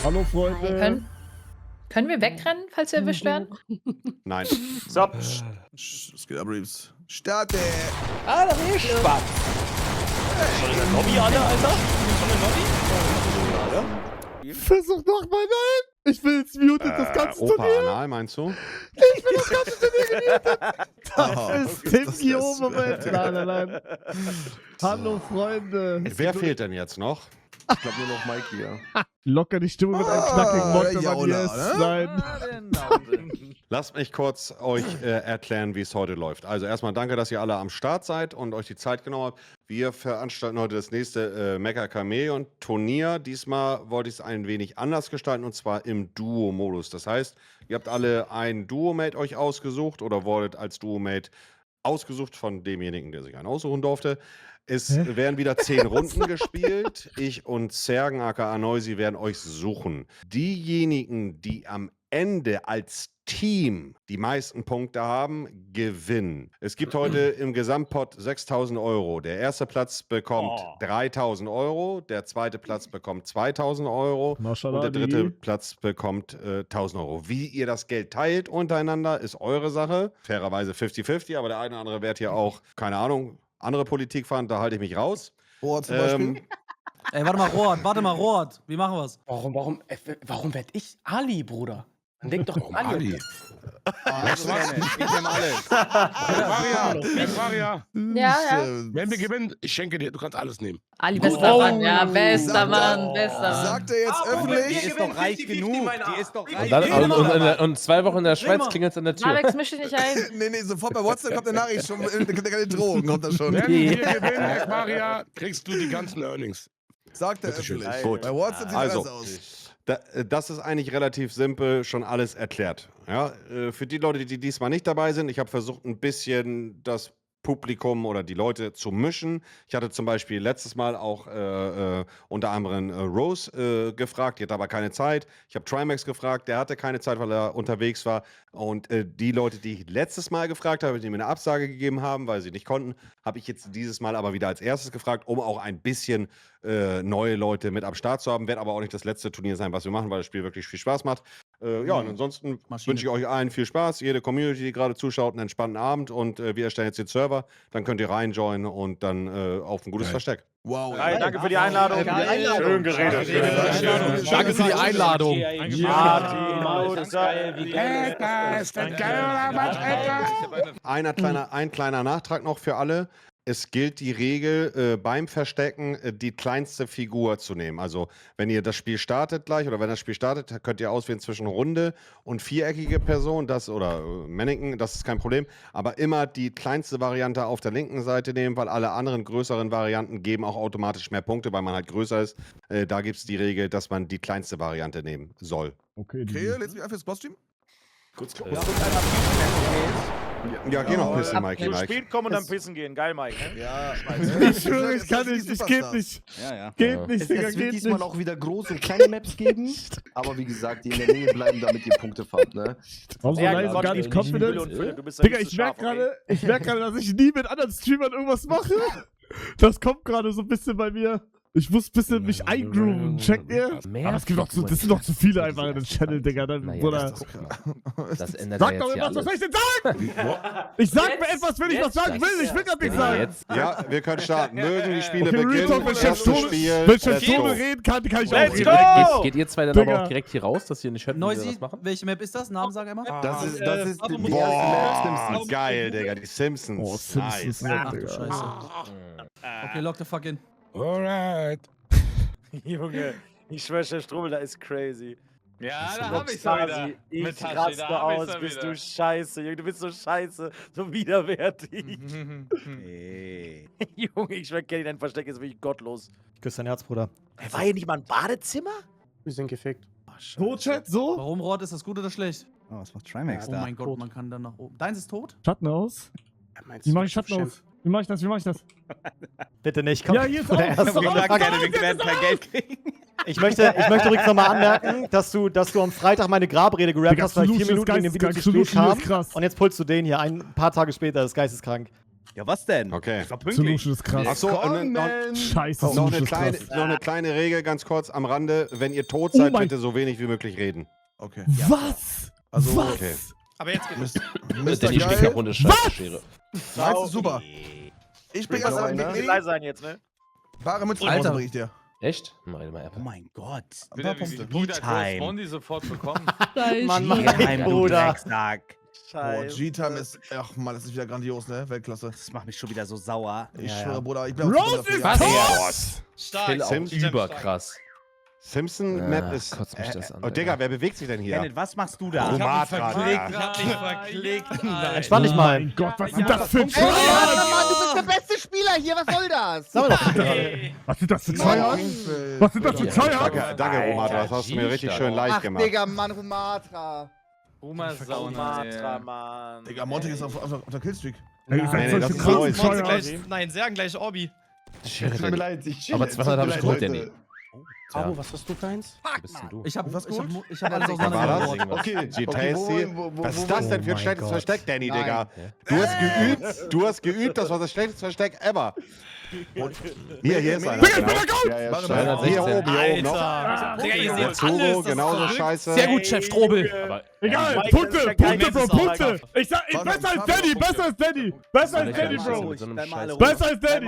Hallo Freunde. Können wir wegrennen, falls wir erwischt werden? Nein. Stopp. Es geht ab, Reeves. Starte! Ah, da bin ich Spaß. Schon in der Lobby alle, Alter? Schon in der Lobby? Versuch nochmal, nein! Ich will jetzt muted das ganze Opa Turnier. Anal, meinst du? Ich will das ganze Turnier gemutet. Oh, Das ist Tim hier oben. Moment. Nein. Hallo Freunde. Wer fehlt denn jetzt noch? Ich glaube nur noch Mike hier. Locker die Stimme mit einem knackigen Mod, wenn man Jaula, yes. ne? Nein. Lasst mich kurz euch erklären, wie es heute läuft. Also erstmal danke, dass ihr alle am Start seid und euch die Zeit genommen habt. Wir veranstalten heute das nächste Mecha Chameleon Turnier. Diesmal wollte ich es ein wenig anders gestalten und zwar im Duo-Modus. Das heißt, ihr habt alle einen Duo-Mate euch ausgesucht oder wurdet als Duo-Mate ausgesucht von demjenigen, der sich einen aussuchen durfte. Es werden wieder 10 Runden gespielt. Ich und Zergen aka Noisy werden euch suchen. Diejenigen, die am Ende als Team die meisten Punkte haben, gewinnen. Es gibt heute im Gesamtpot 6.000 Euro. Der erste Platz bekommt 3.000 Euro, der zweite Platz bekommt 2.000 Euro und der dritte Platz bekommt 1.000 Euro. Wie ihr das Geld teilt untereinander, ist eure Sache. Fairerweise 50-50, aber der eine oder andere wird hier auch, keine Ahnung, andere Politik fahren, da halte ich mich raus. Rohr zum Beispiel. Ey, warte mal, Rohrt. Wie machen wir's? Warum werd ich Ali, Bruder? Dann denk doch Ali. Weißt du was? Ich nehme alles. Maria, Ja. wenn wir gewinnen, ich schenke dir, du kannst alles nehmen. Ali, bester Mann. Ja, bester Sagt er- Mann, bester Mann. Sagt er jetzt öffentlich? Die ist doch reich genug. Die ist doch reich Und 2 Wochen in der Schweiz klingelt es an der Tür. Alex, misch dich nicht ein. Nee, sofort bei WhatsApp kommt eine Nachricht schon, keine Drohung, kommt da schon. Wenn wir gewinnen, Maria, kriegst du die ganzen Earnings. Sagt er Bitteschön. öffentlich. Gut. Bei WhatsApp sieht Also, das aus. Das ist eigentlich relativ simpel, schon alles erklärt. Ja, für die Leute, die diesmal nicht dabei sind, ich habe versucht, ein bisschen das Publikum oder die Leute zu mischen. Ich hatte zum Beispiel letztes Mal auch unter anderem Rose gefragt, die hatte aber keine Zeit. Ich habe Trimax gefragt, der hatte keine Zeit, weil er unterwegs war. Und die Leute, die ich letztes Mal gefragt habe, die mir eine Absage gegeben haben, weil sie nicht konnten, habe ich jetzt dieses Mal aber wieder als erstes gefragt, um auch ein bisschen neue Leute mit am Start zu haben. Wird aber auch nicht das letzte Turnier sein, was wir machen, weil das Spiel wirklich viel Spaß macht. Ja, und ansonsten wünsche ich euch allen viel Spaß. Jede Community, die gerade zuschaut, einen entspannten Abend. Und wir erstellen jetzt den Server. Dann könnt ihr reinjoinen und dann auf ein gutes Versteck. Wow. Hi, danke für die Einladung. Schön geredet. Danke für die Einladung. Ein kleiner Nachtrag noch für alle. Es gilt die Regel, beim Verstecken die kleinste Figur zu nehmen. Also, wenn ihr das Spiel startet gleich oder wenn das Spiel startet, könnt ihr auswählen zwischen runde und viereckige Person, oder Mannequin, das ist kein Problem. Aber immer die kleinste Variante auf der linken Seite nehmen, weil alle anderen größeren Varianten geben auch automatisch mehr Punkte, weil man halt größer ist. Da gibt es die Regel, dass man die kleinste Variante nehmen soll. Okay, Krähe, lädst du mich einfach ins Boss-Stream? Ja, geh noch pissen, Mikey. Zu spät kommen und dann pissen gehen. Geil, Mike. Ne? Ja. Ich schwöre, ich kann nicht. Ich geht nicht. Ja. Geht nicht, Digga, Es wird geht diesmal nicht. auch wieder große und kleine Maps geben. Aber wie gesagt, die in der Nähe bleiben, damit ihr Punkte fangt, ne? Warum so Ja, leise, Gott, gar nicht ich confident? will und Fülle, du bist da Digga, nicht ich so merke scharf, gerade, dass ich nie mit anderen Streamern irgendwas mache. Das kommt gerade so ein bisschen bei mir. Ich muss ein bisschen mich eingrooven, checkt ihr? Aber es gibt doch das sind doch zu viele einfach in den Channel, Digga. Bruder. Das ändert Sag doch etwas, was soll ich denn sagen? Ich sag mir etwas, wenn ich was sagen will. Ich will grad nichts sagen. Ja, wir können starten. Mögen die Spiele Okay, Real beginnen. Talk, wenn Erstes Chef Tone Spiel. reden kann ich auch Let's reden. go! Geht ihr zwei dann Digga. aber auch direkt hier raus, dass ihr nicht hört, wie wir Noisy, das machen? welche Map ist das? Namen sag einmal. Das ist die erste Boah, Map Simpsons. geil, Digga. Die Simpsons. Oh, Simpsons. Nice. Ach du Scheiße. Okay, lock the fuck in. Alright. Junge, ich schwöre, der Strubbel, da ist crazy. Ja, da hab ich's wieder. Ich Mit Tashi, raste da hab ich's aus, bist wieder. du scheiße, Junge, du bist so scheiße, so widerwärtig. Junge, ich schwöre, Kenny, dein Versteck ist wirklich gottlos. Ich küsse dein Herz, Bruder. War hier nicht mal ein Badezimmer? Wir sind gefickt. So, Chat, so? Warum, Rod? Ist das gut oder schlecht? Oh, was macht Trimax Oh mein Gott, man kann dann nach oben. Deins ist tot? Schatten aus. Wie mach ich Schatten aus? Wie mach ich das? Bitte nicht, komm. Ja, hier ist Der auch. erste Wir werden kein Geld kriegen. Ich möchte übrigens nochmal anmerken, dass du am Freitag meine Grabrede gerappt Digga, hast, weil ich 4 Solution ist Minuten in dem Video zu geisteskrank. spät kam. Solution ist krass. Und jetzt pulst du den hier ein paar Tage später, das ist geisteskrank. Ja, was denn? Okay. Ich war pünktlich. Solution ist krass. Achso, Scheiße, noch Solution eine, ist krass. noch eine kleine Regel ganz kurz am Rande. Wenn ihr tot Oh seid, mein- bitte so wenig wie möglich reden. Okay. Was? Also, Was? Okay. Aber jetzt geht's. Mr. Die Geil. Runde Scheiße-Schere. Nice, ist super. Ich bin erst am einer. Gegner. sein jetzt, ne? Bare mit Alter. Alter, bring ich dir. Echt? Mal Oh mein Gott. Ein paar Punkte. G-Time. sofort bekommen. Mann, G-Time, mein du Bruder. Drecksack. Boah, G-Time ist, ach man, das ist wieder grandios, ne? Weltklasse. Das macht mich schon wieder so sauer. Ich schwöre, Bruder, ich bin auch Rose dafür. ist Ja. tot! Kill auch Sims- überkrass. Simpson-Map ist. kotzt mich das an, Oh, Digga, wer bewegt sich denn hier? Kenneth, was machst du da? Romatra, Digga. hab mich verklickt. Entspann dich mal. Mein Gott, was sind das für Mann, du Tryhards? bist der beste Spieler hier, was soll das? Sag mal doch. Was sind das für Tryhards? Was sind das für Tryhards? Danke, Romatra, das hast du mir richtig schön leicht Ach, gemacht. Digga, Mann, Rumatra. Mann. Digga, Montek ist auf der Killstreak. Ey, ihr Nee, seid nee, solche das ist krassen Noise. Tryhards. Nein, sagen gleich Orbi. Tut mir leid, ich chill. Aber 200 habe ich geholt, Danny. Abo, was hast du deins? Wo bist denn du? Ich hab Was gut? ich hab alles Was war das? auseinandergebaut. Okay, G-Tasty. Was ist das denn für ein mein schlechtes Gott. Versteck, Danny, Nein. Digga? Ja. Du hast geübt, das war das schlechteste Versteck ever. Hier ist einer. Digga, ich bin Genau. der Goat! Ja, ja, Warte scheiße. mal. Hier oben, hier oben noch. Digga, ihr Der seht Zuro, alles. genauso scheiße. Sehr gut, Chef Strobel. Aber Egal, Mike Punkte, ist ja kein Punkte, Bro, Mensch, ist auch Punkte. Ich sag, Warte, besser als Pablo, Danny, Punkte. besser als Danny. Besser als Danny, Bro. Mit so einem Scheiß. Besser als Danny.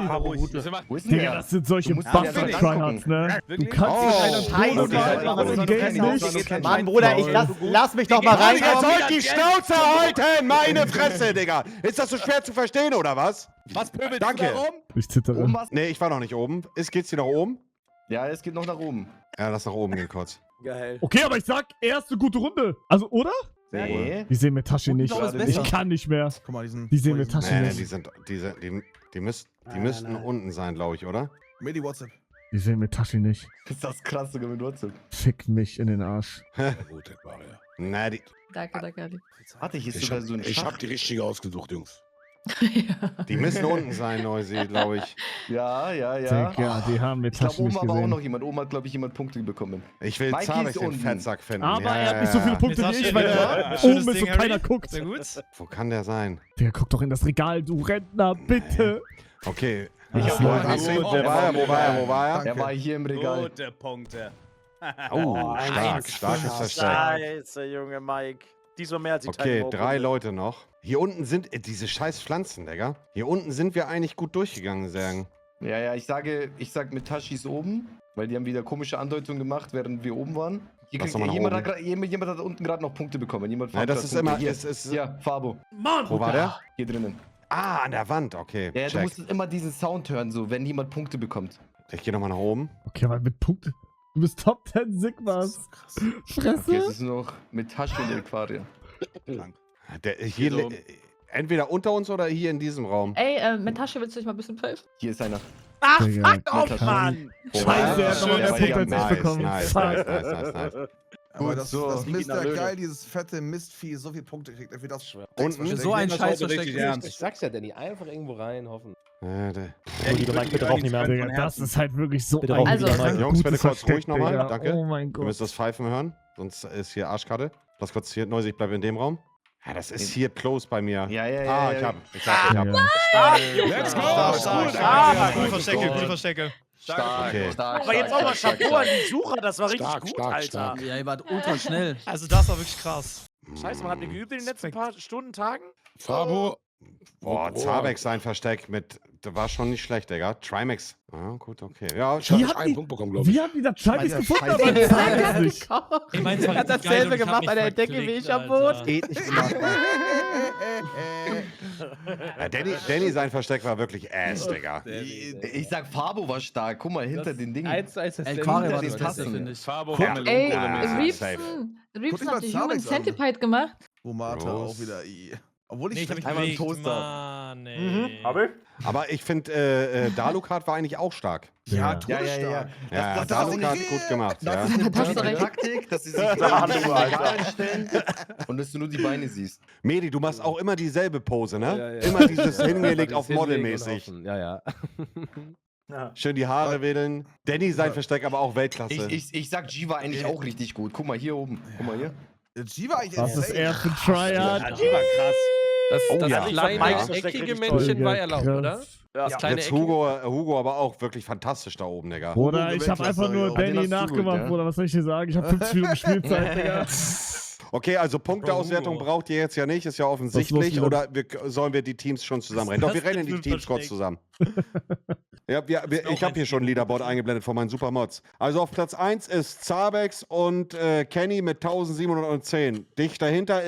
Wo ist denn Digga, der? das sind solche Du musst dir Buffer einfach Tryhards, ne? Du kannst Oh, in einer Scheiße. Tode sein, aber im Game nicht. Mann, Bruder, lass mich doch mal rein. Ihr sollt die Schnauze halten, meine Fresse, Digga. Ist das so schwer zu verstehen, oder was? Was pöbelst Danke. du da rum? Ich zittere. Oben was? Nee, ich war noch nicht oben. Geht's hier nach oben? Ja, es geht noch nach oben. Ja, lass nach oben gehen kurz. Geil. Okay, aber ich sag, erste gute Runde. Also, oder? Nee. Die sehen mir Tashi nicht. glaube, es ist Ich besser. kann nicht mehr. Guck mal, Die sehen mir Tashi Nee, nicht. die müssten unten sein, glaube ich, oder? Medi WhatsApp. Die sehen mir Tashi nicht. Ist das krass sogar mit WhatsApp. Fick mich in den Arsch. Gut, das war ja. Na, die, Danke, danke, Ali. Warte, hier ist Ich sogar hab, so ein ich Schach. hab die richtige ausgesucht, Jungs. die müssen unten sein, Neusi, glaube ich. Ja, ja, ja. Digga, die haben mir Ich glaube, Tashi oben nicht war aber auch noch gesehen. jemand. Oben hat, glaube ich, jemand Punkte bekommen. Ich will Mikey Zabex ist den unten. Fettsack finden. Aber ja, er hat nicht so viele Punkte Mit wie ich, Tashi weil wieder. er Schönes oben ist Ding, und keiner Harry. guckt. Sehr gut. Wo kann der sein? Digga, guck doch in das Regal, du Rentner, bitte. Okay. Ich Wo war er? Er war hier im Regal. Gute Punkte. Oh, starkes Versteck. Scheiße, Junge Mike. Diesmal mehr als die Okay, 3 Leute noch. Hier unten sind diese scheiß Pflanzen, Digga. Hier unten sind wir eigentlich gut durchgegangen, sagen. Ja, ja, ich sag mit Tashis oben, weil die haben wieder komische Andeutungen gemacht, während wir oben waren. Hier Lass kriegt, doch mal nach jemand, oben. hat jemand hat unten gerade noch Punkte bekommen. Jemand Nein, farbt das grad ist Punkte. immer. Hier. Es ist, Ja, Fabo. wo war der? Hier drinnen. Ah, an der Wand, okay. Ja, du check. musst immer diesen Sound hören, so, wenn jemand Punkte bekommt. Ich gehe nochmal nach oben. Okay, aber mit Punkten. Du bist Top 10 Sigmas. Okay, es Fresse. ist nur noch mit Tashi und Aquaria. Hier, entweder unter uns oder hier in diesem Raum. Ey, mit Tasche willst du dich mal ein bisschen pfeifen? Hier ist einer. Ach, Digga, fuck off, Mann! Scheiße, er hat noch Schön, mehr aber Punkte ja, als ich nice, bekommen. nice, Fuck. nice. Aber Gut, das so. Mr. Geil, dieses fette Mistvieh, so viele Punkte kriegt er für das Unten? Für so ein Scheiß versteckt. Ich sag's ja, Danny, einfach irgendwo rein, hoffen. Liebe Mike, bitte rauch nicht mehr. Digga, das ist halt wirklich so Bitte ein rauch Also- nicht mehr. Jungs, bitte gutes kurz Versteck, ruhig nochmal. Digga. Danke. Oh mein Ihr Gott. müsst das Pfeifen hören, sonst ist hier Arschkarte. Lass kurz hier, Neusi, ich bleibe in dem Raum. Ja, das ist hier close bei mir. Ja, ja, ja. Ah, ja. ich hab. Let's go! Gute Verstecke, gute Verstecke. Stark, Okay. stark. Aber jetzt auch mal stark, Chapeau an die Sucher, das war richtig Stark, gut, stark, Alter. stark. Ja, ihr wart ultra schnell. Also das war wirklich krass. Scheiße, man hat nicht geübt in den letzten paar Stunden, Tagen. Fabo. Boah, Zabex sein Versteck mit. Das war schon nicht schlecht, Digga. Trimax. Ah, gut, okay. Ja, Ich hab Wie nicht hat einen die- Punkt bekommen, glaube ich. Wie haben die das Scheiße Ja, gefunden, scheiße. aber ich sag es nicht. Ich meine, Er hat dasselbe gemacht an der Decke wie ich am Boot. Geht nicht immer. Ja, Danny sein Versteck war wirklich ass, Digga. Ich sag, Fabo war stark. Guck mal, hinter den Dingen. 1-1 Ey, ist Aquaria hinter war den das Beste, Tassen. finde ich. Fabo Guck. war Ey, Ah, Reefson Guck hat dir die mal Human Zabex an. Centipede gemacht. Romata Groß. auch wieder. Obwohl ich Nee, ich hab mich Einmal ein bewegt. Toaster. Mann, ey. Aber ich finde, Dalukat war eigentlich auch stark. Ja, Ja. todesstark. Ja, das ist auch Dalukat nicht- gut gemacht. Das Ja. ist eine Hast du gute recht. Taktik, dass sie sich einstellen und dass du nur die Beine siehst. Medi, du machst auch immer dieselbe Pose, ne? Ja, ja. Immer dieses hingelegt auf Hinlegen und Modelmäßig. hoffen. Ja, ja. Schön die Haare wedeln. Danny sein Versteck aber auch Weltklasse. Ich sag, G war eigentlich auch richtig gut. Guck mal hier oben. Guck mal hier. G war eigentlich Was ist insane. er für ein Tryhard? Ja, die war krass. Das ja. kleine, Mike so eckige schlecht Männchen war erlaubt, krass. oder? Ja. Das kleine Jetzt eckige. Hugo aber auch wirklich fantastisch da oben, Digga. Bruder, ich hab einfach nur Weltklasse, Danny Den hast du gut, nachgemacht, ja. Bruder. Was soll ich dir sagen? Ich hab 50 Minuten Spielzeit, Digga. Okay, also Punkteauswertung Hugo. braucht ihr jetzt ja nicht, ist ja Was offensichtlich. los Oder sollen wir die Teams schon zusammenrennen? Doch, wir Was rennen denn die für ein Teams kurz Versteck? zusammen. Ja, ich habe hier schon ein Leaderboard eingeblendet von meinen Supermods. Also auf Platz 1 ist Zabex und Kenny mit 1710. Dicht dahinter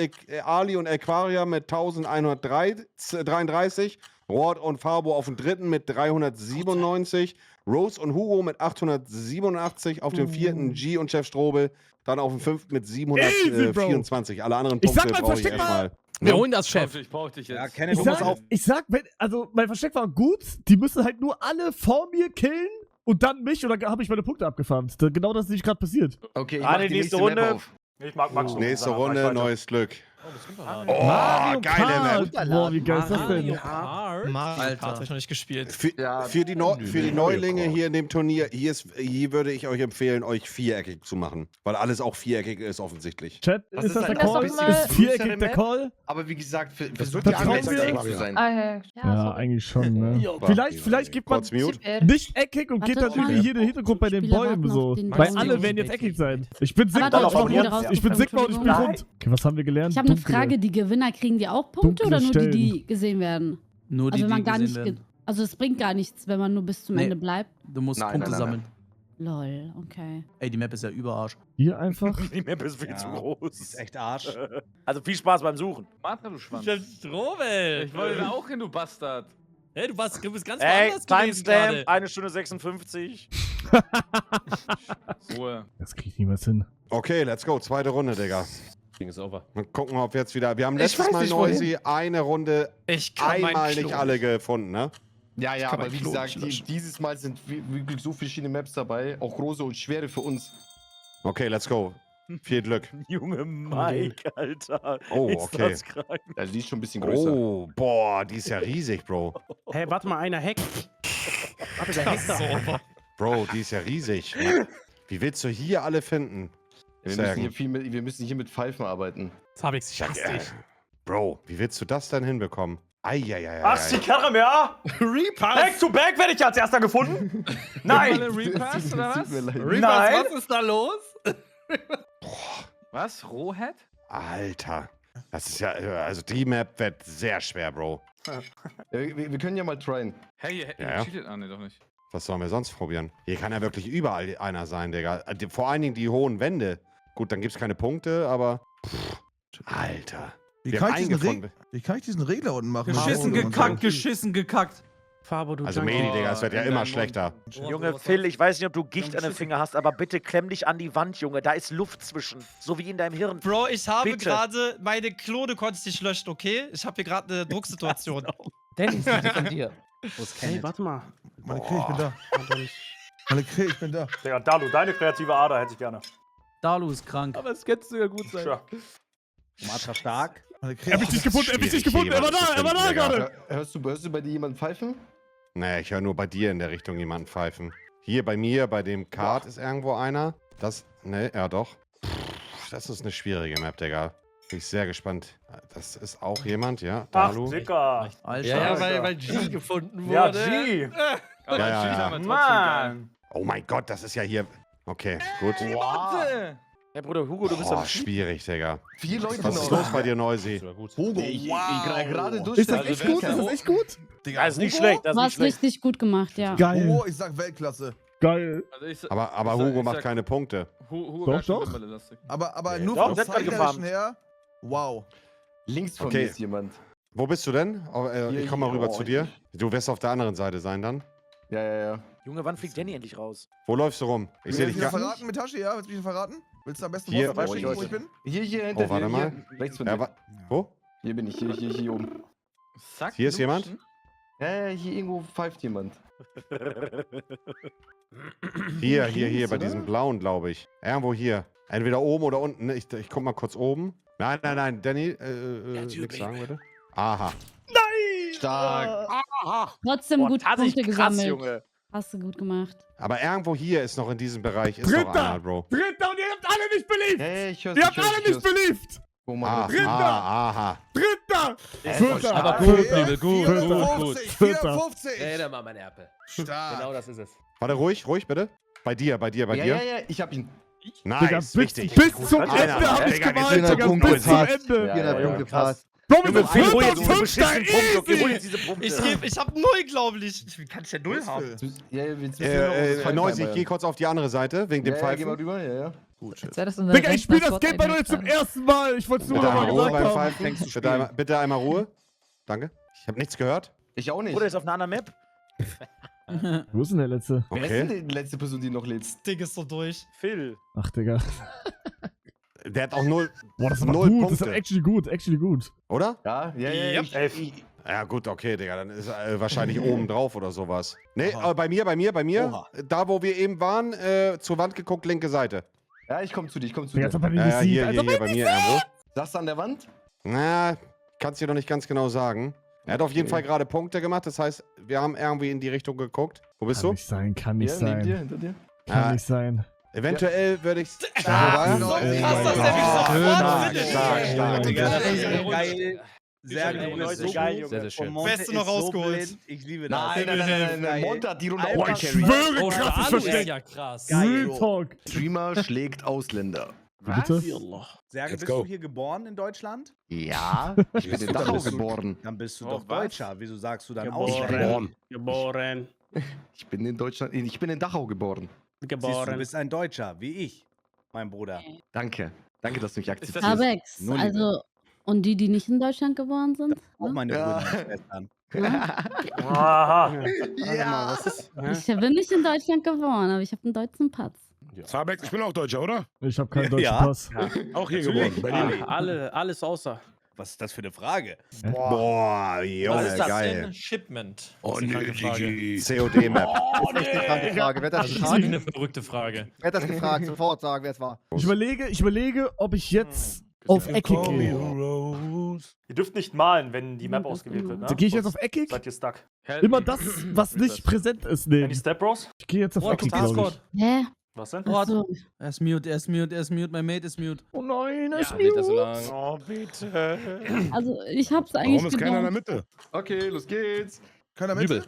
Ali und Aquaria mit 1133. Rord und Fabo auf dem dritten mit 397. Rose und Hugo mit 887. Auf dem vierten G und Chef Strobel. Dann auf dem fünften mit Easy, Bro. 724. Alle anderen Ich sag Punkte mal, brauche ich versteck mal. erstmal. Wir holen das, Chef. Ich brauch dich jetzt. Ja, Kenneth, Ich sag, also mein Versteck war gut. Die müssen halt nur alle vor mir killen und dann mich und dann habe ich meine Punkte abgefarmt. Genau das ist nicht gerade passiert. Okay, ich Ah, mach die die nächste nächste Map Runde. auf. Ich mag Max. Nächste Mach Runde, weiter. neues Glück. Mario Oh, geile Map. Kart. Boah, wie geil ist das Mario denn? Kart? Mario Alter. Kart hab ich noch nicht gespielt. Für die Neulinge hier in dem Turnier, hier würde ich euch empfehlen, euch viereckig zu machen. Weil alles auch viereckig ist offensichtlich. Chat, Was ist ist das der das Call? nochmal? Ist viereckig Größere der Map? Call? Aber wie gesagt, versucht wird die ja Anwälze alles eckig Mario. zu sein. Ah, ja, Ja, eigentlich schon, ne? Vielleicht gibt man Kurz Mute. nicht eckig und geht dann Warte mal. irgendwie hier in den Hintergrund bei den Spieler Bäumen warten so. auf den Weil Baum. alle werden jetzt eckig sein. Ich bin Sigma Aber und ich doch, bin wieder rund. Ich bin Sigma und ich bin rausgekommen. rund. Okay, was haben wir gelernt? Ich habe eine Dunkle. Frage, die Gewinner kriegen die auch Punkte Dunkle oder nur Stellen. die gesehen werden? Nur die, Also wenn man die gar gesehen nicht, werden. also es bringt gar nichts, wenn man nur bis zum Nee. Ende bleibt. Du musst Nein, Punkte nein, nein, sammeln. Lol, okay. Ey, die Map ist ja überarsch. Hier einfach. Die Map ist viel zu groß. Ist echt Arsch. Also viel Spaß beim Suchen. Martha, du Schwanz. Strobel! wollte da auch hin, du Bastard. Hey, du bist ganz Ey, woanders gewesen Timestamp, gerade. 1 Stunde 56. Ruhe. Das krieg ich niemals hin. Okay, let's go. Zweite Runde, Digga. Ding ist over. Mal gucken, ob wir jetzt wieder. Wir haben Ich letztes weiß Mal nicht, Noisy eine Runde Ich kann mein einmal Klo nicht alle gefunden, ne? Ja, ja, kann aber mein wie Klo gesagt, nicht löschen. dieses Mal sind wirklich so verschiedene Maps dabei, auch große und schwere für uns. Okay, let's go. Viel Glück. Junge Mike, Alter. Oh, Ist okay. das krank. Also die ist schon ein bisschen größer. Oh, boah, die ist ja riesig, Bro. Hey, warte mal, einer hackt. Warte, der hackt da. Bro, die ist ja riesig. Wie willst du hier alle finden? Wir müssen, hier wir müssen hier mit Pfeifen arbeiten. Fabix, ich hasse dich. Bro, wie willst du das denn hinbekommen? Eieiei. Ach, die Karre mehr? Repass! Back to back werde ich als erster gefunden? Nein! Repass oder was? Tut mir leid. Nein! Was ist da los? Was? Rohhead? Alter. Das ist ja, also die Map wird sehr schwer, Bro. Wir können ja mal tryen. Hey, Ja. cheatet? Ah, nee, doch nicht. Was sollen wir sonst probieren? Hier kann ja wirklich überall einer sein, Digga. Vor allen Dingen die hohen Wände. Gut, dann gibt's keine Punkte, aber. Alter. Wie Wir kann, haben ich einen diesen gefunden. Wie kann ich diesen Regler unten machen? Geschissen Marco und gekackt, so? geschissen gekackt. Fabo, du Also Junkie. Medi, Digga, es wird ja in immer deinem schlechter. Junge, Phil, ich weiß nicht, ob du Gicht an den Finger hast, aber bitte klemm dich an die Wand, Junge. Da ist Luft zwischen. So wie in deinem Hirn. Bro, ich habe Bitte. gerade meine Klone konnte ich nicht löschen, okay? Ich habe hier gerade eine Drucksituation. Danny ist nicht von dir. Wo ist Hey, Kenneth? warte mal. Meine Krähe, ich bin da. Meine Krähe, ich bin da. Digga, Dalu, deine kreative Ader hätte ich gerne. Dalu ist krank. Aber es könnte sogar gut sein. Tja. Matra stark. Meine Krähe. Er hat mich nicht gefunden, er hat mich nicht gefunden. Er war da gerade. Hörst du bei dir jemanden pfeifen? Nee, ich höre nur bei dir in der Richtung jemanden pfeifen. Hier bei mir, bei dem Kart ist irgendwo einer. Das, ne, ja doch. Das ist eine schwierige Map, Digga. Bin ich sehr gespannt. Das ist auch jemand, ja. Ach, Dalu. Dicker. Alter. Ja, weil G gefunden wurde. Ja, G. Ja. Mann. Oh mein Gott, das ist ja hier. Okay, gut. Hey, Bruder Hugo, du bist Oh, am schwierig, Digga. 4 Leute Was ist noch. los bei dir, Noisy? Hugo, Gerade Ist das echt gut? Ist das echt gut? Das ist nicht schlecht, das ist War nicht es schlecht. richtig gut gemacht, ja. Geil. Hugo, ich sag Weltklasse. Geil. Aber Hugo macht keine Punkte. Doch, doch. Aber Nee. nur Doch, vom das hat man Zeigerischen gefarmt. her. Wow. Links von Okay. mir ist jemand. Wo bist du denn? Oh, ich komme mal hier. rüber Oh, zu dir. Du wirst auf der anderen Seite sein dann. Ja. Junge, wann fliegt Danny endlich raus? Wo läufst du rum? Ich sehe Willst dich du mich gar verraten mit Tasche, ja? Willst du mich verraten? Willst du am besten Hier. dabei Oh, stehen, wo ich ich bin? Hier hinter Oh, warte dir. mal. Hier, rechts von Ja, dir. wo? Hier bin ich, hier oben. Hier ist jemand? Ja, hier irgendwo pfeift jemand. Hier, Links, bei oder? diesem blauen, glaube ich. Irgendwo hier. Entweder oben oder unten. Ich guck mal kurz oben. Nein, Danny, nix sagen bitte. Aha. Stark. Trotzdem Boah, gut tatsächlich Punkte krass, gesammelt. Junge. Hast du gut gemacht. Aber irgendwo hier ist noch in diesem Bereich ist noch einer, Bro. Dritter und ihr habt alle nicht beliebt. Hey, ich hör's, Ihr habt alle nicht beliebt. Wo man Aha. Dritter! Vierter! Aber gut, Liebe, gut, gut, gut. 54, Vierter. 54. Rede mal, mein Erpel. Stark. Genau das ist es. Warte, ruhig bitte. Bei dir. Ja, ich hab ihn. Digga, Nice, richtig. bis zum Alter, Ende hab ich Digga, gemalt, wir sind Digga, Punkte bis zum fast. Ende. Ja, 400 ja, Punkte krass. fast. Bro, wir sind Phil, hol Vierter jetzt und diese Fünfter, beschissenen Punkte. Okay, hol easy. jetzt diese Punkte. Ich hab 0, glaube ich. Wie kann ich denn 0 haben? Ja, jetzt müssen wir noch Noisy, ich geh kurz auf die andere Seite, wegen dem geh mal Pfeifen. rüber, ja. Gut, Jetzt wäre das so eine Digga, ich spiel das Rentner-SWAT Game bei dir zum einmal ersten Mal. Ich wollte es nur Bitte noch mal einmal Ruhe gesagt beim haben. Pfeifen. Bitte einmal Ruhe. Danke. Ich habe nichts gehört. Ich auch nicht. Oder ist auf einer anderen Map? Wo ist denn der letzte? Wer ist denn Okay. die letzte Person, die noch lebt? Ding ist so durch. Phil. Ach, Digga. Der hat auch 0, Boah, das ist aber 0 gut. Das ist Punkte. actually gut. Oder? Ja. Yep. Ja, gut, okay, Digga. Dann ist er wahrscheinlich oben drauf oder sowas. Nee, bei mir. Oha. Da, wo wir eben waren, zur Wand geguckt, linke Seite. Ja, ich komm zu dir, Digga, als ob er mich nicht Ja, sieht. hier, Als hier, ob er hier, bei mir irgendwo. Sagst du an der Wand? Na, kannst dir noch nicht ganz genau sagen. Er hat auf jeden Okay. Fall gerade Punkte gemacht, das heißt, wir haben irgendwie in die Richtung geguckt. Wo bist Kann du? nicht sein, kann nicht Hier, neben dir, sein. hinter dir. Kann nicht sein. Eventuell würde ich. So krass, dass der mich sofort findet. Stark. Digga, das ist Geil. geil. Sehr Junge, gut. so Geil, gut. Junge. Sehr, sehr schön. Monte Beste noch ist so rausgeholt. blind. Ich liebe das. Nein. Monte hat die Runde Boah, auch Ich gecarried. schwöre, Oh, krasses Alu ist Versteck. ja krass. Geil. Real Talk. Streamer schlägt Ausländer. Bitte? Serge, Let's bist go. du hier geboren in Deutschland? Ja, ich bin in Dachau geboren. Dann bist du Oh, doch was? Deutscher. Wieso sagst du dann Geboren. Geboren. Ich bin in Deutschland, ich bin in Dachau geboren. Siehst du, du bist ein Deutscher, wie ich, mein Bruder. Danke. Danke, dass du mich akzeptierst. Habex, Nur Liebe. also, und die nicht in Deutschland geboren sind? Auch meine Ja. Brüder und Schwestern. Aha. Ja. Ich bin nicht in Deutschland geboren, aber ich habe einen deutschen Pass. Zabex, ich bin auch Deutscher, oder? Ich habe keinen deutschen Ja. Pass. Auch hier geboren. Berlin. Alles außer. Was ist das für eine Frage? Boah, Was Junge, ist das geil. denn? Shipment. Oh, Das ist eine kranke Frage. nee, COD-Map. Das ist echt eine kranke Frage. Wer hat das Also, das ist gefragt? wirklich eine verrückte Frage. Wer hat das gefragt? Sofort sagen, wer es war. Ich überlege, ob ich jetzt auf eckig gehe. Ihr dürft nicht malen, wenn die Map ausgewählt wird, ne? Gehe ich jetzt auf eckig? Seid ihr stuck. Immer das, was nicht präsent ist, Wenn nehmen. die Step Bros? Ich gehe jetzt auf Oh, eckig, glaube Discord. Hä? Was denn? Achso. Er ist mute, mein Mate ist mute. ich. Oh nein, er ist Ja, wird das so mute. lang. Oh, bitte. Also, ich hab's eigentlich Warum ist keiner in der gedacht. Mitte? Okay, los geht's. Keiner mit? Übel.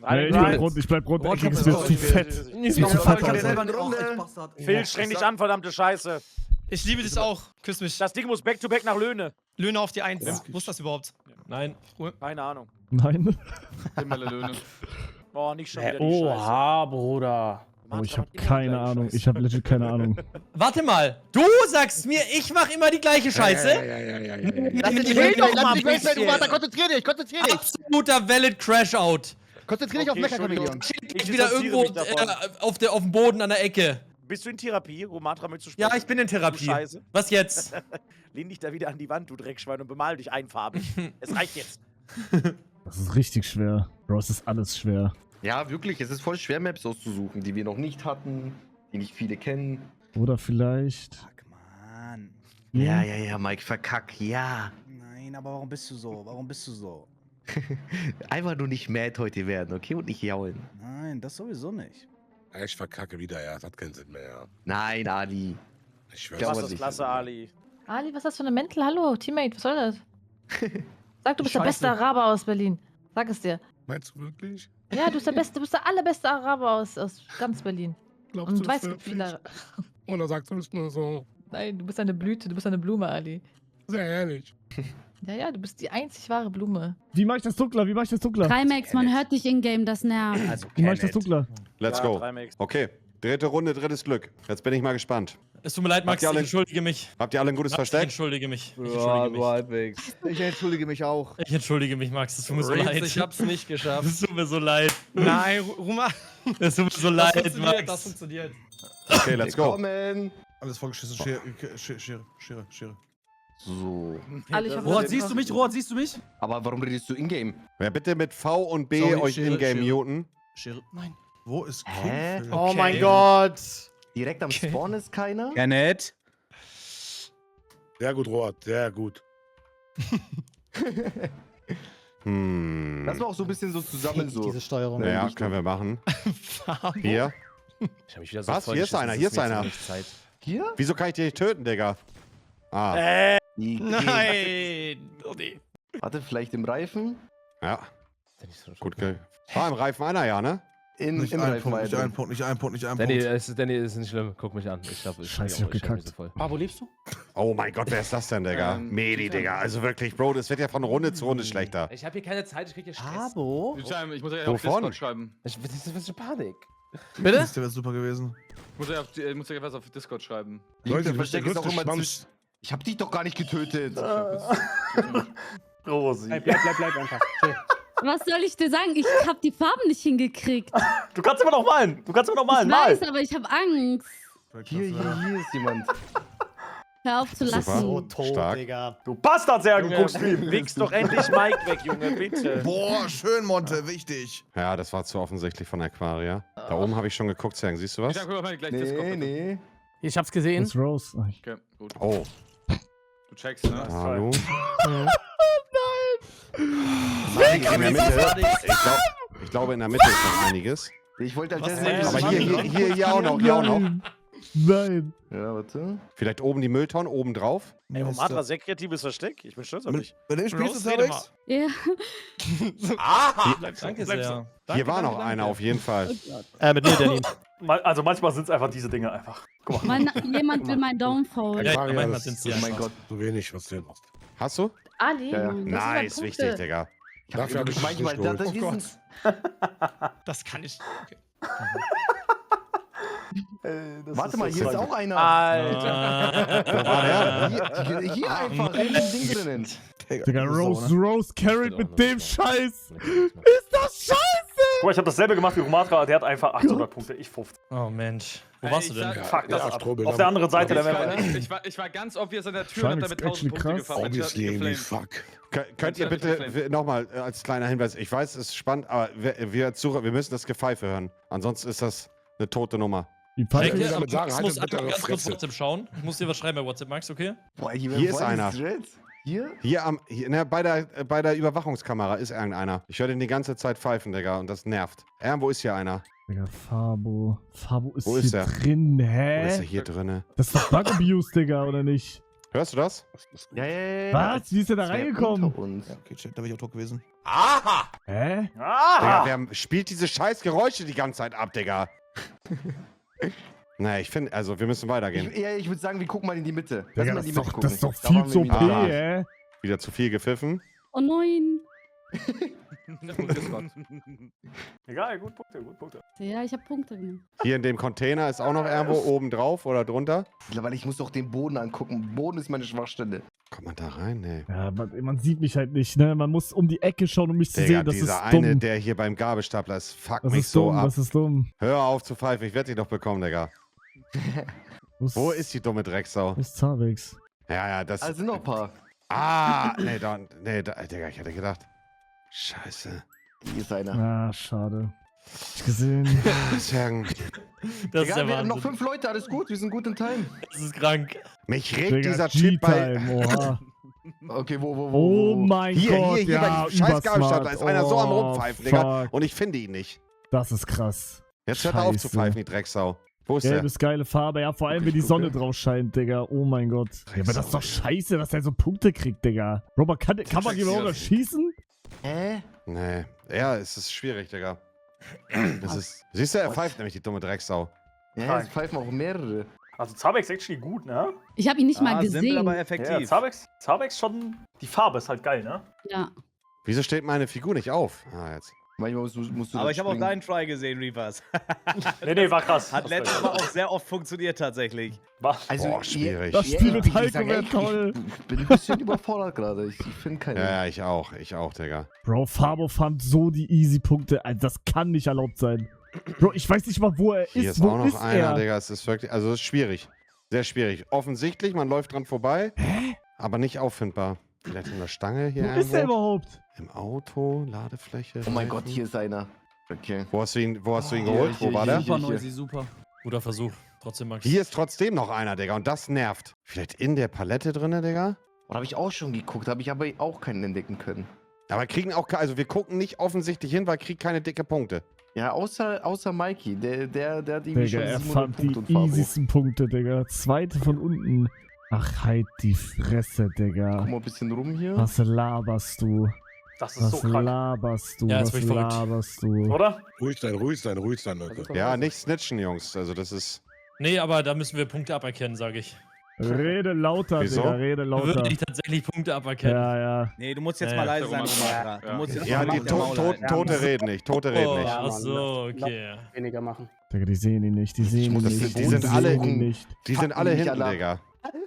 Ich bleib rund. Eckig ist mir zu fett. Ist mir zu Noch fett, mal Alter. selber eine Runde. Phil, streng dich an, verdammte Scheiße. Ich liebe dich auch. Küss mich. Das Ding muss back-to-back nach Löhne. Löhne auf die 1. Wo ist das überhaupt? Nein. Keine Ahnung. Nein. Boah, nicht schon wieder die Scheiße. Oha, Bruder. Oh, ich habe keine Ahnung. Ich habe legit keine Ahnung. Warte mal. Du sagst mir, ich mache immer die gleiche Scheiße? Ja. Lass dich nicht reden, lass dich nicht reden, du Vater, konzentrier dich. Absoluter Valid Crash-Out. Konzentrier dich auf Mecha-Chameleon. Ich wieder irgendwo auf dem Boden an der Ecke. Bist du in Therapie, Romatra mitzusprechen? Ja, ich bin in Therapie. Scheiße. Was jetzt? Lehn dich da wieder an die Wand, du Dreckschwein, und bemal dich einfarbig. Es reicht jetzt. Das ist richtig schwer. Bro, es ist alles schwer. Ja, wirklich, es ist voll schwer, Maps auszusuchen, die wir noch nicht hatten, die nicht viele kennen. Oder vielleicht. Fuck, Mann. Ja, Mike, verkack, ja. Nein, aber warum bist du so? Warum bist du so? Einfach nur nicht mad heute werden, okay? Und nicht jaulen. Nein, das sowieso nicht. Ich verkacke wieder, ja. Das hat keinen Sinn mehr, ja. Nein, Ali. Ich Ja, schwör's. Was aber ist nicht. klasse, Ali? Ali, was ist das für eine Mental? Hallo, Teammate, was soll das? Sag, du bist der Scheiße. beste Araber aus Berlin. Sag es dir. Meinst du wirklich? Ja, du bist der beste, du bist der allerbeste Araber aus ganz Berlin. Glaubst Und du du das weißt, wie wirklich? viele. Oder sagst du es nur so? Nein, du bist eine Blüte, du bist eine Blume, Ali. Sehr ehrlich. Ja, du bist die einzig wahre Blume. Wie mach ich das dunkler? Trimax, man hört dich in-game, das nervt. Also, Wie mach ich das dunkler? Let's go. Okay, dritte Runde, drittes Glück. Jetzt bin ich mal gespannt. Es tut mir leid, Max, Habt ihr alle- ich entschuldige mich. Habt ihr alle ein gutes Ich Versteck? entschuldige mich. Ich Ja, entschuldige du mich. halbwegs. Ich entschuldige mich auch. Ich entschuldige mich, Max. Es tut mir so leid. Ich hab's nicht geschafft. Es tut mir so leid. Nein, Ruma. Es tut mir so leid, das Max. funktioniert. Okay, let's go. Willkommen. Alles vollgeschissen. Schere. So. Ali, ich hab Rohat, siehst du mich? Rohat, siehst du mich? Aber warum redest du in-game? Wer bitte mit V und B Sorry, euch Schere, in-game Schere. muten? Schere. Nein. Wo ist Hä? Kind? Oh Okay. mein Gott. Direkt am Spawn ist keiner? Ja, nett. Sehr gut, Rohat. Sehr gut. Das war auch so ein bisschen so zusammen so. Diese Steuerung. Ja, können wir machen. Hier. Ich hab mich wieder so Was? Hier ist vollgeschissen, einer, das hier ist mir jetzt einer. nicht Zeit. Hier? Wieso kann ich dich nicht töten, Digga? Ah. Nein! Oh nee. Warte, vielleicht im Reifen? Ja. Gut, war im Reifen einer, ja, ne? Im Nicht ein Reifen Punkt, war nicht er ein drin. Punkt, nicht ein Punkt, nicht ein Danny, Punkt. Danny, ist nicht schlimm. Guck mich an. Ich glaube, Scheiße, ich hab gekackt. so voll. Ah, wo lebst du? Oh mein Gott, wer ist das denn, Digga? Medi, Digga. Also wirklich, Bro, das wird ja von Runde zu Runde schlechter. Ich habe hier keine Zeit, ich krieg hier Stress. Habo? Ich muss ja Wovon? auf Discord schreiben. Das ist Panik. Bitte? Das wäre super gewesen. Ich muss ja was auf Discord schreiben. Der du bist der Versteck ist auch größte immer Schwanz. zu... Ich hab dich doch gar nicht getötet. Rosi. Bleib einfach. Chill. Was soll ich dir sagen? Ich hab die Farben nicht hingekriegt. Du kannst immer noch malen. Du kannst immer noch malen. Ich Mal. weiß, aber ich hab Angst. Hier ist jemand. Hör auf zu Super. So lachen. tot, Stark. Digga. Du Bastard, sehr geguckt, Stream. Wichs doch endlich Mike weg, Junge, bitte. Boah, schön, Monte, wichtig. Ja, das war zu offensichtlich von Aquaria. Da oben habe ich schon geguckt, Zerg. Siehst du was? Ich sag mal gleich Discord. bitte. Nee. Ich hab's gesehen. Das ist Rose. Ach, Okay, gut. Oh, Du checkst, ne? hallo. Nein! In der Mitte. Ich glaube, in der Mitte ist noch einiges. Ich wollte als Was erstes... Aber hier auch noch, hier auch noch. Nein. Ja, warte. Vielleicht oben die Mülltonnen, oben drauf. Ey, Omatra, sehr kreatives Versteck. Ich bin stolz auf dich. Bei dem spielst du Rose, rede Alex? Ja. Danke Hier sehr. Danke, war noch danke, einer danke. auf jeden Fall. Mit mir, Danny. Also manchmal sind es einfach diese Dinge einfach. Guck mal. Jemand will meinen Downfall. Ja, Aquaria, manchmal das sind's ist die mein einfach. Gott. so wenig, was du machst. Hast du? Ali, Ja, ja. das Nice, sind wichtig, Punkte. Digga. Dafür habe ich Manchmal, nicht das geholt. ist Das kann ich. Okay. Warte mal, hier ist auch einer. Alter. Wo war der? Hier einfach, in dem Ding drinnen. Digga, Rose carried mit dem Scheiß. Ist Ist das scheiße? Guck mal, ich habe dasselbe gemacht wie Omatra. Der hat einfach 800 Punkte. Ich 50. Oh Mensch. Wo Ey, warst du ich denn? sag- Fuck, das ja, ab. Strobel, Auf der anderen Seite der Ich Map. war ganz obvious an der Tür und hab damit 1000 Punkte Krass. gefahren. Obviously, irgendwie, fuck. Könnt ihr bitte nochmal als kleiner Hinweis, ich weiß, es ist spannend, aber wir müssen das Gepfeife hören. Ansonsten ist das eine tote Nummer. Die Ich Pfeife. will damit sagen, Ich halt muss bitte einfach eure ganz kurz Fresse. WhatsApp schauen. Ich muss dir was schreiben bei WhatsApp, Max, okay? Boah, Hier ist einer. Hier? Bei der Überwachungskamera ist irgendeiner. Ich höre den die ganze Zeit pfeifen, Digga, und das nervt. Wo ist hier einer? Digga, Fabo. Fabo ist Wo ist hier der? drin, Wo ist er hä? hier drinne? Das ist doch Bug Abuse, Digga, oder nicht? Hörst du das? Ja. Was? Wie ist der da Das wär reingekommen? unter uns. Ja, okay, Chat, da wäre ich auch tot gewesen. Hä? Digga, wer spielt diese scheiß Geräusche die ganze Zeit ab, Digga? Nee, ich finde, also wir müssen weitergehen. Ich würde sagen, wir gucken mal in die Mitte. Lass Digga, mal das in ist die Mitte doch, das ist doch gucken. Da viel waren zu wir OP, wieder. hä? Wieder zu viel gepfiffen. Oh nein. Egal, gut Punkte, gut Punkte. Ja, ich hab Punkte gemacht. Hier in dem Container ist auch noch irgendwo oben drauf oder drunter. Mittlerweile, ich muss doch den Boden angucken. Boden ist meine Schwachstelle. Kommt man da rein? Nee. Ja, man sieht mich halt nicht, ne? Man muss um die Ecke schauen, um mich zu Digga, sehen. Das ist dieser dumm. eine, der hier beim Gabelstapler ist, fuck Das mich ist so dumm, ab. das ist dumm. Hör auf zu pfeifen, ich werde dich doch bekommen, Digga. Wo ist die dumme Drecksau? Wo ist Zavex? Ja, das... Also noch ein paar. Digga, ich hätte gedacht. Scheiße. Hier ist einer. Ah, schade. Ich gesehen. Zergen. Das ist Egal, der wir haben noch Wahnsinn. 5 Leute, alles gut, wir sind gut im Time. Das ist krank. Mich regt Digga, dieser Chip bei... G-Time, oha. Okay, wo? Oh mein Gott, Hier, ja, bei diesem scheiß Gabelstapler übersmart. ist einer so am Oh, Rumpfeifen, Digga. fuck. Und ich finde ihn nicht. Das ist krass. Jetzt hört er auf zu Scheiße. pfeifen, die Drecksau. Wo ist Gelb der? ist geile Farbe, ja, vor allem, wenn die Sonne drauf scheint, Digga. Oh mein Gott. Ja, aber das ist doch scheiße, dass er so Punkte kriegt, Digga. Robert, kann man die überhaupt noch schießen? Hä? Nee. Ja, es ist schwierig, Digga. Siehst du, er pfeift nämlich die dumme Drecksau. Ja, es pfeifen auch mehrere. Also Zabex actually gut, ne? Ich hab ihn nicht mal gesehen. Ja, Zabex schon... Die Farbe ist halt geil, ne? Ja. Wieso steht meine Figur nicht auf? Jetzt. Manchmal musst du Aber dann ich habe auch springen. deinen Try gesehen, Reavers. Nee, war krass. Hat letztes Mal auch sehr oft funktioniert tatsächlich. Also, Boah, schwierig. Das Spiel mit ich Heiko sag wäre echt, toll. Ich bin ein bisschen überfordert gerade. Ich finde keine. Ja, ich auch, Digga. Bro, Fabo fand so die easy Punkte. Also, das kann nicht erlaubt sein. Bro, ich weiß nicht mal, wo er Hier ist. ist Wo auch noch ist einer, er? Digga. Es ist wirklich, also es ist schwierig. Sehr schwierig. Offensichtlich, man läuft dran vorbei, aber nicht auffindbar. Vielleicht in der Stange hier Wo ist er irgendwo. überhaupt? Im Auto, Ladefläche. Oh mein Reifen. Gott, hier ist einer. Okay. Wo hast du ihn Hier, geholt? Wo hier, war hier, der? Super hier. noisy, super. Guter Versuch. Trotzdem, Max. Hier ist trotzdem noch einer, Digga. Und das nervt. Vielleicht in der Palette drinne, Digga? Oder habe ich auch schon geguckt, habe ich aber auch keinen entdecken können. Aber kriegen auch, also wir gucken nicht offensichtlich hin, weil kriegt keine dicke Punkte. Ja, außer Mikey, der hat irgendwie Digga, schon er 700 fand die Punkte und Fabo. easiesten Punkte, Digga. Zweite von unten. Ach, halt die Fresse, Digga. Guck mal ein bisschen rum hier. Was laberst du? Das ist so Was krank. laberst du? Ja, ist Was wirklich verrückt. laberst du? Oder? Ruhig sein, Leute. Ja, nicht snitchen, Jungs. Also das ist... Nee, aber da müssen wir Punkte aberkennen, sage ich. Rede lauter, Wieso? Digga, rede lauter. Wirklich tatsächlich Punkte aberkennen. Ja, ja. Nee, du musst jetzt Ja, mal leise ja. sein, Romara. Du musst jetzt Ja, mal die dein Maul halten. Tote reden nicht. Tote reden Oh, nicht. ach so, okay. Weniger machen. Digga, die sehen ihn nicht, die sehen ihn Das nicht. sind- die sind alle- sehen ihn nicht. Die sind alle Fuck mich, hinten, Alter. Digga.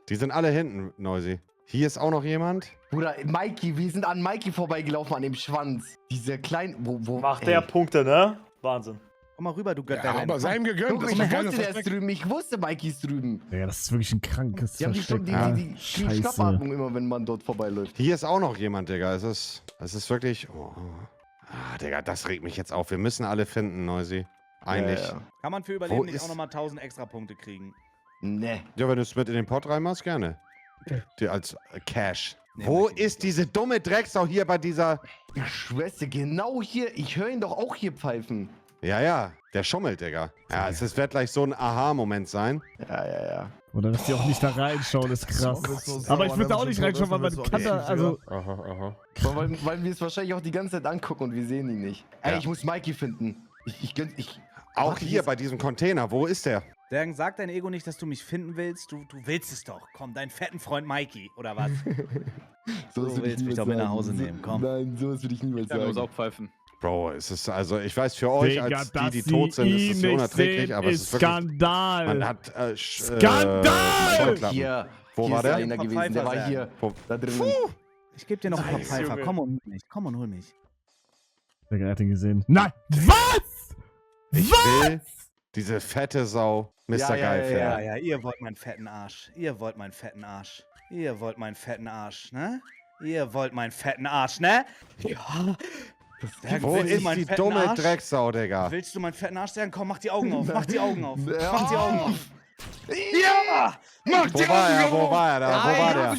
Die sind alle hinten, Noisy. Hier ist auch noch jemand. Bruder, Mikey, wir sind an Mikey vorbeigelaufen, an dem Schwanz. Dieser kleine. Wo Macht der Punkte, ne? Wahnsinn. Komm mal rüber, du Ja, Götterlein. aber sei ihm gegönnt. Guck, Das ich ist doch keine wusste, der ist Versteck. drüben. Ich wusste, Mikey ist drüben. Digga, das ist wirklich ein krankes Die haben die schon Versteck. die kriegen Scheiße. Schnappatmung immer, wenn man dort vorbeiläuft. Hier ist auch noch jemand, Digga. Es ist wirklich... Oh. Ah, Digga, das regt mich jetzt auf. Wir müssen alle finden, Noisy. Eigentlich. Ja, ja. Kann man für Wo Überleben nicht ist- auch nochmal 1000 extra Punkte kriegen? Ne. Ja, wenn du es mit in den Pot reinmachst, gerne. Die als Cash. Nee, Wo möchte ich ist diese dumme Drecksau hier bei dieser... Ich schwör's dir, genau hier. Ich höre ihn doch auch hier pfeifen. Ja, der schummelt, Digga. Ja, es wird gleich so ein Aha-Moment sein. Ja. Oder dass die auch nicht da reinschauen, ist krass. Das ist so Aber ich sauer, würde da wenn auch man nicht schon reinschauen, weil man so kann da, echt also... Weil wir es wahrscheinlich auch die ganze Zeit angucken und wir sehen ihn nicht. Ey, Ja. ich muss Mikey finden. Auch Warte, hier bei diesem Container. Wo ist der? Dergen, sag dein Ego nicht, dass du mich finden willst. Du willst es doch. Komm, deinen fetten Freund Mikey, oder was? So Du willst mich doch mit nach Hause nehmen, komm. Nein, sowas würde ich niemals sagen. pfeifen. Bro, es ist also, ich weiß für euch, Digga, als dass die tot sind, ist es sie ihn unerträglich, nicht aber sehen, es ist ist wirklich. Skandal! Man hat. Skandal! Scheuklappen. Hier, Wo hier war ist der? einer gewesen, der war hier. Wo- Da drin. Ich geb dir noch ein paar Pfeifer. Komm und hol mich. Komm und hol mich. Digga, er hat ihn gesehen. Nein! Was?! Ich will diese fette Sau Mr. Geil finden. Ja, ihr wollt meinen fetten Arsch. Ihr wollt meinen fetten Arsch. Ihr wollt meinen fetten Arsch, ne? Ihr wollt meinen fetten Arsch, ne? Ja. Dergen, Wo willst du ist meinen die fetten dumme Arsch? Drecksau, Digga? Willst du meinen fetten Arsch sagen? Komm, mach die Augen auf. Mach die Augen auf. Ja. Mach die Augen auf. Ja! Wo war er? Wo war er da? Wo war der?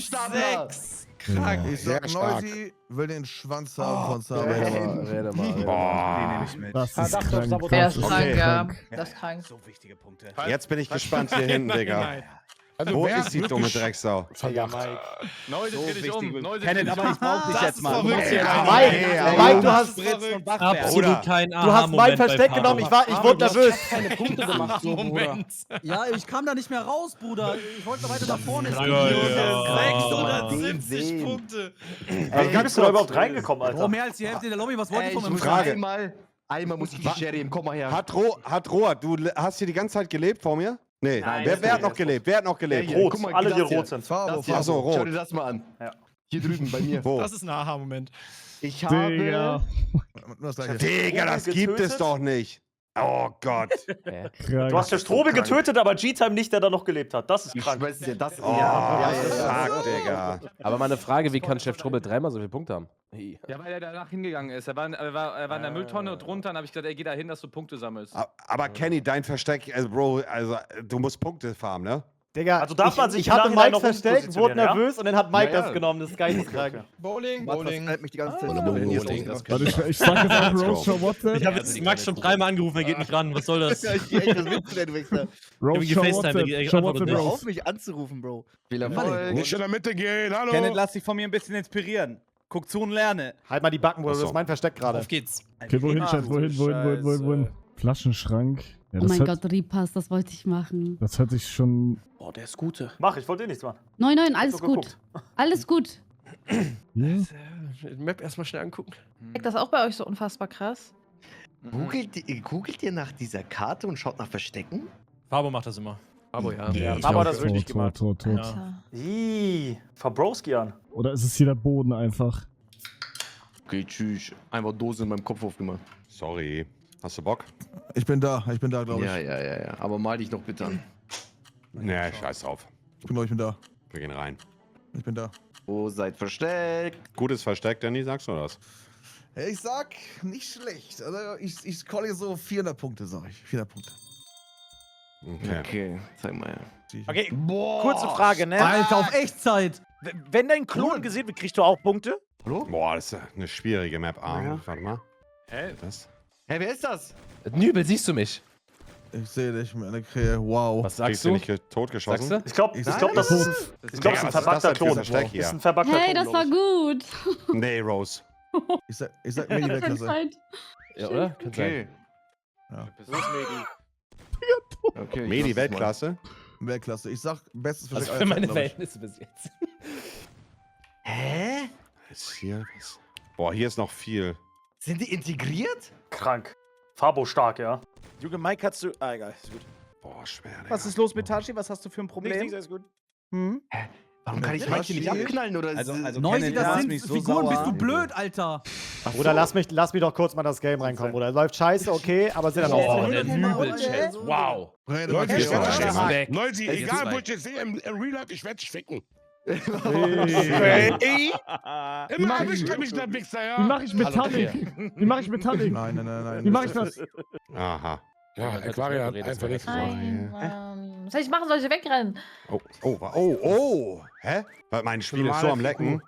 Sechs. Krank. Ich Sehr sag, stark. Noisy will den Schwanz haben von Samuel. Rede mal. Den nehme Boah. ich mit. Das ist Verdammt, krank. Sabotage. Der Das ist ist krank, ja. krank. Das ist krank. So wichtige Punkte. Jetzt bin ich gespannt hier hinten, Digga. Also Wo wer ist die dumme wirklich Drecksau? verlacht? Neuse, So dreh dich wichtig. um. Neuse, Kenneth, aber ich brauch dich jetzt mal. Mike, du hast Absolut kein Du hast mein Versteck genommen, ich wurde nervös. keine Punkte gemacht, so, Bruder. Moment. Ja, ich kam da nicht mehr raus, Bruder. Ich wollte weiter nach vorne. Ah. 670 Punkte. Ey, wie bist du da überhaupt reingekommen, Alter? Oh, mehr als die Hälfte der Lobby. Was wollt ihr Ey, von ich meinem muss Frage. einmal muss ich die Sherry nehmen. Komm mal her. Hat Rohr, du hast hier die ganze Zeit gelebt vor mir? Nee. Nein, Wer hat noch gelebt? Wer hat noch gelebt? Ja, Rot, guck mal, alle das hier hier. rot sind. Farbe, Das hier. Ach so, rot. Schau dir das mal an. Ja. Hier drüben bei mir. Wo? Das ist ein Aha-Moment. Ich Digga. habe. Nur das gleiche. Digga, das gibt es getötet? doch nicht. Oh Gott. Krank. Du hast der Strobe getötet, aber G-Time nicht, der da noch gelebt hat. Das ist Ich krank. weiß ja, das. Oh, fuck, Digga. Aber mal eine Frage, wie kann Chef Strobel dreimal so viele Punkte haben? Ja, weil er danach hingegangen ist. Er war in der Mülltonne und runter und habe ich gesagt, ey, geh da hin, dass du Punkte sammelst. Aber Kenny, dein Versteck, Bro, also du musst Punkte farmen, ne? Digga, also darf man sich ich hatte im Nachhinein Mikes noch Versteck, wurde umpositionieren, ja? nervös und dann hat Mike Ja, ja. das genommen. Das ist geisteskrank. Bowling, Warte, das Bowling. hält mich die ganze Zeit. Warte, ich sag jetzt auf Rose schon WhatsApp. Ich habe jetzt Max schon dreimal angerufen, er geht nicht ran. Was soll das? Ja, ich geh echt das mit, du Wichser. Rose Ich schon hab ihn gefacetimed, WhatsApp. er Schon antwortet WhatsApp, nicht. Hör Rose. auf, mich anzurufen, Bro. Viel Erfolg. Nicht in der Mitte gehen, hallo. Kenneth, lass dich von mir ein bisschen inspirieren. Guck zu und lerne. Halt mal die Backen, Bro, Ach das so. ist mein Versteck gerade. Auf geht's. Okay, wohin, Chat? Wohin? Flaschenschrank. Ja, Oh mein Gott, Repass, das wollte ich machen. Das hört sich schon... Boah, der ist gute. Mach, ich wollte dir nichts machen. 9-9, alles So gut. Alles gut. Hier? Map erstmal schnell angucken. Ist das auch bei euch so unfassbar krass? Googelt ihr nach dieser Karte und schaut nach Verstecken? Fabo macht das immer. Aber ja. Aber das wirklich gemacht. Tot. Alter. Ih, Verbroski an. Oder ist es hier der Boden einfach? Okay, tschüss. Einfach Dose in meinem Kopf aufgemacht. Sorry. Hast du Bock? Ich bin da, glaube ich. Ja. Aber mal dich doch bitte an. Nee, scheiß drauf. Ich bin da. Wir gehen rein. Ich bin da. Oh, seid versteckt. Gutes Versteck, Danny, sagst du das? Ich sag, nicht schlecht. Also ich calle so 400 Punkte, sag ich. 400 Punkte. Okay. Zeig mal her. Okay, Boah. kurze Frage, ne? Alter, auf Echtzeit. Wenn dein Klon gesehen wird, kriegst du auch Punkte? Boah, das ist eine schwierige Map. Ja. Warte mal. Hä? Das? Hey, wer ist das? Nübel, siehst du mich? Ich sehe dich, meine Krähe. Wow. Was Kriegst sagst du du? nicht totgeschossen? Sagst du? Ich glaube, das ist ein Was ist das verpackter denn für Klon. ein Versteck hier? Das ist ein verpackter Hey, Klon. das war gut. Nee, Rose. Ich sag mir die Weltklasse. Zeit. Ja, oder? Kann Okay. Ja. Wo ist Medi? Okay, ich Medi, lass es mal. Weltklasse. Weltklasse. Ich sag, bestes Versteck Also für aller meine Zeiten, glaub ich. Verhältnisse bis jetzt. Hä? Ist hier was? Boah, hier ist noch viel. Sind die integriert? Krank. Fabo stark, ja. Junge, Mike, kannst du. Ah, egal, ist gut. Boah, schwer, Digga. Was ist los mit Tashi? Was hast du für ein Problem? Nichts, alles gut. Hm? Warum kann ich manche nicht abknallen oder Also Noisy, das sind mich so Figuren, sauer. bist du blöd, Alter. Oder lass mich doch kurz mal das Game reinkommen, oder? Läuft scheiße, okay, aber sind dann auch. der Nübel-Chat. Wow. Brede, Leute, Marke, ich werde dich stark. ficken. Weg. Leute, Jetzt egal weg. wo ich dich sehe im Real Life, ich werde dich ficken. Hey. Immer erwischt er mich, der Wichser, ja. Wie mach ich Metallic? Wie mach ich Metallic? Nein. Wie mach ich das? Aha. Ja, Aquaria hat einfach nichts gesagt. Nein, was soll ich machen? Soll ich wegrennen? Oh. Hä? Weil mein Spiel ist so am Lecken.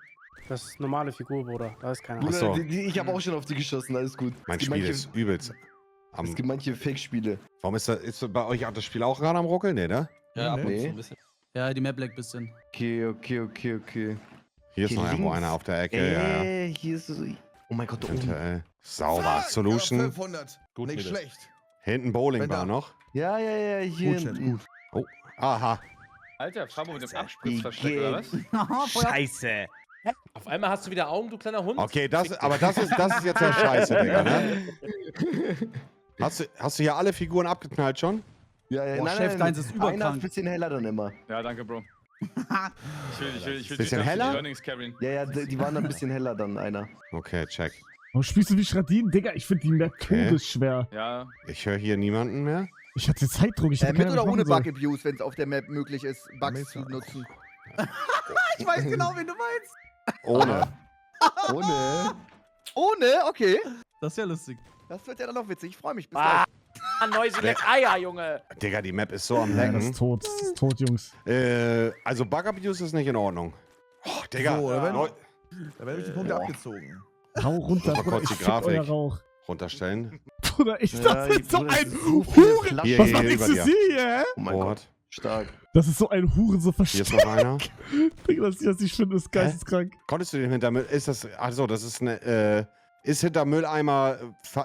Das ist normale Figur, Bruder. Da ist keiner. Ach so. Ich habe auch schon auf die geschossen, alles gut. Mein Es gibt Spiel manche- ist übelst. Es gibt manche Fake-Spiele. Warum ist bei euch das Spiel auch gerade am Ruckeln? Nee, ne? Ja, ab und zu ein bisschen. Ja, die Map lag ein bisschen. Okay. Hier ist Hier noch irgendwo links. einer auf der Ecke. Ja. Hier ist so. Oh mein Gott, da oben. Eventuell. Sauber. Ja, Solution. 500. Gut, Nicht Mädels. schlecht. Hinten Bowling Wenn war da- noch. Ja, hier. Gut, Chat, gut. Aha. Alter, Fabo mit dem Die Abspritzversteck, oder was? Scheiße. Auf einmal hast du wieder Augen, du kleiner Hund. Okay, das ist jetzt ja scheiße, Digga, ne? Hast du hier alle Figuren abgeknallt schon? Ja, Boah, Chef, deins ist Einer ist überkrank. ein bisschen heller dann immer. Ja, danke, Bro. Ich will Bisschen die heller? Learnings carryen. Ja, die waren ein bisschen heller dann, einer. Okay, check. Warum spielst du wie Schradin? Digga, ich finde die Map Okay. todesschwer. Ja, Ich höre hier niemanden mehr. Ich hatte Zeitdruck, ich hatte Mit keine oder Ahnung, ohne was ich Bug Abuse, wenn es auf der Map möglich ist, Bugs Mit- zu nutzen? Ich weiß genau, wen du meinst. Ohne. Ohne. Ohne? Okay. Das ist ja lustig. Das wird ja dann noch witzig. Ich freue mich. Bis Ah, gleich. Noisy Leck Eier, Junge. Digga, die Map ist so am soll. Ja, das Lecken. ist tot. Das ist tot, Jungs. Also Bug Abuse ist nicht in Ordnung. Oh, Digga. So, da werden- Neu- Da werden die Punkte abgezogen. Rauch runter, Mal Bruder, kurz ich die fick euer Grafik. Rauch. Runterstellen. Bruder, das Ja, ist so Bruder, ein so viele Huren. Flaschen. Hier, Was hier, denkst über du dir. sie, hä? Oh mein Gott. Stark. Das ist so ein Huren, so Hier ist versteckt. noch einer. Digga, das ich finde, ist geisteskrank. Konntest du den hinter Müll... Ist das... Achso, das ist eine... Ist hinter Mülleimer...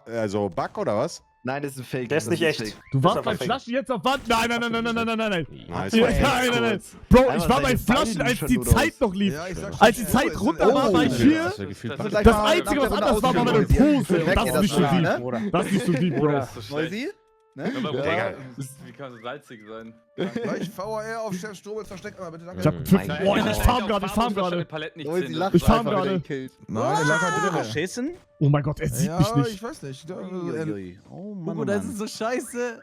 Also Bug oder was? Nein, das ist ein Fake. Der ist das nicht echt. fake. Du warst Ist bei aber fake. Flaschen jetzt auf Wand? Nein. Nice. Ja, Nice. nein. Bro, ich Einmal war bei seine Flaschen, als Beine die schon Zeit noch lief. Ja, ich sag Als die schon, Zeit oh, runter war, war ich Das hier. ist ja gefühlt Das ist Bug. Das Nach Einzige, der was Runde anders war, war meine ausführen. Pose. Und Merkt das ihr ist das nicht so schon, deep. ne? Das ist nicht so deep, Bruder. Noisy? Ne? Aber Digga. wie kann so salzig sein? Gleich VAR auf Chef Strobels Versteck einmal bitte. Danke. Ich hab Mein 5. Boah, ich farm gerade. Noisy lacht Ich farm einfach, wenn gerade. er ihn killt. Nein, der lag halt drin. Schießen? Oh mein Gott, er sieht mich Ja, nicht. ich weiß nicht. Uiuiui. Oh Mann, Hugo, oh das Mann. ist so scheiße.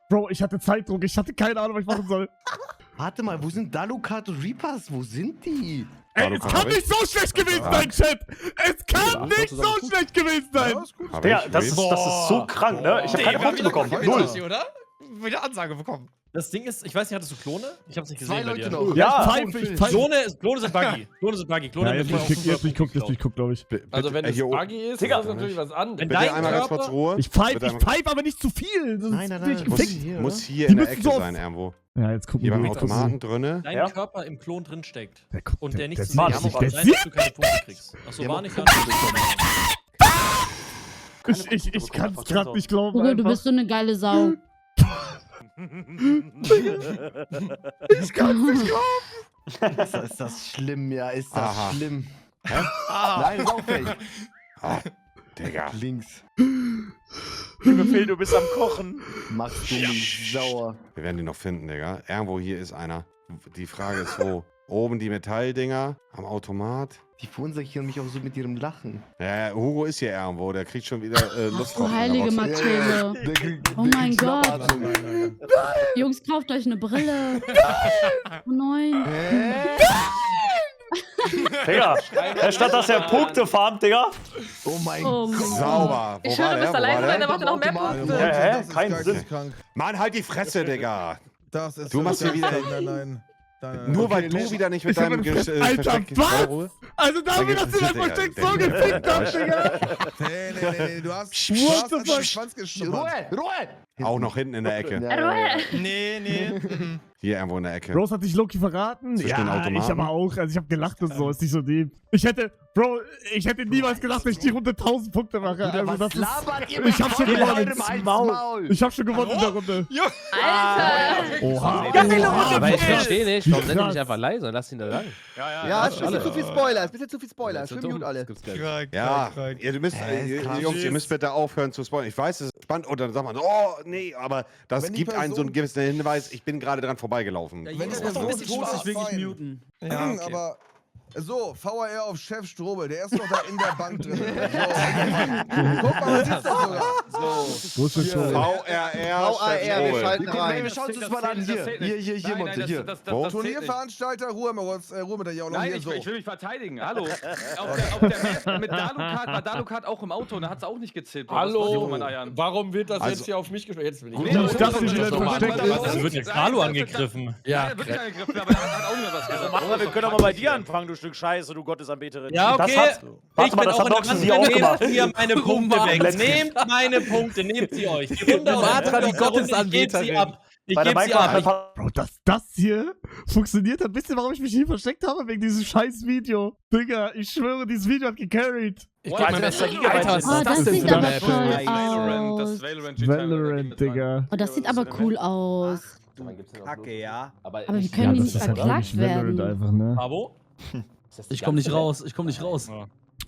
Bro, ich hatte Zeitdruck. Ich hatte keine Ahnung, was ich machen soll. Warte mal, wo sind Dalukat und Reapers? Wo sind die? Ey, Hallo, es kann Karabin. nicht so schlecht gewesen sein, Chat. Es kann nicht so schlecht gewesen sein. Ja, ist gut. Hab Digga, ich? das ist so krank, ne? Ich hab keine Punkte bekommen. Null. oder? Wieder Ansage bekommen. Das Ding ist, ich weiß nicht, hattest du Klone? Ich hab's nicht gesehen. Zwei bei Leute dir. noch. Ja, ich pfeife. Klone sind buggy. Klone sind buggy. Klone Ja, jetzt durchguckt, glaube ich. Also wenn es hier oben. buggy ist, Digga, ist das natürlich was anderes. Wenn Bitte dein einmal ganz kurz Körper... Ruhe. Ich Bitte einmal- pfeife, aber nicht zu viel. Das Nein, bin ich muss gefickt. hier, Muss oder? hier Die in der müssen Ecke so- sein irgendwo. Ja, jetzt gucken Hier beim wir Automaten drinne. Dein Ja. Körper im Klon drin steckt. Der guckt, Und der nicht zu sieht sehen mich ist, nicht. kann Der sein, dass du keine Punkte kriegst. Achso, Der war hat nicht auch ganz Punkte bekommen. Ich kann es gerade nicht glauben. Hugo, du einfach. bist so eine geile Sau. Ich kann nicht glauben. Ist das schlimm, ja, ist das Aha. schlimm. Nein, ist auch fake. Ah, Digga. Links. Junge Phil, du bist am Kochen. Machst du mich sauer. Wir werden die noch finden, Digga. Irgendwo hier ist einer. Die Frage ist wo? Oben die Metalldinger am Automat. Die verunsichern mich auch so mit ihrem Lachen. Ja, Hugo ist hier irgendwo. Der kriegt schon wieder Lust Ach du drauf. heilige Aber- Makrele. Oh mein Gott. Jungs, kauft euch eine Brille. Oh nein. Digga, statt dass er Punkte farmt, Digga. Oh mein Oh Gott. mein Gott. Sauber. Ich Wo schwöre, war du bist der? Wo allein war sein, der der? macht ja noch mehr Automaten. Punkte. Hä? Das ist Kein geisteskrank. Mann, halt die Fresse, Digga. Das ist Du machst hier wieder- Nein. Nur weil du wieder nicht mit Ich hab deinem einen Alter, Versteck... was? Ruhe. Also dafür, dass du das Versteck so gefickt hast, Digga. Nee, du hast What the an den fuck? Schwanz geschnuppert. Ruhe! Auch noch hinten in der Ecke. Nee. Hier irgendwo in der Ecke. Rose hat dich Loki verraten? Zwischen den Ja, Automaten. ich aber auch. Also ich habe gelacht und so, ist nicht so deep. Ich hätte niemals gedacht, dass ich die Runde 1000 Punkte mache. Also das ist, ich hab schon gewonnen. Ich hab schon gewonnen in der Runde. Alter! Oha. Aber ich verstehe nicht, warum sind die nicht einfach leise und lass ihn da lang? Ja, ist ein bisschen zu viel Spoiler. Ist ein bisschen zu viel Spoiler. Schwimmen gut alle. Ja, ihr müsst, Jungs, ihr müsst bitte aufhören zu spoilern. Ich weiß, es ist spannend. Und dann sagt man, oh, nee, aber das Wenn die gibt einen so einen gewissen Hinweis, ich bin gerade dran vorbeigelaufen. Wenn die muss doch ein Person bisschen tot Spaß ist, wirklich fein. muten. Ja, okay. Aber so, VAR auf Chef Strobel, der ist noch da in der Bank drin. So. Guck mal, man sieht's doch sogar. Wo ist das schon? VAR, wir schalten Nee, rein. wir schauen uns das mal an. Hier, Monte, hier. Turnierveranstalter, Ruhe mit der Jaulo Nein, hier ich so. will mich verteidigen. Hallo. auf der Map mit Dalukat war Dalukat auch im Auto und da hat es auch nicht gezählt. Hallo, warum wird das jetzt hier auf mich gestellt? Jetzt will ich Gut, dass sie wieder versteckt ist. Also wird jetzt Carlo angegriffen. Ja, er wird nicht angegriffen, aber er hat auch nicht mehr was gesagt. Oder wir können auch mal bei dir anfangen, du Stück Scheiße, du Gottesanbeterin. Ja, okay. Warte mal, das hat Noxen sie auch gemacht. Nehmt mir meine Punkte weg. Nehmt meine Punkte, nehmt sie euch. Die Runde die Gottesanbeterin. Ich Bei der gebe sie ab. Minecraft Bro, dass das hier funktioniert hat. Wisst ihr, warum ich mich hier versteckt habe? Wegen diesem scheiß Video. Digga, ich schwöre, dieses Video hat gecarried. Ich gebe mein besser Gigabyte. Oh, das sieht aber toll aus. Valorant, Digga. Oh, das sieht aber cool aus. Kacke, ja. Aber wie können die nicht halt verklagt eigentlich Valorant werden? einfach, ne? Bravo. Ich komm nicht raus, ich komm nicht raus.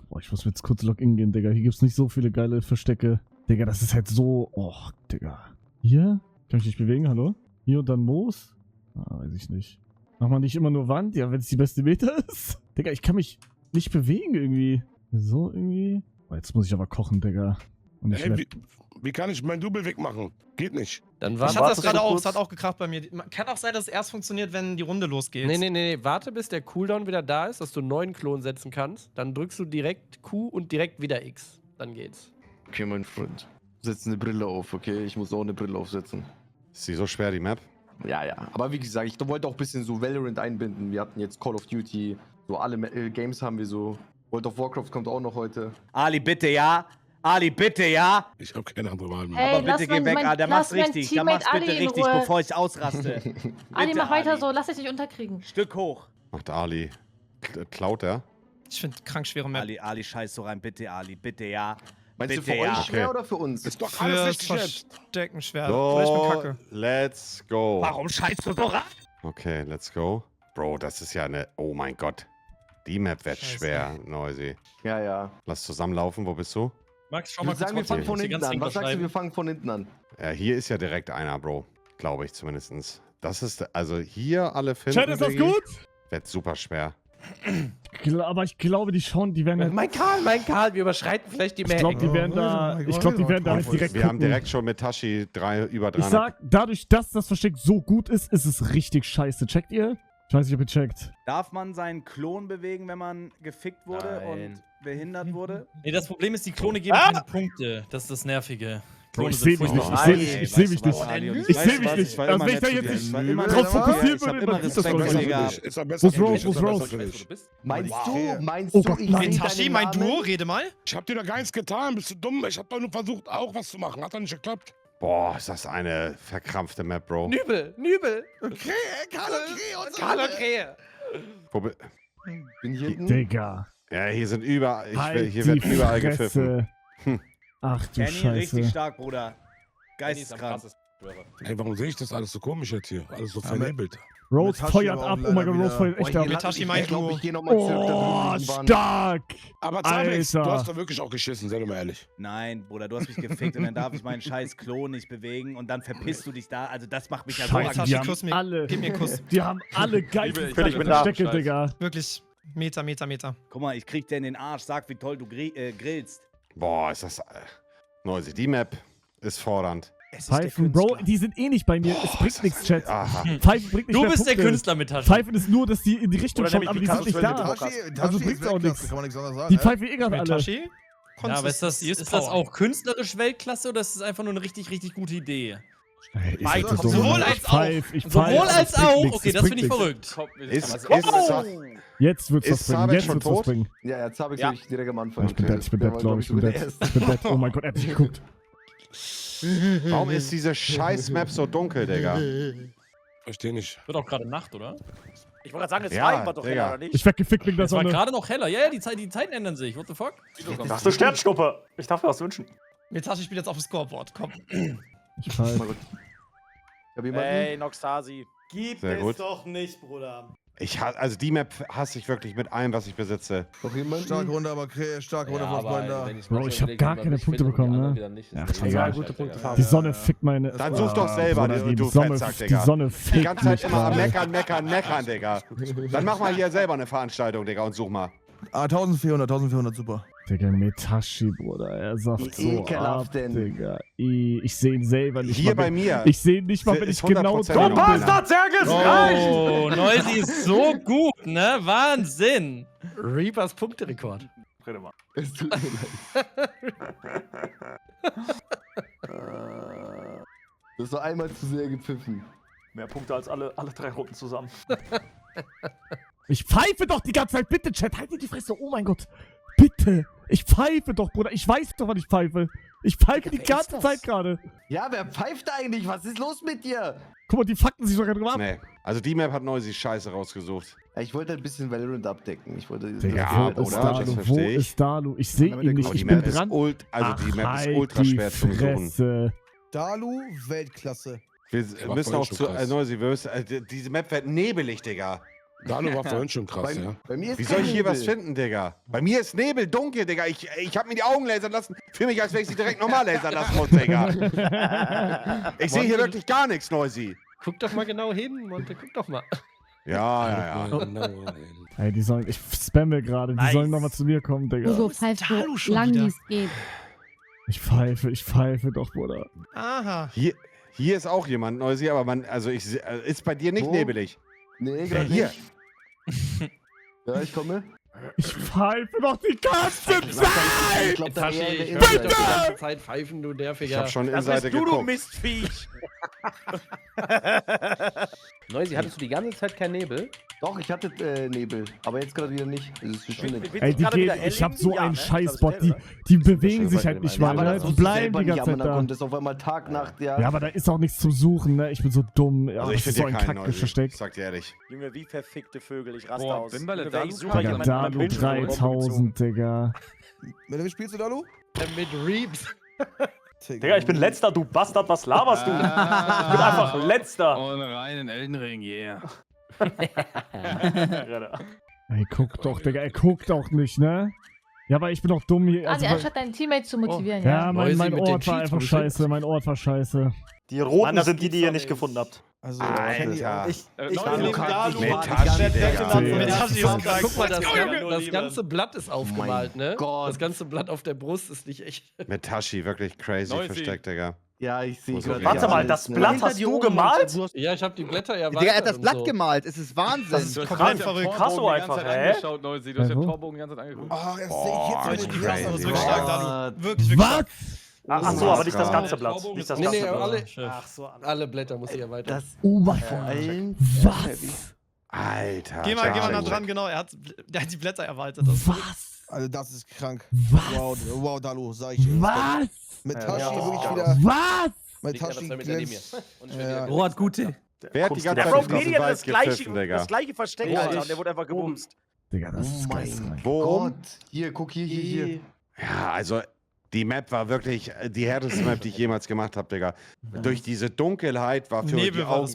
Boah, ich muss jetzt kurz Login gehen, Digga. Hier gibt's nicht so viele geile Verstecke. Digga, das ist halt so... Oh, Digga. Hier? Kann ich nicht bewegen, hallo? Hier und dann Moos? Ah, weiß ich nicht. Mach mal nicht immer nur Wand? Ja, wenn es die beste Meter ist. Digga, ich kann mich nicht bewegen irgendwie. So irgendwie. Oh, jetzt muss ich aber kochen, Digga. Und ich Hey, wie kann ich mein Double wegmachen? Geht nicht. Dann Ich hatte das warte gerade auch, kurz. es hat auch gekracht bei mir. Kann auch sein, dass es erst funktioniert, wenn die Runde losgeht. Nee, warte, bis der Cooldown wieder da ist, dass du einen neuen Klon setzen kannst. Dann drückst du direkt Q und direkt wieder X. Dann geht's. Okay, mein Freund. Setz eine Brille auf, okay? Ich muss auch eine Brille aufsetzen. Ist die so schwer, die Map? Ja. Aber wie gesagt, ich wollte auch ein bisschen so Valorant einbinden. Wir hatten jetzt Call of Duty. So alle Games haben wir so. World of Warcraft kommt auch noch heute. Ali, bitte, ja. Ali, bitte, ja. Ich habe keine andere Wahl mehr. Hey, Aber bitte geh weg, Alter. Mach's richtig. Dann mach's bitte richtig, bevor ich ausraste. Ali, Bitte, mach weiter Ali. so, lass dich nicht unterkriegen. Stück hoch. Macht Ali. Klaut er? Ich finde krank schwere Map. Ali, scheiß so rein. Bitte, Ali, bitte, ja. Meinst Bitte, du für ja. euch schwer Okay. oder für uns? Ist doch alles Fürs richtig jetzt. Verstecken schwer. Oder ich bin So, kacke. let's go. Warum scheißt du so rein? Okay, let's go. Bro, das ist ja eine... Oh mein Gott. Die Map wird Scheiße. schwer, Noisy. Ja. Lass zusammenlaufen, wo bist du? Max, schau Ich mal würde kurz sagen, wir fangen von die hinten ganzen an. Dinger Was sagst du, schreiben. wir fangen von hinten an? Hier ist ja direkt einer, Bro. Glaube ich zumindest. Das ist... Also hier alle finden... Chat, ist das Diggi, gut? Wird super schwer. Aber ich glaube, die werden halt... Mein Karl, wir überschreiten vielleicht die Ich glaube, die werden da... Ich glaube, die werden da halt direkt Wir haben gucken. direkt schon mit Tashi über Ich 300... sag, dadurch, dass das Versteck so gut ist, ist es richtig scheiße. Checkt ihr? Ich weiß nicht, ob ihr checkt. Darf man seinen Klon bewegen, wenn man gefickt wurde Nein. und behindert wurde? Nee, das Problem ist, die Klone geben keine Punkte. Das ist das Nervige. Bro, ich sehe mich nicht. Ich sehe mich nicht. Ich sehe mich nicht. Also wenn ich da jetzt nicht drauf fokussieren würde, dann ist das Respekt doch vor nicht. dir. Ist doch besser Wo's für Rose? dich, ist Wo's doch Rose? besser für dich. Meinst Oh du, Gott, ich nein. seh Tashi, deinen mein Namen? Duo, rede mal. Ich hab dir doch gar nichts getan, bist du dumm? Ich hab doch nur versucht, auch was zu machen. Hat doch nicht geklappt. Boah, ist das eine verkrampfte Map, Bro. Nübel! Carlo Krähe. Bin hier hinten. Digga. Ja, hier sind überall... Halt Hier die wird überall gepfiffen. Fresse. Ach du Kenny, richtig Scheiße. stark, Bruder. Geisteskrank. Ey, warum sehe ich das alles so komisch jetzt hier? Alles so vernebelt. Rose Tashi feuert aber ab. auch Oh mein Gott, leider Rose feuert echt ab. Mit Tashi mein Ich glaube, Duo. ich gehe nochmal zurück, da Oh, drüben waren. stark. Aber Zamex, du Alter. hast doch wirklich auch geschissen, sei doch mal ehrlich. Nein, Bruder, du hast mich gefickt und dann darf ich meinen scheiß Klon nicht bewegen und dann verpisst du dich da. Also das macht mich ja so Scheiße, aggressiv. die Tashi, kuss haben mir. alle... Gib mir einen Kuss. Die haben alle geisteskranke bin da. Verstecke, Digga. Wirklich. Meter. Guck mal, ich krieg dir in den Arsch, sag, wie toll du grillst. Boah, ist das... Noisy, die Map ist fordernd. Pfeifen, Bro, die sind eh nicht bei mir. Es bringt nichts, Chat. Aha. Pfeifen bringt nicht Du mehr bist der Punkte. Künstler mit Taschen. Pfeifen ist nur, dass die in die Richtung Oder schauen, nämlich aber die sind nicht da. Tashi Also ist bringt's auch Weltklasse, nichts. kann man nichts anderes sagen. Die ne? pfeifen eh gerade alle. Tashi? Ja, aber ist das auch künstlerisch Weltklasse oder ist das einfach nur eine richtig gute Idee? Ey, Beide. ist das so? Sowohl Ich als auch. pfeif, ich Sowohl pfeif, als es bringt auch? nichts, Okay, es das bringt finde ich nichts. verrückt. Ist Jetzt wird's was Ist bringen. Zabek Jetzt schon wird's was tot? bringen. Ja, jetzt habe ich Ja. nämlich direkt am Anfang. Ich bin dead, Der war, glaube ich. Ich bin sogar dead. der Erste. Ich bin dead. Oh mein Gott, er hat nicht geguckt. Warum ist diese scheiß Map so dunkel, Digga? Versteh nicht. Wird auch gerade Nacht, oder? Ich wollte gerade sagen, es Ja, war irgendwann doch Digga. heller, oder nicht? Ich werd gefickt wegen der Es war Sonne. gerade noch heller. Ja, die Zeiten ändern sich. What the fuck? Das ist eine Sternschnuppe. Ich darf mir was wünschen. Metashi spielt jetzt auf dem Scoreboard. Komm. Ich weiß. Ich hab jemanden. Ey, Noxtasi. Gib Sehr es gut. doch nicht, Bruder. Also die Map hasse ich wirklich mit allem, was ich besitze. Noch jemanden? Starke Runde, aber starke Runde von Freunden da. Bro, ich hab gar keine Punkte bekommen, ne? Ach, Egal, egal. gute Punkte fahren. Die Sonne fickt meine... Dann such doch selber, Bruder, du Sonne, Fettsack, die Digga. Sonne Die fickt ganze Zeit mich immer am gerade. meckern, Digga. Dann mach mal hier selber eine Veranstaltung, Digga, und such mal. 1400, super. Digga, Metashi, Bruder, er sagt Wie so ab, ekelhaft Digga. Ich seh ihn selber nicht Hier mal, bei mir. Ich seh ihn nicht mal, wenn Ist ich genau 100% dumm bin. Bastard, Sergis, reicht! Oh, Noisy ist so gut, ne? Wahnsinn. Reapers Punkterekord. Rede mal. Es tut mir leid. Du hast doch einmal zu sehr gepfiffen. Mehr Punkte als alle 3 Runden zusammen. Ich pfeife doch die ganze Zeit, bitte, Chat, halt dir die Fresse, oh mein Gott. Bitte, ich pfeife doch, Bruder, ich weiß doch, wann ich pfeife. Ich pfeife die ganze Zeit gerade. Ja, wer pfeift eigentlich? Was ist los mit dir? Guck mal, die fucken sich sogar drüber ab. Nee. Also die Map hat Noisy Scheiße rausgesucht. Ja, ich wollte ein bisschen Valorant abdecken. Ich wollte. Digga, wo ist oder? Das Dalu? Wo versteh ich. ist Dalu? Ich sehe ihn nicht, Aber die ich bin Map ist dran. die Map ist halt ultra die schwer zu suchen. Fresse. Dalu, Weltklasse. Wir war müssen vorhin auch schon zu krass. Noisy, diese Map wird nebelig, Digga. Dalu war vorhin schon krass, ja. Bei mir ist Wie soll ich kein hier was Nebel. finden, Digga? Bei mir ist Nebel, dunkel, Digga. Ich hab mir die Augen lasern lassen. Fühl mich, als wenn ich sie direkt normal lasern lassen muss, Digga. Ich sehe hier wirklich gar nichts, Noisy. Guck doch mal genau hin, Monte, guck doch mal. Ja. Ey, die sollen, ich spamme gerade, die sollen nochmal zu mir kommen, Digga. Ugo pfeift Dalu so schon lang, wieder? wie es geht. Ich pfeife doch, Bruder. Aha. Hier ist auch jemand, Noisy, aber ist bei dir nicht Wo? nebelig. Nee, gerade Hier. nicht. Ja, ich komme. Ich pfeife doch die ganze Ich Zeit! glaube, da Tashi, wäre ich der höre dich doch die Inside. ganze Zeit pfeifen, du nerviger. Ich hab schon Das Inseite bist du, du geguckt. Mistviech. Noisy, hattest du die ganze Zeit keinen Nebel? Doch, ich hatte Nebel, aber jetzt gerade wieder nicht. Das ist verschwindet. Ey, die gehen, ich hab so einen Scheißbot, die bewegen sich halt nicht Ja, mal, aber ne? das Die wusste ich bleiben selber die nicht, ganze aber Zeit dann da. kommt es auf einmal Tag, Nacht, ja. Ja, aber da ist auch nichts zum Suchen, ne? Ich bin so dumm. Ja, Also das ich ist finde so hier ein keinen Noisy. Kackversteck. Ich sag dir ehrlich. Junge, wie verfickte Vögel, ich raste Boah, aus. Bimberle, Junge, Dalu, ich suche Digga, Digga, jemanden Dalu mit Pilzen. 3000, Digga. Mit wem spielst du, Dalu? Mit Reaps. Digga, ich bin letzter, du Bastard, was laberst du? Ich bin einfach letzter. Und rein in Elden Ring, yeah. Ey, guck doch, Digga, er guckt auch nicht, ne? Ja, aber ich bin auch dumm hier. Also, Also, anstatt deinen Teammate zu motivieren, ja, ja. mein Noisy mit den Ort war Cheats, einfach wo du scheiße, mein Ort war scheiße. Die roten Mann, das sind die, gibt's die ihr doch nicht nicht. gefunden habt. Also, Alter. Ich Noisy, bin neben Dalu. Metashi, Digga. Metashi ist krank. Guck mal, das Junge. ganze Blatt ist aufgemalt, ne? Gott. Das ganze Blatt auf der Brust ist nicht echt. Mit Tashi, wirklich crazy Noisy. versteckt, Digga. Ja, ich sehe Muss gerade. okay. Warte mal, das Blatt hast du gemalt? Ja, ich habe die Blätter erweitert. Digga, er hat das und Blatt so. gemalt. Es ist Wahnsinn. Das ist Du hast komplett den verrückt. Torbogen Krass so die ganze einfach, Zeit hä? angeschaut, Noisy. Du hast den Warum? Torbogen die ganze Zeit angeguckt. Oh, das Boah, sehe ich jetzt, wenn crazy. ich Das ist die wirklich stark, Dalu. Wirklich Was? stark. Ach so, aber nicht das ganze Blatt. Nicht das Nee, ganze nee, Blatt. alle, Ach so, alle Blätter muss ich erweitern. Das Oh mein vor Gott. allem. Was? Alter. Geh mal nah Dalu. dran, genau. Der hat die Blätter erweitert. Das ist Was? Also, das ist krank. Was? Wow, Dalu, sag ich. Was? Mit Tashi Ja, wirklich ja. wieder. Was? Mit Liegt einfach Tashi 2 Meter neben mir. glänzt. Und ich Ja. bin Rohat Gute. Wer hat die Kommst ganze du Der Zeit Bro in diesem Media hat Wald das gleiche, gepfiffen, Digga? das gleiche Versteck, Oh, Alter. ich- Und der wurde einfach gebumst. Digga, das ist Oh mein geistreich. Worum? Gott. Hier, guck hier. Ja, also die Map war wirklich die härteste Map, die ich jemals gemacht habe, Digga. Durch diese Dunkelheit war für Nebel die war Augen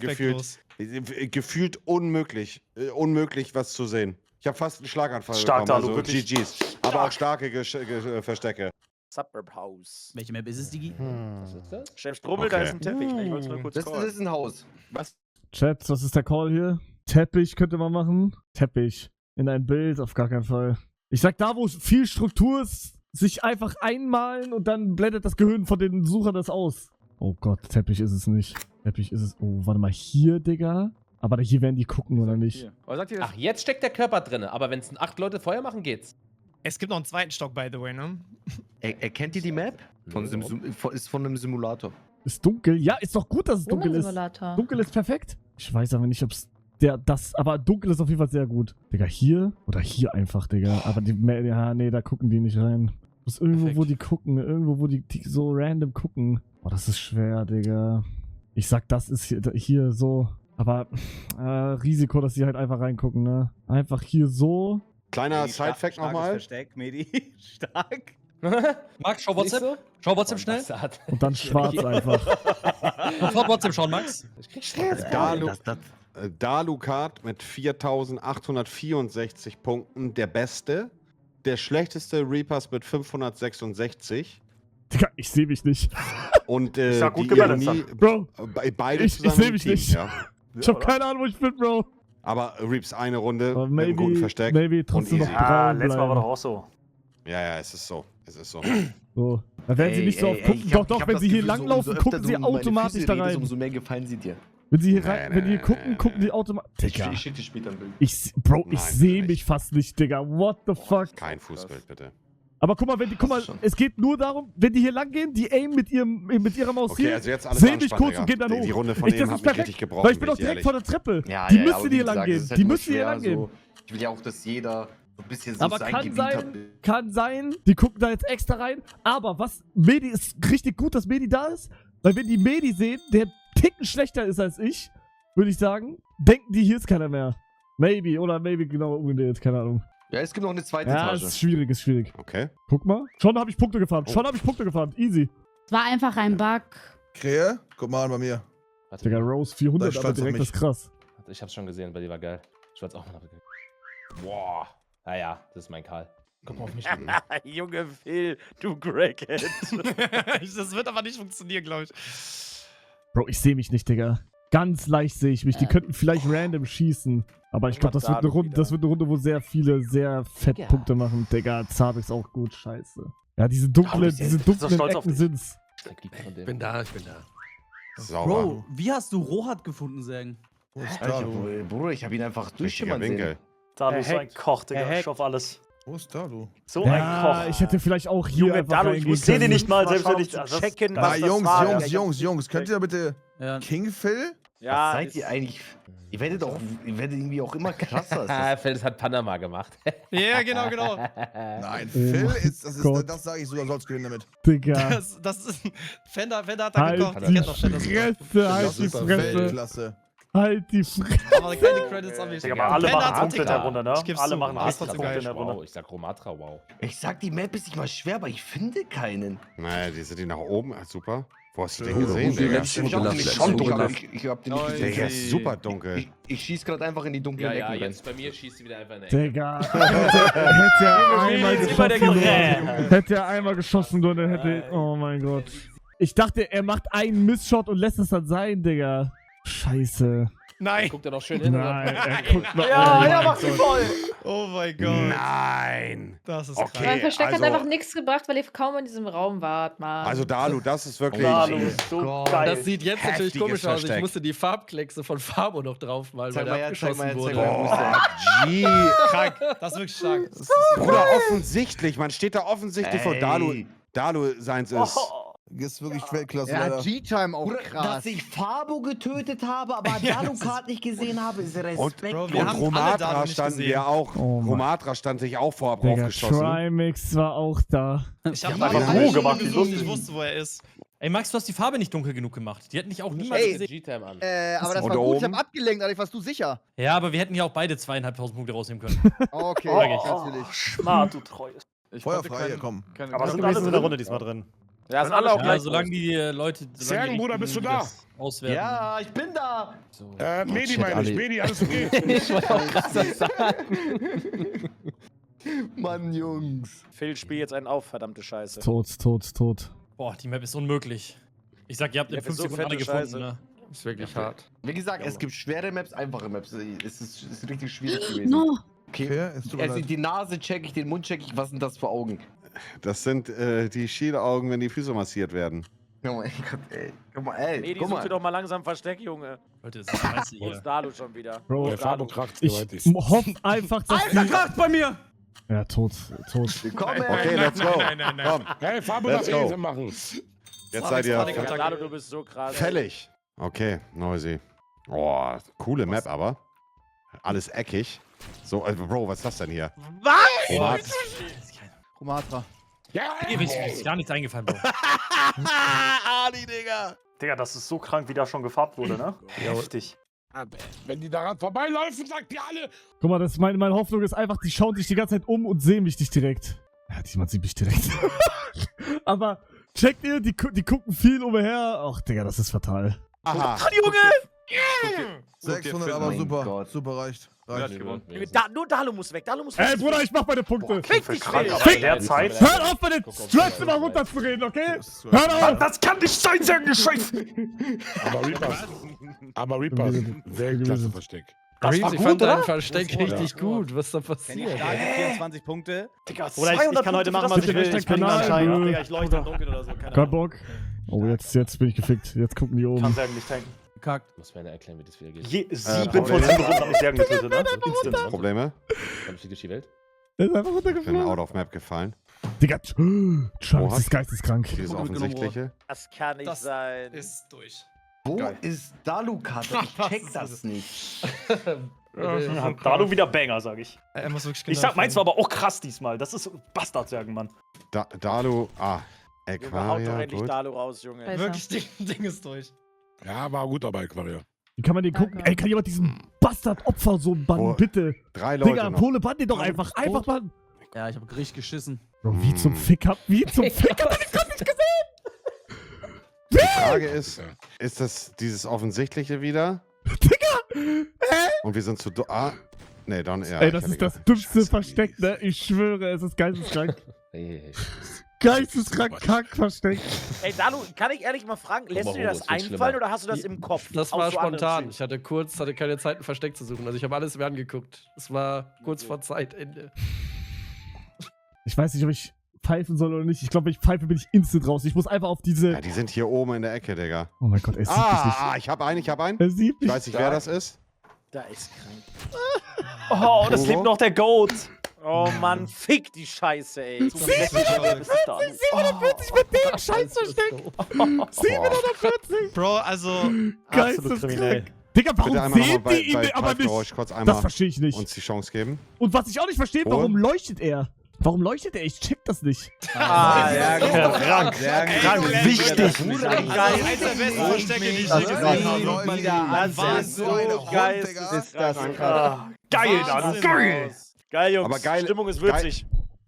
gefühlt unmöglich, unmöglich was zu sehen. Ich habe fast einen Schlaganfall Stark, bekommen, Dalu, also wirklich. GG's. Aber auch starke Verstecke. Suburb House. Welche Map ist es, Digi? Was ist das? Chef Strummel, da Okay. ist ein Teppich. Ich wollte es nur kurz Das callen. ist ein Haus. Chat, was ist der Call hier? Teppich könnte man machen. Teppich. In ein Bild, auf gar keinen Fall. Ich sag, da wo viel Struktur ist, sich einfach einmalen und dann blendet das Gehirn von den Suchern das aus. Oh Gott, Teppich ist es nicht. Teppich ist es. Oh, warte mal, hier, Digga. Aber hier werden die gucken, oder nicht? Hier. Aber sagt ihr das? Ach, jetzt steckt der Körper drin, aber wenn es 8 Leute Feuer machen, geht's. Es gibt noch einen zweiten Stock, by the way, ne? Erkennt ihr die Map? Ist von einem Simulator. Ist dunkel? Ja, ist doch gut, dass es dunkel ist. Simulator. Dunkel ist perfekt. Ich weiß aber nicht, ob's. aber dunkel ist auf jeden Fall sehr gut. Digga, hier oder hier einfach, Digga. Aber nee, da gucken die nicht rein. Das ist irgendwo, wo die gucken. Irgendwo, wo die so random gucken. Oh, das ist schwer, Digga. Ich sag, das ist hier so. Aber Risiko, dass sie halt einfach reingucken, ne? Einfach hier so. Kleiner Side-Fact nochmal. Versteckt, Medi. Stark. Max, schau WhatsApp. Schau WhatsApp schnell. Und dann schwarz einfach. Sofort WhatsApp schauen, Max. Ich krieg Stress. Dalukat mit 4.864 Punkten, der Beste. Der schlechteste Reapers mit 566. Digga, ich sehe mich nicht. Und Ich sag gut die Ironie, Bro, beide ich zusammen sehe im mich Team, nicht. ja. Ich hab keine Ahnung, wo ich bin, Bro. Aber Reaps eine Runde Aber mit einem guten Versteck maybe trotzdem und noch easy. braun letztes Mal war bleiben. doch auch so. Ja, es ist so. So. Da werden sie nicht so oft gucken. Doch, wenn sie hier langlaufen, gucken sie automatisch da rein. Umso mehr gefallen sie dir. Wenn sie hier rein, wenn die hier gucken, gucken die automatisch. Digga. Ich schicke dir später ein Bild. Ich Nein, sehe nicht. mich fast nicht, Digga. What the fuck? Kein Fußbild, bitte. Aber guck mal, es geht nur darum, wenn die hier lang gehen, die aimen mit ihrer Maus Okay, hier, also jetzt alles sehen mich anspannen, kurz und gehen Digga. dann hoch. Die Runde von Das eben ist hat mich perfekt, richtig gebrochen, weil ich bin bin auch ich direkt ehrlich. vor der Treppe. Ja, Die ja, müssen aber hier wie lang gesagt, gehen. es ist halt Die immer müssen hier schwer, lang gehen. so. Ich will ja auch, dass jeder so ein bisschen so Aber sein kann Gebiet hat. sein, die gucken da jetzt extra rein. Aber Medi ist richtig gut, dass Medi da ist. Weil wenn die Medi sehen, der Ticken schlechter ist als ich, würde ich sagen, denken die, hier ist keiner mehr. Maybe, oder maybe genau umgedreht, keine Ahnung. Ja, es gibt noch eine zweite Ja, Etage. ist schwierig. Okay. Guck mal. Schon habe ich Punkte gefarmt. Easy. Es war einfach ein Bug. Krähe, guck mal an bei mir. Digga, Rose 400, Da aber stand's auf direkt mich. ist krass. Ich hab's schon gesehen, bei dir war geil. Ich wollte es auch mal. Boah. Naja, das ist mein Karl. Guck mal auf mich. Junge Phil, du Crackhead. Das wird aber nicht funktionieren, glaube ich. Bro, ich sehe mich nicht, Digga. Ganz leicht sehe ich mich. Die könnten vielleicht random schießen. Aber ich glaube, das wird eine Runde, wo sehr viele sehr fett Punkte machen. Digga, Zart ist auch gut. Scheiße. Ja, diese dunklen Ecken sind's. Ich bin da. Sauber. Bro, wie hast du Rohat gefunden, Sagen? Wo ist Dalu? Bruder, ich habe ihn einfach Richtiger durchschimmern sehen. Winkel. Da ist so ein Koch, Digga. Ich auf alles. Wo ist Dalu? So ein Ja, Koch. ich hätte vielleicht auch hier Junge, einfach Dalu, ich reingehen sehe den können. nicht mal, selbst wenn ich zu das checken, Ah, was das Jungs, war. Jungs, könnt ihr bitte King Phil? Ja, Was seid ihr eigentlich? Ihr werdet irgendwie auch immer krasser. Feldes hat Panama gemacht. Ja, genau. Nein, Oh Phil mein ist, Gott. das sage ich sogar, sollst gewinnen damit. Digga. Das ist Fender hat da gekocht. Halt Ich die kenn doch Fender. Fresse, halt Das die ist Fresse. Weltklasse. Halt die Fresse. Aber keine Credits an mich. Digga, aber alle Fender machen hat's Punkte in der Ticker. Runde, ne? Ich geb's Alle zu. machen Das ist 80 trotzdem Punkte in geil. der Runde. Wow, ich sag Romatra, wow. Ich sag, die Map ist nicht mal schwer, aber ich finde keinen. Naja, die nach oben. Ah, super. Wo hast du den Oh, gesehen, die Digga? letzte- Ich hab den nicht Schon dunkel. Ich hab den nicht Der gesehen. ist super dunkel. Ich schieß gerade einfach in die dunklen Ja, ja, Ecken rein. jetzt bei mir schießt sie wieder einfach in der Ecke. Digga. Hätte ja einmal Jetzt über der geschossen. Gerät. Hätte er einmal geschossen, und dann hätte. Oh mein Gott. Ich dachte, er macht einen Missshot und lässt es dann sein, Digga. Scheiße. Nein. Guckt er noch schön hin, oder? Nein, er guckt noch. Ja, oh ja, mein mach sie Gott. voll. Oh mein Gott. Nein. Das ist Okay. krass. Mein Versteck also- hat einfach nichts gebracht, weil ihr kaum in diesem Raum wart, Mann. Also Dalu, das ist wirklich. Dalu, so Gott. geil. Das sieht jetzt natürlich Heftiges komisch aus. Ich Versteck. musste die Farbkleckse von Fabo noch draufmalen, weil Zeig mal der her, zeig mal abgeschossen her, zeig wurde. mal her. Boah, G. Krank. Das ist wirklich stark. Bruder, offensichtlich. Man steht da offensichtlich vor Ey. Dalu seins ist. Ist wirklich Weltklasse, Er leider. hat G-Time auch Bruder, krass. dass ich Fabo getötet habe, aber Dalukat nicht gesehen habe, ist Und, Respekt. Bro, wir und haben alle Dalu Romatra nicht standen gesehen. wir auch. Oh Mann. Romatra stand sich auch vorab Digga, raufgeschossen. Trimax war auch da. Ich hab Ja, mal aber eine Ruhe Stunde gemacht, gesucht, wieso ich nicht? wusste, wo er ist. Ey, Max, du hast die Farbe nicht dunkel genug gemacht. Die hätten dich auch niemals Ey. gesehen. G-Time an. Aber das Und war da gut, ich oben? hab abgelenkt, Alex, warst du sicher? Ja, aber wir hätten ja auch beide 2.500 Punkte rausnehmen können. Okay, Oh, natürlich. Smart, du Treues. Ich Feuer konnte frei, keine- hier, komm. keine- Aber keine- sind alles in der Runde diesmal drin. Ja, sind alle auch Ja, gleich. solange die Leute. Sergen, Bruder, bist du da? Auswerten. Ja, ich bin da. Medi meine ich. Medi, alles okay? Ich wollte auch gerade das sagen. Mann, Jungs. Phil, spiel jetzt einen auf, verdammte Scheiße. Tot. Boah, die Map ist unmöglich. Ich sag, ihr habt in Map ist 5 so Sekunden alle fette gefunden, Scheiße. ne? Ist wirklich hart. Wie gesagt, es gibt schwere Maps, einfache Maps. Es ist richtig schwierig gewesen. No. Okay. Fair, es tut mir Also leid. die Nase check ich, den Mund check ich. Was sind das für Augen? Das sind die Schielaugen, wenn die Füße massiert werden. Oh mein Gott, ey. Guck mal, ey. Nee, die guck sucht mal. dir doch mal langsam Versteck, Junge. Leute, das ist scheiße Wo hier. ist Dalu schon wieder? Bro, Der Fabo kracht ich gewaltig. hoffe einfach, dass Alter, die... kracht bei mir! Ja, tot. Willkommen. Okay, let's go. Komm, Hey, Fabo Let's darf go. eh machen. jetzt seid ihr Panik- Ja, Dalu, du bist so krass. fällig. Okay, Noisy. Oh, coole Map aber. alles eckig. So, Bro, was ist das denn hier? Was? Romatra. Ja, Mir ist gar nichts eingefallen, Bro. Ali, Digga. Digga, das ist so krank, wie da schon gefarbt wurde, ne? Ja, richtig. wenn die daran vorbeilaufen, sagt die alle. Guck mal, meine Hoffnung ist einfach, die schauen sich die ganze Zeit um und sehen mich nicht direkt. Ja, diesmal sieht mich direkt. Aber checkt ihr, die gucken viel umher. Ach, Digga, das ist fatal. Aha. Junge! 600, aber super. Super, reicht. Nur Dalu muss weg, Dalu muss weg. Ey, Bruder, ich mach meine Punkte. Fick dich, Krank, aber Phil. in der Zeit. Hört auf, meine Strats immer runterzureden, okay? Hört auf! Das kann nicht sein, sagen Scheiße! Aber Reaper, sehr klasse Versteck. Das Reeves, war ich gut, fand oder? dein Versteck richtig gut. Was ist da passiert? 24 Punkte. Digga, Oder ich kann heute machen, was ich will. Ich bin anscheinend. Digga, ich leuchte im Dunkeln oder so. Kein Bock. Oh, jetzt bin ich gefickt. Jetzt gucken die oben. Kann Särgen nicht tanken. Kackt. Muss mir erklären, wie das wieder geht. 7 von 7 Runden hab ich Särgen getötet, ne? Instant. Probleme? Wann fliegt durch die Welt? Er ist einfach Ich bin runtergefallen. out of map gefallen. Digga, Trunks ist geisteskrank. Dieses Offensichtliche. Das kann nicht sein. Ist durch. Wo ist Dalu-Karte? Ich check das nicht. Ja, Dalu wieder Banger, sag ich. Er muss wirklich Ich sag, meins war aber auch krass diesmal. Das ist Bastard-Särgen, Mann. Dalu, Junge, haut doch Aquaria, endlich gut. Dalu raus, Junge. Besser. Wirklich, Ding ist durch. Ja, war gut dabei, Aquaria. Wie kann man den gucken? Ey, kann jemand diesen Bastard-Opfersohn bannen, Oh, bitte? 3 Leute Digga, noch. Pole, bann den doch einfach. Einfach bannen. Ja, ich hab richtig geschissen. Bro, wie zum Fick habt ihr das gerade nicht gesehen? Die Frage ist das dieses Offensichtliche wieder? Digga! Und wir sind zu... Nee, dann eher. Ey, das ist das dümmste Versteck, ne? Ich schwöre, es ist geisteskrank. Hey. Geisteskrank, Kack-Versteck. Ey, Dalu, kann ich ehrlich mal fragen, lässt du dir das es wird einfallen schlimmer. oder hast du das im Kopf? Das Aus war so anderen spontan. Streams? Ich hatte keine Zeit, ein Versteck zu suchen. Also ich habe alles mir angeguckt. Es war kurz vor Zeitende. Ich weiß nicht, ob ich pfeifen soll oder nicht. Ich glaube, wenn ich pfeife, bin ich instant raus. Ich muss einfach auf diese... Ja, die sind hier oben in der Ecke, Digga. Oh mein Gott, er sieht mich nicht. Ich hab einen. Er sieht Ich mich. weiß nicht, wer das ist. Da ist krank. Oh, das lebt noch der Goat. Oh Mann, fick die Scheiße, ey. 740 mit dem Scheißversteck. 740. Bro, also. Geisteskrank. Digga, warum Bitte einmal sehen nochmal die ihn aber Pfeifgeräusch nicht? kurz Das einmal verstehe ich nicht. uns die Chance geben. Und was ich auch nicht verstehe, warum leuchtet er? Warum leuchtet er? Ich check das nicht. Ja, Krank. krank. Wichtig. Eins der besten Verstecke, die ich je gesehen habe. Das ist so geil. Ist das Geil, Dalu. Geil. Geil, Jungs. Aber geil, Stimmung ist würzig.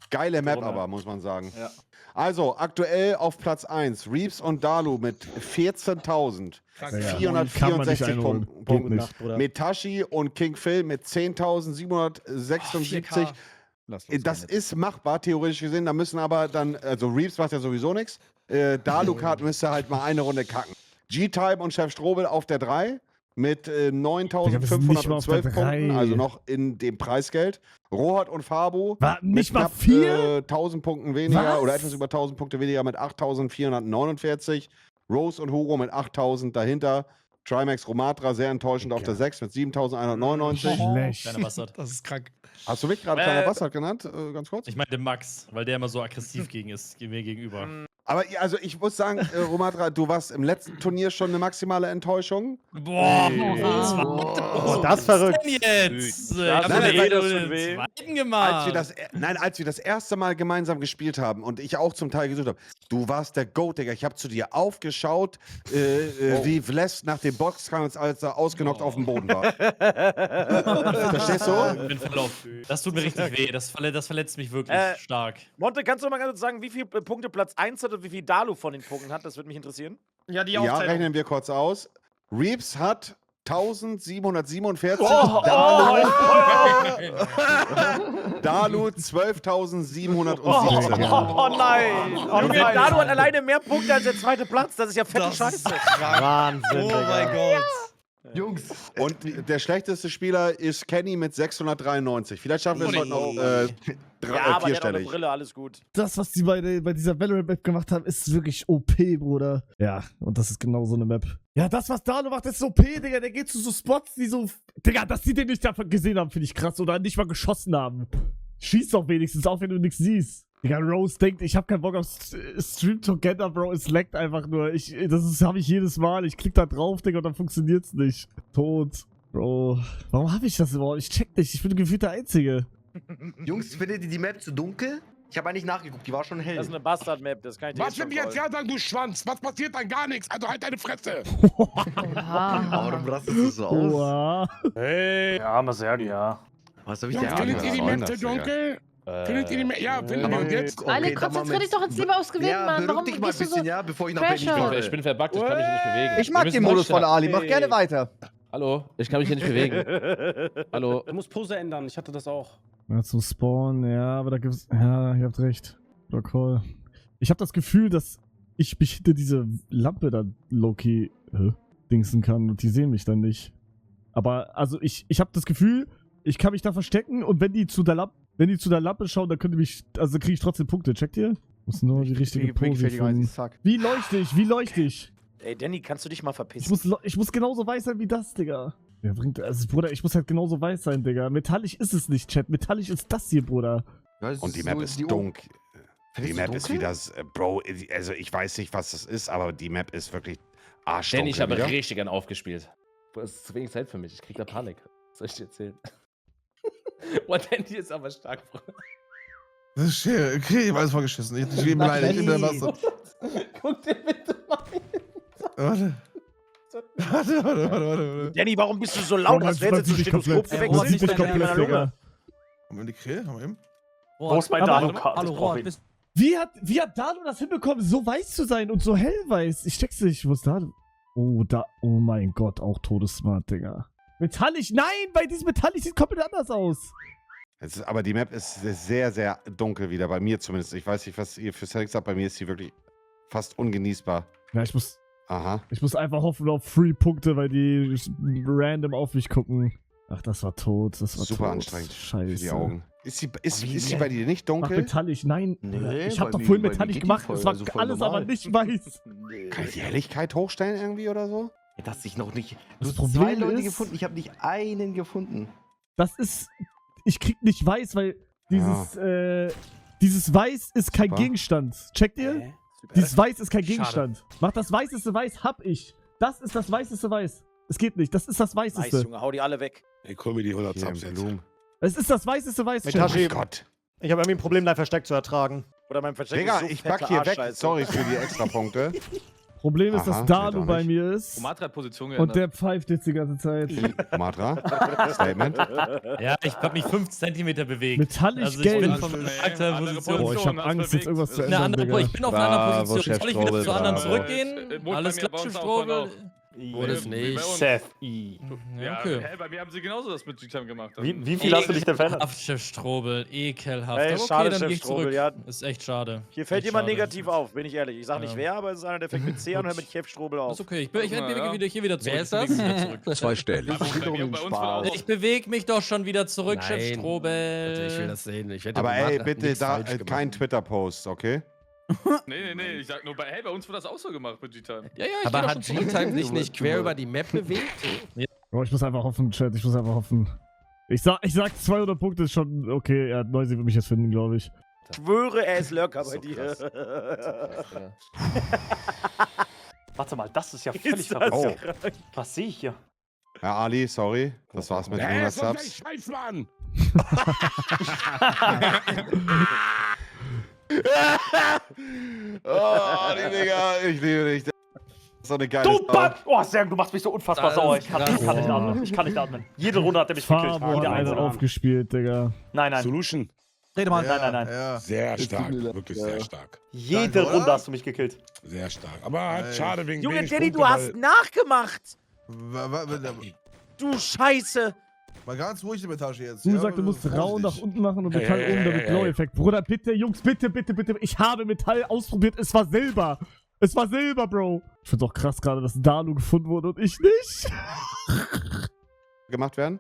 Geile Map aber, muss man sagen. Ja. Also, aktuell auf Platz 1, Reeves und Dalu mit 14.464 Punkten. Metashi und King Phil mit 10.776. Das ist machbar, theoretisch gesehen. Da müssen aber dann, also Reeves macht ja sowieso nichts. Dalu-Kart müsste halt mal eine Runde kacken. G-Time und Chef Strobel auf der 3 mit 9.512 Punkten, also noch in dem Preisgeld. Rohat und Fabu nicht mit mal knapp 4? 1.000 Punkten weniger Was? oder etwas über 1.000 Punkte weniger mit 8.449. Rose und Hugo mit 8.000 dahinter. Trimax Romatra sehr enttäuschend auf der 6 mit 7.199. Schlecht. Das ist krank. Hast du mich gerade kleiner Bastard genannt? Ganz kurz? Ich meine den Max, weil der immer so aggressiv mir gegenüber. Aber also ich muss sagen, Romatra, du warst im letzten Turnier schon eine maximale Enttäuschung. Boah, Das ist verrückt. jetzt? Das Ich hab tut den weh. zweiten gemacht. Als wir das erste Mal gemeinsam gespielt haben und ich auch zum Teil gesucht habe, du warst der Goat, Digga. Ich habe zu dir aufgeschaut, wie Vles nach dem Boxkampf, als er ausgenockt auf dem Boden war. Verstehst du? Ich bin verlaufen. Das tut mir richtig weh. Das verletzt mich wirklich stark. Monte, kannst du mal ganz kurz sagen, wie viele Punkte Platz 1 hat und wie viel Dalu von den Punkten hat? Das würde mich interessieren. Ja, die Ja, rechnen wir kurz aus. Reeves hat 1747. Dalu 12.717. Oh nein! Junge, Dalu hat alleine mehr Punkte als der zweite Platz. Das ist ja fette Scheiße. Wahnsinn, Oh mein Gott. Jungs. Und der schlechteste Spieler ist Kenny mit 693. Vielleicht schaffen wir es heute noch Ja, aber der hat auch eine vierstellig. Brille, alles gut. Das, was die bei dieser Valorant-Map gemacht haben, ist wirklich OP, Bruder. Ja, und das ist genau so eine Map. Ja, das, was Dalu macht, ist OP, Digga. Der geht zu so Spots, die so... Digga, dass die den nicht davon gesehen haben, finde ich krass. Oder nicht mal geschossen haben. Schieß doch wenigstens, auch wenn du nichts siehst. Digga, Rose denkt, ich hab keinen Bock auf Stream Together, Bro. Es laggt einfach nur. Das habe ich jedes Mal. Ich klick da drauf, Digga, und dann funktioniert's nicht. Tot. Bro, warum habe ich das überhaupt? Ich check nicht, ich bin gefühlt der Einzige. Jungs, findet ihr die Map zu dunkel? Ich habe eigentlich nachgeguckt, die war schon hell. Das ist eine Bastard-Map, das kann ich dir Was jetzt wenn schon die jetzt ja sagen, du Schwanz? Was passiert dann? Gar nichts. Also halt deine Fresse. Warum rastest du so aus? Oha. Hey, ja, Marcel, ja. Was hab ich Jungs, denn findet ihr die Map zu Digga? dunkel? Findet ihr die Map? Ja, finden wir uns jetzt. Ale, konzentrier dich doch ins Thema aufs Gewinnen, Ja, Mann. beruhig Warum dich mal ein gehst du so... bisschen, ja, bevor ich nach Berlin Pressure. fahre. Ich bin verbuggt, ich kann mich hier nicht bewegen. Ich mag Wir den müssen Modus von Ali, mach Hey. gerne weiter. Hallo, ich kann mich hier nicht bewegen. Hallo. Du musst Pose ändern, ich hatte das auch. Ja, zum Spawn, ja, aber da gibt's. Ja, ihr habt recht. Oder Call. Ich habe das Gefühl, dass ich mich hinter diese Lampe da Loki dingsen kann und die sehen mich dann nicht. Aber also ich habe das Gefühl, ich kann mich da verstecken und wenn die zu der Lampe schauen, dann können die mich, also kriege ich trotzdem Punkte. Checkt ihr? Muss nur die richtige Pose finden. Wie leuchte ich? Wie leuchte ich? Ey, Danny, kannst du dich mal verpissen? Ich muss genauso weiß sein wie das, Digga. Ja, also, Bruder, ich muss halt genauso weiß sein, Digga. Metallisch ist es nicht, Chat. Metallisch ist das hier, Bruder. Und die Map ist dunkel. Die Map ist wieder, Bro, also ich weiß nicht, was das ist, aber die Map ist wirklich arschdunkel. Danny, ich habe wieder. richtig gern aufgespielt. Das ist zu wenig Zeit für mich, ich krieg da Panik. Was soll ich dir erzählen? Boah, Danny ist aber stark, Bruder. Das ist schön. Okay, ich hab alles vorgeschissen. Ich lebe leider. Ich bin der Bastard. Guck dir bitte mal hin. Warte. Danny, warum bist du so laut? Hast du jetzt ein Stethoskop Man sieht dich komplett, Digga. Haben wir die Grill? Haben wir eben? Wo ist mein Aber- Dano? Hallo, Rohr, Wie hat Dano das hinbekommen, so weiß zu sein und so hellweiß? Ich check's nicht. Wo ist Dano? Oh, oh mein Gott, auch todessmart, Digga. Metallisch? Nein, bei diesem Metallisch sieht komplett anders aus. Aber die Map ist sehr, sehr dunkel wieder, bei mir zumindest. Ich weiß nicht, was ihr für Settings habt, bei mir ist sie wirklich fast ungenießbar. Ja, ich muss Aha. einfach hoffen auf Free-Punkte, weil die random auf mich gucken. Ach, das war tot. Das war Super tot. anstrengend Scheiße. für die Augen. Ist sie bei dir nicht Mach dunkel? Metallisch, nein. Nee, ich hab bei doch vorhin mir- bei mir Metallisch geht die gemacht. voll, Es war also voll alles normal. aber nicht weiß. Kann ich die Helligkeit hochstellen irgendwie oder so? Ja, dass ich noch nicht. Das Du hast Problem 2 Leute ist- gefunden, ich habe nicht einen gefunden. Das ist. Ich krieg nicht weiß, weil dieses Weiß ist kein Super. Gegenstand. Checkt ihr? Dieses Weiß ist kein Gegenstand. Mach das weißeste Weiß, hab ich. Das ist das weißeste Weiß. Es geht nicht, das ist das Nice, weißeste. Junge, hau die alle weg. Ich hol mir die 100 Hier im Subs jetzt. Blumen. Es ist das weißeste Weiß. Mit Chat. Tasche- Oh Gott. Ich habe irgendwie ein Problem, dein Versteck zu ertragen. Oder mein Versteck Digga, ist so ich back fette hier weg. Arschscheiße. Sorry für die Extrapunkte. Problem ist, Aha, dass zählt Dalu auch bei nicht. mir ist. Omatra hat Position Und der pfeift jetzt die ganze Zeit. Matra, Statement. Ja, ich hab mich 5 cm bewegt. Metallisch Also ich bin gelb. von einer Position. Boah, ich hab Angst, jetzt irgendwas zu Eine ändern, andere, Digga. ich bin auf einer anderen Position. Soll ich wieder Strobel, zu anderen bravo. zurückgehen? Alles klar, Chef Strobel. Oder es nicht. Seth I. Ja, okay. Bei mir haben sie genauso das mit G-Time gemacht. Wie viel hast du dich denn verändert? Ekelhaft, Chef Strobel. Ekelhaft. Ey, Aber schade, dann Chef geh ich Strobel, zurück. ja. Ist echt schade. Hier fällt Echt jemand schade. negativ auf, bin ich ehrlich. Ich sag nicht Ja. wer, aber es ist einer, der fängt mit C an und hört mit Chef Strobel auf. Ist okay. Ich bewege hier wieder zurück. Wer ist das? Zweistellig. Ich bewege mich doch schon wieder zurück, Nein. Chef Strobel. Ich will das sehen. Ich wette, Aber ey, Omatra hat bitte nichts da falsch gemacht. kein Twitter-Post, okay? Nee, ich sag nur, bei uns wird das auch so gemacht mit G-Time. Ja, ich Aber geh doch hat schon zurück. G-Time sich nicht quer über die Map bewegt? Oh, ich muss einfach hoffen, Chat. Ich muss einfach hoffen. Ich sag 200 Punkte ist schon okay. Ja, Noisy wird mich jetzt finden, glaube ich. Ich schwöre, er ist Lurker bei So dir. krass. Warte mal, das ist ja völlig verrückt. Oh. Was sehe ich hier? Ja, Ali, sorry. Das war's mit den 100 so ein Subs. Scheißmann! Oh, die Digga, ich liebe dich. Das ist so eine geile Du Sau. Bad! Oh, Sergen, du machst mich so unfassbar Das sauer. ist Ich kann krass. nicht atmen. Ich kann nicht atmen. Jede Runde hat er mich gekillt. Farbe Jede hat einzelne. aufgespielt, Digga. Nein. Solution. Rede mal. Nein. Ja. Sehr stark, wirklich sehr stark. Jede Danke, oder? Runde hast du mich gekillt. Sehr stark. Aber halt Ey. schade wegen Junge, wenig Danny, du Punkte, hast weil- nachgemacht. Mal Du Scheiße. ganz ruhig in der Tasche jetzt. Du sagst, du musst Raum nach unten machen und Metall oben, damit Glow-Effekt. Bruder, bitte, Jungs, bitte. Ich habe Metall ausprobiert. Es war Silber. Es war Silber, Bro. Ich find's auch krass gerade, dass Dalu gefunden wurde und ich nicht. Gemacht werden.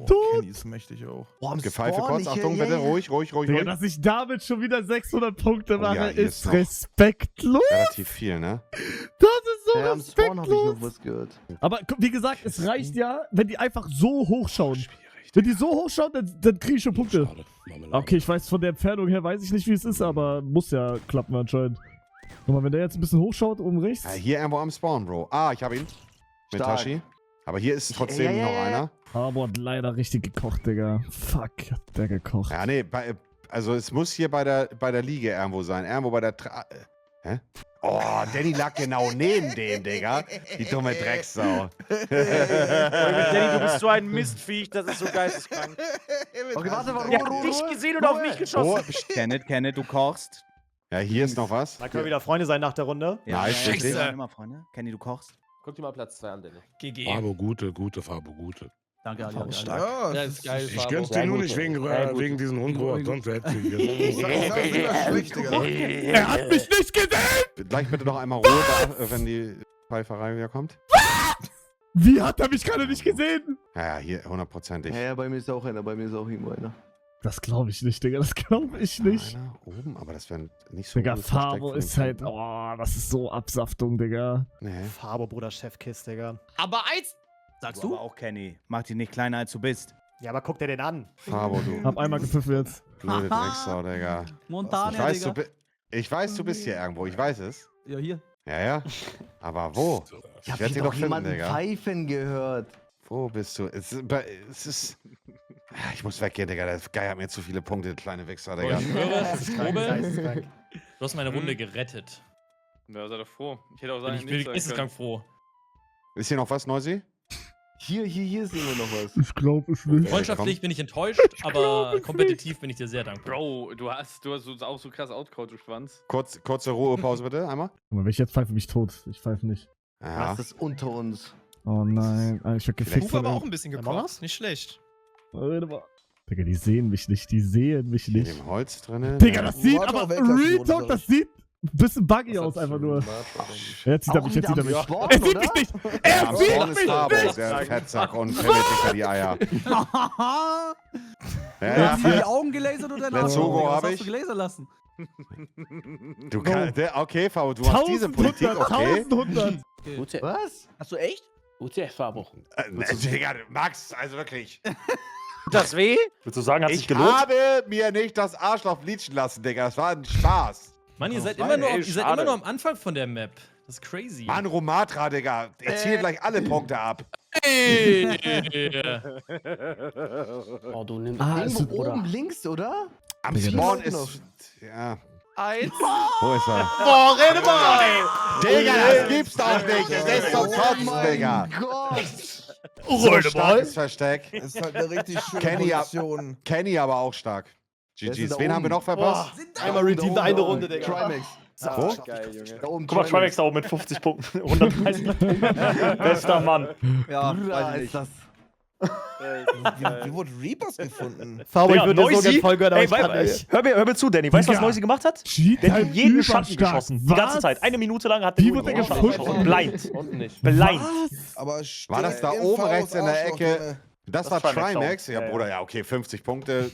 Kenny ist mächtig auch. Boah, am Gepfeife Spawn, kurz. ich- Achtung, ja, bitte. ja. Ruhig. Digga, dass ich damit schon wieder 600 Punkte mache, ja, hier ist ist noch- respektlos. Relativ viel, ne? Das ist so Ja, am Spawn habe ich respektlos. noch was gehört. Aber wie gesagt, es reicht ja, wenn die einfach so hochschauen. Wenn die so hochschauen, dann kriege ich schon Punkte. Schade. Okay, ich weiß, von der Entfernung her weiß ich nicht, wie es ist, aber muss ja klappen anscheinend. Guck mal, wenn der jetzt ein bisschen hochschaut, oben rechts. Ja, hier irgendwo am Spawn, Bro. Ah, ich hab ihn. Mit Stark. Tashi. Aber hier ist trotzdem noch einer. Fabo hat leider richtig gekocht, Digga. Fuck, hat der gekocht. Ja, nee, also es muss hier bei der Liege irgendwo sein. Irgendwo bei der hä? Oh, Danny lag genau neben dem, Digga. Die dumme Drecksau. Danny, du bist so ein Mistviech, das ist so geisteskrank. Okay, warte, Der hat dich gesehen und auf mich geschossen. Kenneth, du kochst. Ja, hier ist noch was. Da können wir wieder Freunde sein nach der Runde. Ja, Nice, wir richtig. sind immer Freunde. Kenny, du kochst. Guck dir mal Platz 2 an, Danny. GG. Fabo gute, Fabo gute. Danke, Ali. Fabo stark. Ja, Ja, ist geil, Ich Fabo. gönn's dir nur nicht wegen diesen Hundrohr, sonst hätte ich Er hat mich nicht gesehen! Gleich bitte noch einmal Ruhe, wenn die Pfeiferei wieder kommt. Wie hat er mich gerade nicht gesehen? Ja, hier, hundertprozentig. Ja, bei mir ist auch einer, bei mir ist auch irgendwo einer. Das glaube ich nicht, Digga, das glaube ich nicht. Einer oben, aber das wäre nicht so Digga, gutes Versteck Fabo von ist den halt, Punkten. oh, das ist so Absaftung, Digga. Nee. Fabo, Bruder, Chefkiss, Digga. Aber eins. Sagst du? Aber auch Kenny. Mach dich nicht kleiner, als du bist. Ja, aber guck dir den an. Fabo, du Hab einmal gepfiffen jetzt. blöde Drecksau, Digga. Montana, Ich weiß, du bist hier irgendwo, ich weiß es. Ja, hier. Ja. Aber wo? Ich hab werd hier dich doch jemanden Digga. pfeifen gehört. Wo bist du? Es ist. Ich muss weggehen, Digga. Der Guy hat mir zu viele Punkte, der kleine Wichser, Digga. Ich schwöre, Geisteskrank. du hast meine Runde gerettet. Ja, sei doch froh. Ich hätte auch Bin sagen, ich bin geisteskrank froh. Ist hier noch was, Neusi? Hier ist immer noch was. Ich glaube es nicht. Freundschaftlich bin ich enttäuscht, aber kompetitiv bin ich dir sehr dankbar. Bro, du hast auch so krass outcode, du Schwanz. Kurze Ruhepause bitte, einmal. Aber wenn ich jetzt pfeife, bin ich tot. Ich pfeife nicht. Ja. Das ist unter uns. Oh nein, ich werd gefickt Ruf von aber auch dem. ein bisschen Among gekocht. Us? Nicht schlecht. Warte mal. Digga, die sehen mich nicht, In nicht. dem Holz drinne. Digga, das sieht Warte aber, mal, Weltklasse, Real oder Talk, so. das sieht ein bisschen buggy aus einfach nur. Jetzt sieht er mich, jetzt sieht er mich. Er sieht mich nicht! Er Am sieht Spawn ist mich Fabo, nicht! der Fettsack und verliert sich da die Eier. Ja, Hast du die Augen gelasert oder Der Zogo Was hab hast ich. du gelasern lassen? Du kannst, okay, Fabo, du hast diese Politik, okay? 1100. Gute. Was? Hast du echt? Gute Fabo. Digga, Max, also wirklich. Tut das weh? Würdest du sagen, hat sich Ich gelohnt? habe mir nicht das Arschloch bleachen lassen, Digga. Das war ein Spaß. Mann, ihr seid Mann, immer ey, schade. nur am Anfang von der Map. Das ist crazy. Mann, Romatra, Digga. Er zählt gleich alle Punkte ab. Ey. Oh, du nimmst Irgendwo oben links, oder? Am Digga, Spawn das- ist. Ja. Eins. Wo ist er? Boah, rede mal! Digga, das gibt's doch nicht. Das ist zum Kotzen, Digga. Gott! So starkes Versteck. Das ist halt eine richtig schöne Kenny, Position. Kenny aber auch stark. Wer ist denn GG's. da Wen haben wir oben? noch verpasst? Einmal redeemed eine Runde, Digga. Trimax. Wo? Geil, Junge. Da oben Guck mal, Trimax da oben mit 50 Punkten. 130 Punkten. Bester Mann. Ja, Bruder, weiß ich ist das. Wie wurde Reapers gefunden? Fabo, ich Digga, würde dir so Noisy? gerne voll gönnen, aber Ey, ich kann nicht. hör mir zu, Danny. Weißt du, was Digga. Noisy gemacht hat? Cheat Der hat halt in jeden überstark. Schatten geschossen. Die Was? ganze Zeit. Eine Minute lang hat der Wie nur wird der in den Schatten gefunden? geschossen. Blind. Unten nicht. Blind. Aber War das da steht oben Fabos rechts in der Arschloch Ecke? drinne. Das Das war ist Trimax Trimax? auch. Ja, Ja, Bruder, ja, okay, 50 Punkte.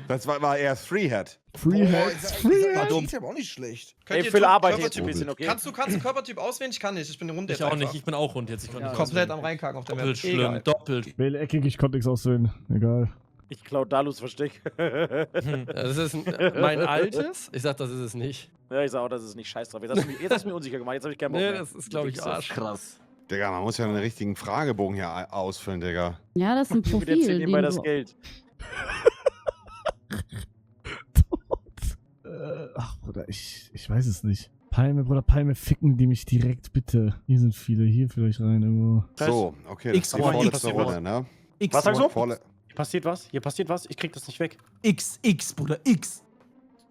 Das war eher Three-Head. Free Hacks, Free Hacks. Das ist aber auch nicht schlecht. Ey, ihr Phil Typ arbeitet Körpertyp- jetzt ein bisschen, okay? Kannst du Körpertyp auswählen? Ich kann nicht. Ich bin rund Ich jetzt auch einfach. nicht, ich bin auch rund jetzt. Ich konnte nicht Komplett auswählen. am Reinkacken auf der Map. Doppelt schlimm, Egal. doppelt. Wähle eckig, ich konnte nichts auswählen. Egal. Ich klau Dalus Versteck. Das ist mein altes. Ich sag, das ist es nicht. Ja, ich sag auch, das ist nicht scheiß drauf. Jetzt hast du mir unsicher gemacht. Jetzt hab ich keinen Bock Nee, mehr. das ist, glaube ich, Arsch. Krass. Digga, man muss ja einen richtigen Fragebogen hier ausfüllen, Digga. Ja, das ist ein Der zählt Profil. nebenbei den das du- Geld. Ach, Bruder, ich weiß es nicht. Palme, Bruder, Palme, ficken die mich direkt, bitte. Hier sind viele, hier vielleicht rein irgendwo. So, okay, das ist die X, vorletzte X, Runde, ne? X, Was sagst du? Vorle Hier passiert was? Hier passiert was? Ich krieg das nicht weg. X, Bruder, X.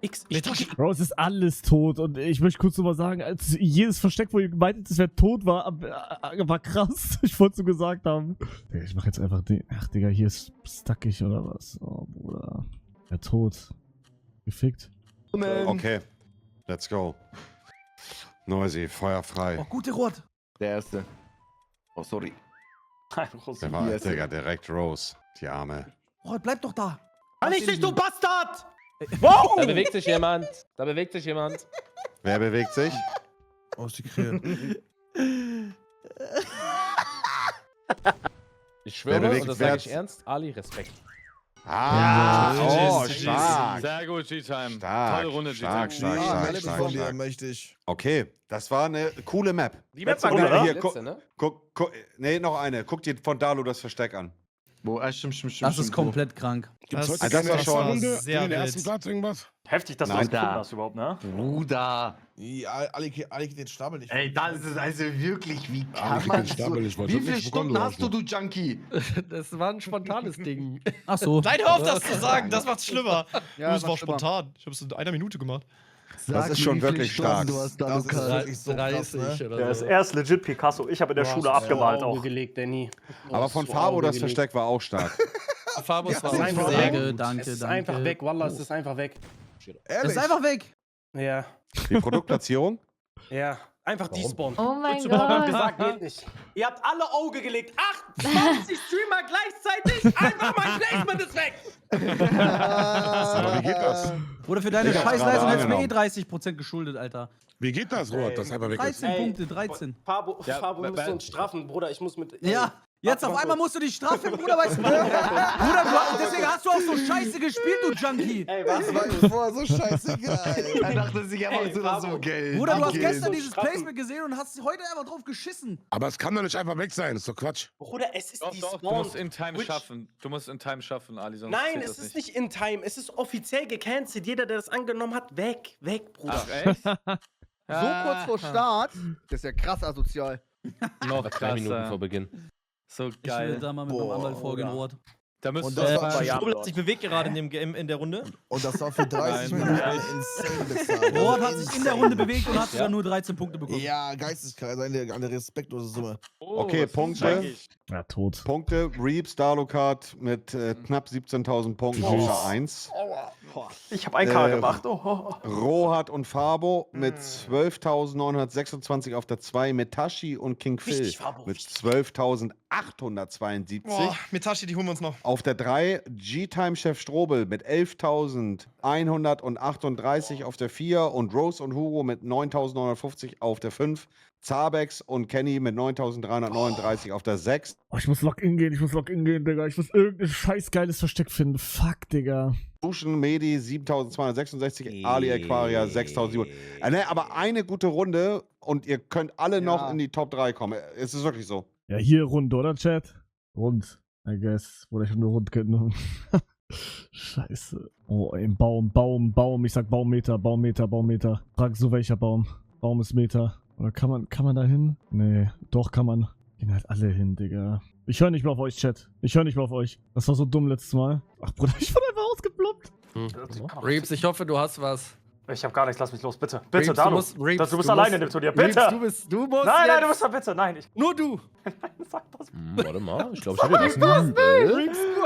X. Ich drück. Bro, es ist alles tot und ich möchte kurz nochmal sagen, als jedes Versteck, wo ihr gemeint habt, es wäre tot, war krass. Ich wollte so gesagt haben. Digga, ich mach jetzt einfach den. Ach, Digga, hier ist stuckig oder was? Oh, Bruder. Ja, tot. Gefickt. Okay, let's go. Noisy, Feuer frei. Oh, gute Rot. Der erste. Oh, sorry. Der war, Yes. Digga, direkt Rose. Die Arme. Rot, bleib doch da. Kann ich nicht, du Bastard! Wow! Da bewegt sich jemand. Da bewegt sich jemand. Wer bewegt sich? Ausgekriegt. Ich schwöre, bewegt und das wer- sage ich ernst, Ali, Respekt. Ah, Ja, oh, GG's. stark. Stark. Sehr gut, G-Time. Stark, Tolle Runde, stark, G-Time. stark, Ja, stark, Melody stark, von dir stark. möchte ich. Okay, das war eine coole Map. Die Map Letzte war Runde, geil, Hier, oder? guck, Letzte, ne? guck, nee, noch eine. Guck dir von Dalo das Versteck an. Wo, stimmt. Das ist wo. komplett krank. Gibt's Das- heute das keine war erste schon Runde? sehr Den wild. ersten Platz irgendwas? Heftig, dass Nein. du das gefunden hast überhaupt, ne? Bruder. Ja, alle den Stapel nicht. Ey, das ist also wirklich, wie Ah, kann ich man bin Stapel, ich wollte Wie schon viele nichts bekommen, Stunden du hast du, Arschloch. du Junkie? Das war ein spontanes Ding. Ach so. Nein, hör auf, das zu sagen. Das macht's schlimmer. Ja, das war macht schlimmer. spontan. Ich hab's in einer Minute gemacht. Das ist schon wirklich stark. Das ist wirklich so krass, 30 ne? oder Der ist so. erst legit Picasso. Ich habe in der Schule abgemalt auch. gelegt, Danny. Aber von Fabo das Versteck war auch stark. Fabus war Ja, auch Danke, danke, Es ist danke. einfach weg, Wallah, es ist einfach weg. Ehrlich? Ist einfach weg. Ja, Die Produktplatzierung? ja. Einfach despawn. Oh mein Ich hab Gott. gesagt, geht nicht. Ihr habt alle Auge gelegt. 28 Streamer gleichzeitig. Einfach mein Placement ist weg. Aber wie geht das? Oder für deine Ich hab's Scheißleistung gerade hättest du mir angenommen. 30% geschuldet, Alter. Wie geht das, Robert, dass einfach weg ist? 13 Punkte, 13. Fabo, wir müssen uns strafen, Bruder. Ich muss mit. Ja, jetzt auf einmal musst du dich strafen, Bruder, weißt du? Bruder, deswegen hast du auch so scheiße gespielt, du Junkie. Ey, Das war ihm vorher so scheißegal. Er dachte sich einfach so, das so Geld. Bruder, du hast Okay. gestern dieses Placement gesehen und hast heute einfach drauf geschissen. Aber es kann doch nicht einfach weg sein, das ist doch Quatsch. Bruder, es ist Doch, despawned. du musst in Time Twitch- schaffen. Du musst in Time schaffen, Ali, sonst Nein, zählt es das ist nicht in time. Es ist offiziell gecancelt. Jeder, der das angenommen hat, weg, Bruder. Ach, echt? So kurz vor Start. Das ist ja krass asozial. Noch 3 krasser. Minuten vor Beginn. So Ich will geil. da mal mit meinem Anwalt vorgehen, Robert. Da müsst Und du das war Strobel hat sich bewegt gerade in der Runde. Und das war für 30 Nein, Minuten nein. insane bezahlt. Robert hat sich in der Runde bewegt und hat sogar nur 13 Punkte bekommen. Ja, geisteskrank, eine respektlose Summe. Okay, Punkte. Ja, tot. Punkte. Reeps, Dalokart mit knapp 17.000 Punkten auf der 1. Ich habe 1K gemacht. Oh. Rohat und Fabo mit 12.926 auf der 2. Metashi und King Phil Richtig, Fabo, mit richtig. 12.872. Boah, Mitashi, die holen wir uns noch. Auf der 3 G-Time-Chef Strobel mit 11.138 auf der 4 und Rose und Hugo mit 9.950 auf der 5. Zabex und Kenny mit 9.339 auf der 6. Oh, ich muss Login gehen, Digga. Ich muss irgendein scheiß geiles Versteck finden. Fuck, Digga. Duschen, Medi 7.266, Ali Aquaria 6.700. Ne, aber eine gute Runde und ihr könnt alle noch in die Top 3 kommen. Es ist wirklich so. Ja, hier rund, oder, Chat? Rund, I guess. Oder ich hab nur rund genommen. Scheiße. Oh, ey, Baum. Ich sag Baummeter. Frag so welcher Baum. Baum ist Meter. Oder kann man da hin? Nee, doch kann man. Gehen halt alle hin, Digga. Ich höre nicht mehr auf euch, Chat. Das war so dumm letztes Mal. Ach, Bruder, ich wurde einfach ausgebloppt. Reeps, ich hoffe, du hast was. Ich hab gar nichts, lass mich los, bitte. Reeps, Bitte, Dalo. Du bist alleine in dem Turnier, bitte. Reeps, du musst Nein, jetzt. du bist da bitte. Nein, Nur du. sag das. Warte mal, ich glaube, ich habe was.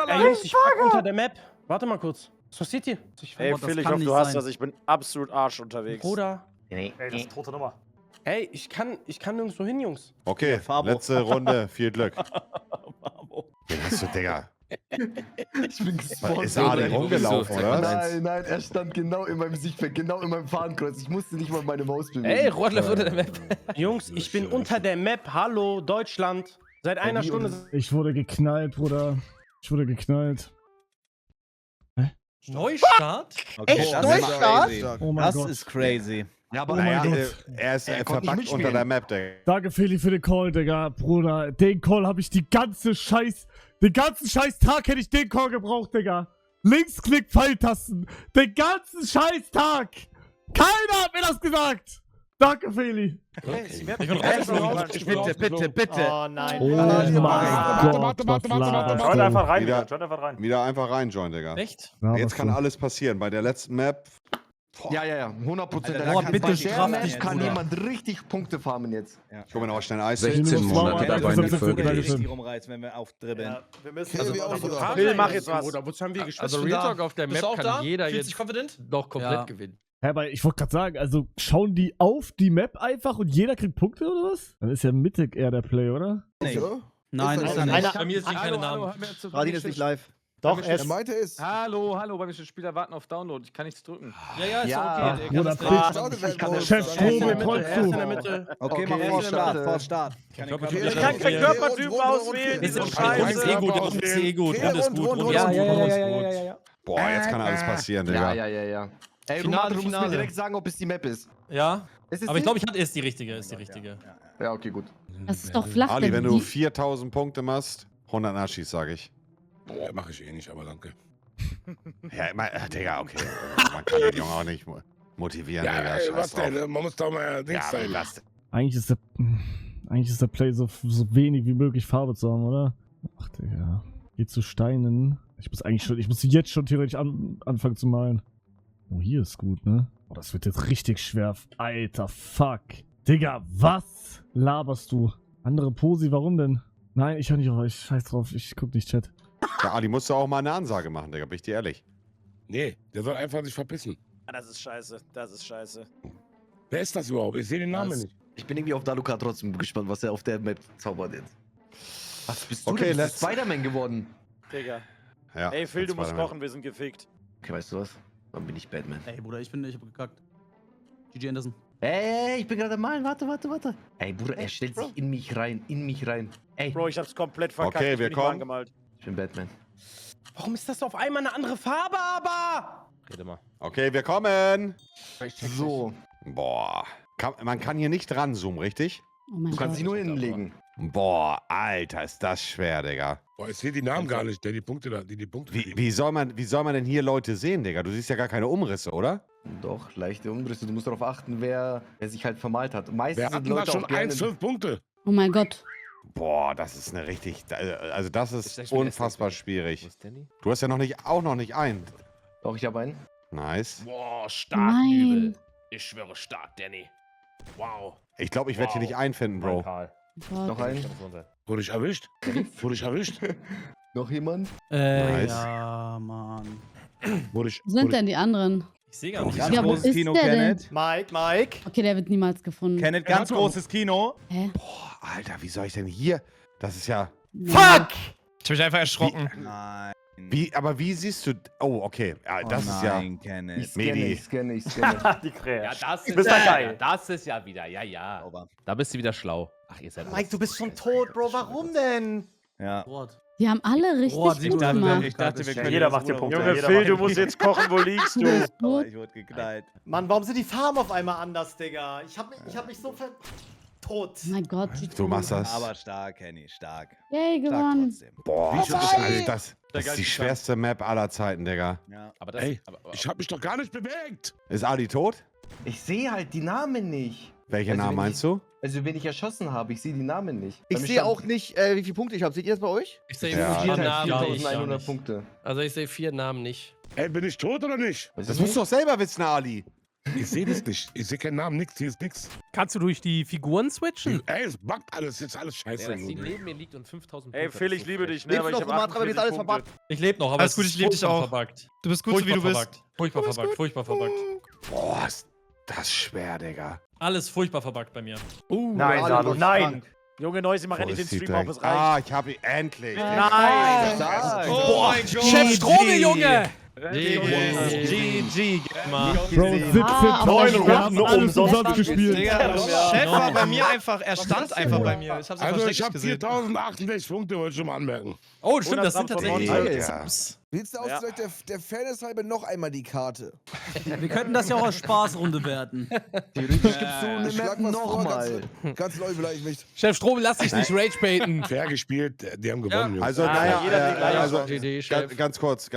Ey, Jungs, ich pack unter der Map. Warte mal kurz. Was passiert hier? Ey, Phil, ich hoffe, du hast das. Ich bin absolut Arsch unterwegs. Bruder. Ey, das ist tote Nummer. Ey, ich kann nirgendwo hin, Jungs. Okay, letzte Runde. Viel Glück. Den hast du, Digga. Ich bin gespawnt. Ist Ali rumgelaufen, oder? Nein, er stand genau in meinem Sichtfeld, genau in meinem Fahnenkreuz. Ich musste nicht mal meine Maus bewegen. Ey, Rot läuft unter der Map. Jungs, ich bin unter der Map. Hallo, Deutschland. Seit einer Stunde. Ich wurde geknallt, Bruder. Neustart? Echt? Neustart? Oh mein Gott. ist crazy. Ja, aber Oh mein Gott. Er ist konnte nicht verbuggt mitspielen. unter der Map, Digga. Danke, Feli, für den Call, Digga. Bruder, den Call habe ich den ganzen scheiß Tag hätte ich den Call gebraucht, Digga. Linksklick, Pfeiltasten. Den ganzen scheiß Tag. Keiner hat mir das gesagt. Danke, Feli. Bitte. Oh nein. Oh mein Warte, Gott, was laberst Join du? einfach rein, Wieder- Join einfach rein. Wieder einfach reinjoinen, Digga. Echt? Jetzt kann alles passieren. Bei der letzten Map. Ja, 100%. Alter, Boah, bitte straff dich, Ich kann Bruder. jemand richtig Punkte farmen jetzt. Ich hole mir noch schnell Eis. 16 Monate dabei in die Folge. rumreißen, wenn wir aufdribbeln. Ja, wir müssen. Okay, wir auch wieder. Phil, mach jetzt was. Oder wozu haben wir gespielt? Also Real Talk auf der Bist Map du auch kann da? jeder Fühlst jetzt dich confident? doch komplett Ja. gewinnen. Hä, aber ich wollte gerade sagen, also schauen die auf die Map einfach und jeder kriegt Punkte oder was? Dann ist ja mittig eher der Play, oder? So? Nein, Ist ist er er nicht. nicht. Bei mir sind keine Namen. Radin ist nicht live. Doch, Er meinte es. Hallo, bei mir steht Spieler warten auf Download. Ich kann nichts drücken. Ja, ist Ja, okay. Bruder, Startet werden Chef muss. Strobel, Er ist in der träumst Mitte. du? Okay, mach vor Start, Start. Ich kann keinen Körpertyp auswählen, diese Scheiße. Ist eh gut, ist eh gut. Rund, Rund ist rund, gut. rund, Rund rund, ist rund. gut. Ja. Boah, jetzt kann alles passieren, Digga. Ja. Ey, Finale, Romano, du musst mir Finale. direkt sagen, ob es die Map ist. Ja. Ist es Aber ich die? glaube, ist die richtige. Ist die richtige. Ja, okay, gut. Das ist doch flach. Ali, wenn denn du die- 4000 Punkte machst, 100 Nachschieß, sage ich. Ja, mach ich eh nicht, aber danke. Ja, Digga, okay. Man kann den Jungen auch nicht motivieren, Ja, Digga. ey, Scheiß was denn? drauf. Man muss doch mal Ja, Dings aber sein. was? Eigentlich ist der Play so wenig wie möglich Farbe zu haben, oder? Ach, Digga. Geht zu Steinen. Ich muss jetzt schon theoretisch anfangen zu malen. Oh, hier ist gut, ne? Oh, das wird jetzt richtig schwer. Alter, fuck. Digga, was laberst du? Andere Posi, warum denn? Nein, ich höre nicht auf euch. Scheiß drauf, ich guck nicht Chat. Ja, Ali, musst du auch mal eine Ansage machen, Digga, bin ich dir ehrlich. Nee, der soll einfach sich verpissen. Das ist scheiße. Das ist scheiße. Wer ist das überhaupt? Ich sehe den Namen nicht. Ich bin irgendwie auf Daluka trotzdem gespannt, was er auf der Map zaubert jetzt. Was bist du Okay, denn? Du let's- bist Spider-Man geworden. Digga. Ja, Ey, Phil, du jetzt musst Spider-Man. kochen, wir sind gefickt. Okay, weißt du was? Dann bin ich Batman. Ey, Bruder, ich hab gekackt. GG Anderson. Ey, ich bin gerade am Malen. Warte. Ey, Bruder, er stellt sich in mich rein. Ey, Bro, ich hab's komplett verkackt. Okay, ich wir bin nicht mal kommen. angemalt. ich bin Batman. Warum ist das auf einmal eine andere Farbe, aber? Rede mal. Okay, wir kommen. So, Boah. Man kann hier nicht ranzoomen, richtig? Oh mein du kannst Gott. sie nur hinlegen. Boah, Alter, ist das schwer, Digga. Boah, ich sehe die Namen gar nicht, der die Punkte da, die Punkte. Wie soll man denn hier Leute sehen, Digga? Du siehst ja gar keine Umrisse, oder? Doch, leichte Umrisse. Du musst darauf achten, wer sich halt vermalt hat. Meistens Wir sind hatten da Leute schon auch gerne... 1,5 Punkte. Oh mein Gott. Boah, das ist eine richtig. Also, das ist unfassbar schwierig. Wo ist Danny? Du hast ja auch noch nicht einen. Doch, ich habe einen. Nice. Boah, stark, Nein. übel. Ich schwöre, stark, Danny. Wow. Ich glaube, ich werde hier nicht einfinden, Bro. Karl. Gott. Noch einen. Wurde ich erwischt? Wurde ich erwischt? Noch jemand? Nice. Ja, Mann. Wurde ich. Wo sind denn die anderen? Ich sehe gar nicht. Ganz Ja, wo großes ist Kino, der denn? Kenneth. Mike. Okay, der wird niemals gefunden. Kenneth, ganz großes Kino. Hä? Boah, Alter, wie soll ich denn hier? Das ist ja. Fuck! Ich hab mich einfach erschrocken. Nein. Aber wie siehst du. Oh, okay. Ja, das ist ja. Kenneth. Ich scanne, Medi. ich scanne. Die Krähe. Ja, das Du bist ja geil. Das ist ja wieder, ja. Da bist du wieder schlau. Ach, ihr seid Mike, du bist schon tot, Bro. Warum denn? Ja. Die haben alle richtig Oh, gut gemacht. Ich dachte, wir können Jeder das macht hier Ruder Punkte. runter- Jeder Phil, macht du hier musst jetzt kochen, wo liegst du? Gut. Ich wurde geknallt. Mann, warum sind die Farben auf einmal anders, Digga? Ich hab mich so tot. Oh mein Gott. Du machst das. Aber stark, Kenny, stark. Yay, Stark gewonnen. trotzdem. Boah, Wie schon das ist die schwerste Map aller Zeiten, Digga. Ja. Aber das. Ey, aber, ich habe mich doch gar nicht bewegt. Ist Ali tot? Ich sehe halt die Namen nicht. Welcher Also, Name wenn meinst du? Also, wenn ich erschossen habe, ich sehe die Namen nicht. Ich Bei mir sehe stand auch nicht, wie viele Punkte ich habe. Seht ihr das bei euch? Ich sehe Ja. 4 Namen nicht. 4100 Punkte. Also ich sehe 4 Namen nicht. Ey, bin ich tot oder nicht? Das musst du doch selber wissen, Ali. Ich sehe das nicht. Ich sehe keinen Namen, nix, hier ist nix. Kannst du durch die Figuren switchen? Ey, es buggt alles, jetzt alles scheiße. das Team neben mir liegt und 5000 Ey, Punkte. Phil, Das ich ist liebe so dich, frech. ne? Aber ich Lebst du noch, hab Romatra, aber mir ist alles 48 Punkte. verbuggt. Ich lebe noch, aber Alles es gut, ist ich liebe dich furchtbar auch. verbuggt. Du bist gut, so wie du bist. Furchtbar verbuggt. Boah, ist das schwer, Digga. Alles furchtbar verbuggt bei mir. Nein, Dalu, nein. Junge Neues, mach Wo endlich den ist die Stream auf, direkt? es reicht. Ah, ich hab ihn endlich. Nein! Stark. Oh mein Gott. Chef Strome, Junge! GG, Gamer. Bro, 17 aber Neun wir haben Runden alles umsonst umsonst gespielt. Digga, Chef war bei mir einfach, er stand einfach bei mir. Ich hab's einfach Also, ich schlecht habe gesehen. 4068 Punkte, wollte ich schon mal anmerken. Oh, stimmt, das sind 100 tatsächlich Gramm alle Alter. Subs. Willst du aus Ja. der Fairness halber noch einmal die Karte? Wir könnten das ja auch als Spaßrunde werten. Theoretisch gibst du eine Schlag Map was vor, nochmal. ganz neu vielleicht nicht. Chef Strome, lass dich nicht rage baiten. Fair gespielt, die haben gewonnen, Jungs. Also, jeder die gleiche also Idee, Chef. ganz kurz.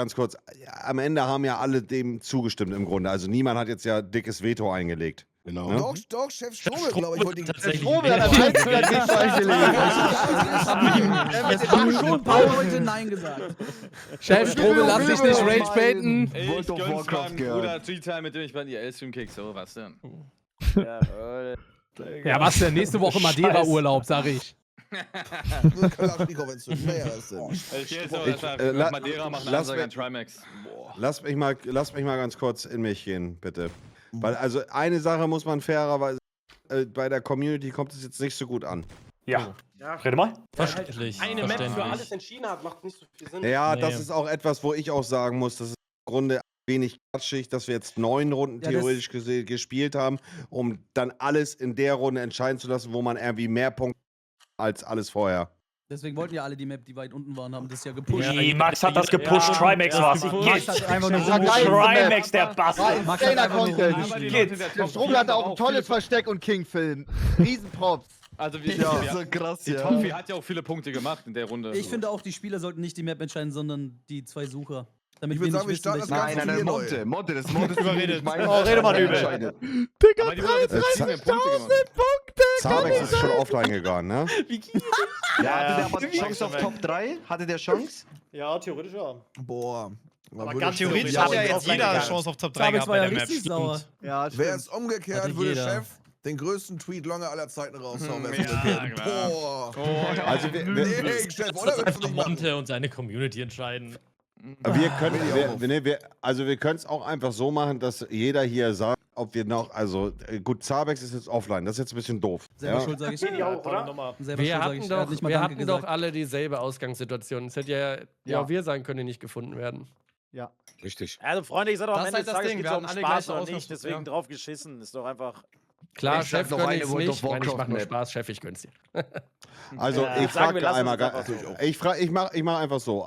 Ja, am Ende haben ja alle dem zugestimmt im Grunde. Also niemand hat jetzt ja dickes Veto eingelegt. Genau. Ja? Doch, Chef Strobel, glaube ich, wollte die Tatsächlich. Strobel hat am Hals wieder nicht eingelegt. schon ein paar Leute Nein gesagt. Chef Strome, lass dich nicht rage baiten. World of Warcraft gehört. T-Time, mit dem ich bei die L-Stream kick, so, was denn? Ja, was denn? Nächste Woche Madeira-Urlaub, sag ich. Lass mich mal ganz kurz in mich gehen, bitte. Weil, also eine Sache muss man fairerweise, bei der Community kommt es jetzt nicht so gut an. Ja. Rede mal. Verständlich. Eine Map für alles entschieden hat, macht nicht so viel Sinn. Ja, Nee. das ist auch etwas, wo ich auch sagen muss, das ist im Grunde wenig quatschig, dass wir jetzt 9 Runden Ja, theoretisch gespielt haben, um dann alles in der Runde entscheiden zu lassen, wo man irgendwie mehr Punkte als alles vorher. Deswegen wollten ja alle die Map, die weit unten waren, haben das ja gepusht. Wie, Max hat das gepusht, Trimax war's. Max hat einfach nur Trimax, der Bastard. Max hat einfach nur Strobel hatte auch ein tolles Versteck und King-Film. Riesenprops. Also so krass, die Topfi hat ja auch viele Punkte gemacht in der Runde. Ich finde auch, die Spieler sollten nicht die Map entscheiden, sondern die 2 Sucher. Damit Ich würde sagen, wir nicht starten wissen, das Ganze Nein, von hier neu. Monte, das Monte ist Überredet. Oh, rede mal übel. Digga, Aber die wurden jetzt 33.000 Punkte. Zabex ist schon offline gegangen, ne? Ja, hatte der aber Chance auf Top 3? Hatte der Chance? Ja, theoretisch ja. Boah. Aber ganz Theoretisch hat ja jetzt jeder eine Chance auf Top 3 gehabt bei der Map. sauer. Ja, Wäre es umgekehrt, Hatte würde jeder. Chef den größten Tweet-Longer aller Zeiten raushauen. Ja, klar. Boah. Also Nee, Chef, oder? Willst du nicht machen? Monte und seine Community entscheiden. wir können es auch einfach so machen, dass jeder hier sagt, ob wir noch, also gut, Zabex ist jetzt offline, das ist jetzt ein bisschen doof. Selber schuld, sage ich. Wir hatten doch alle dieselbe Ausgangssituation. Es hätte ja auch wir sein können, die nicht gefunden werden. Ja. Richtig. Also, Freunde, ich sag doch, am Das Ende ist des halt das Tages Ding, geht's wir um hatten alle Spaß gleiche oder nicht, Ausgangspunkte, deswegen ja. drauf geschissen. Ist doch einfach. Klar, Ich sag Chef noch gönn eine ich's World nicht. of Nein, ich mach Warcraft nur Map. Spaß, Chef, ich gönn's dir. Also Ja, ich sagen wir, frage lass uns einmal, einfach ich mach einfach so.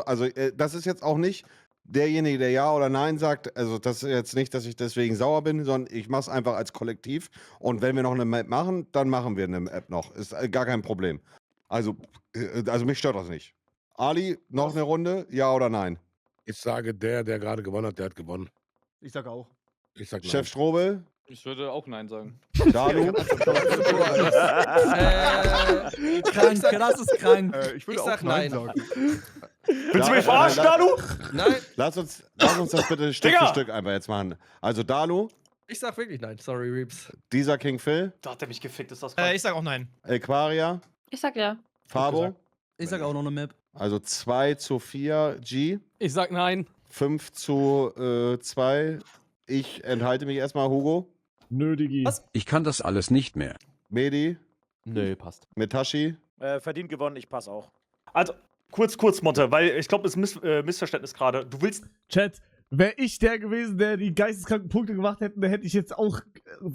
Also das ist jetzt auch nicht derjenige, der Ja oder Nein sagt, also das ist jetzt nicht, dass ich deswegen sauer bin, sondern ich mach's einfach als Kollektiv und wenn wir noch eine Map machen, dann machen wir eine Map noch. Ist gar kein Problem. Also mich stört das nicht. Ali, noch eine Runde? Ja oder nein? Ich sage, der gerade gewonnen hat, der hat gewonnen. Ich sag auch. Ich sag Chef Strobel? Ich würde auch Nein sagen. Dalu? Krank, das ist krank. Ich würde Ich auch sag Nein nein. sagen. Willst du mich verarschen, Dalu? Nein, Lass uns das bitte Stück für Stück einfach jetzt machen. Also Dalu, ich sag wirklich nein. Sorry, Reeps. dieser King Phil, Da hat er mich gefickt, ist das Ich sag auch nein. Aquaria, Ich sag ja. Fabo, Ich sag auch noch eine Map. also 2:4, G, Ich sag nein. 5:2. Ich enthalte mich erstmal, Hugo, Nö, Digi. Was? Ich kann das alles nicht mehr. Medi, Nö, passt. Metashi. Verdient gewonnen, ich pass auch. Also, kurz, Monte, weil ich glaube, es ist Missverständnis gerade. Du willst. Chat, wäre ich der gewesen, der die geisteskranken Punkte gemacht hätte, dann hätte ich jetzt auch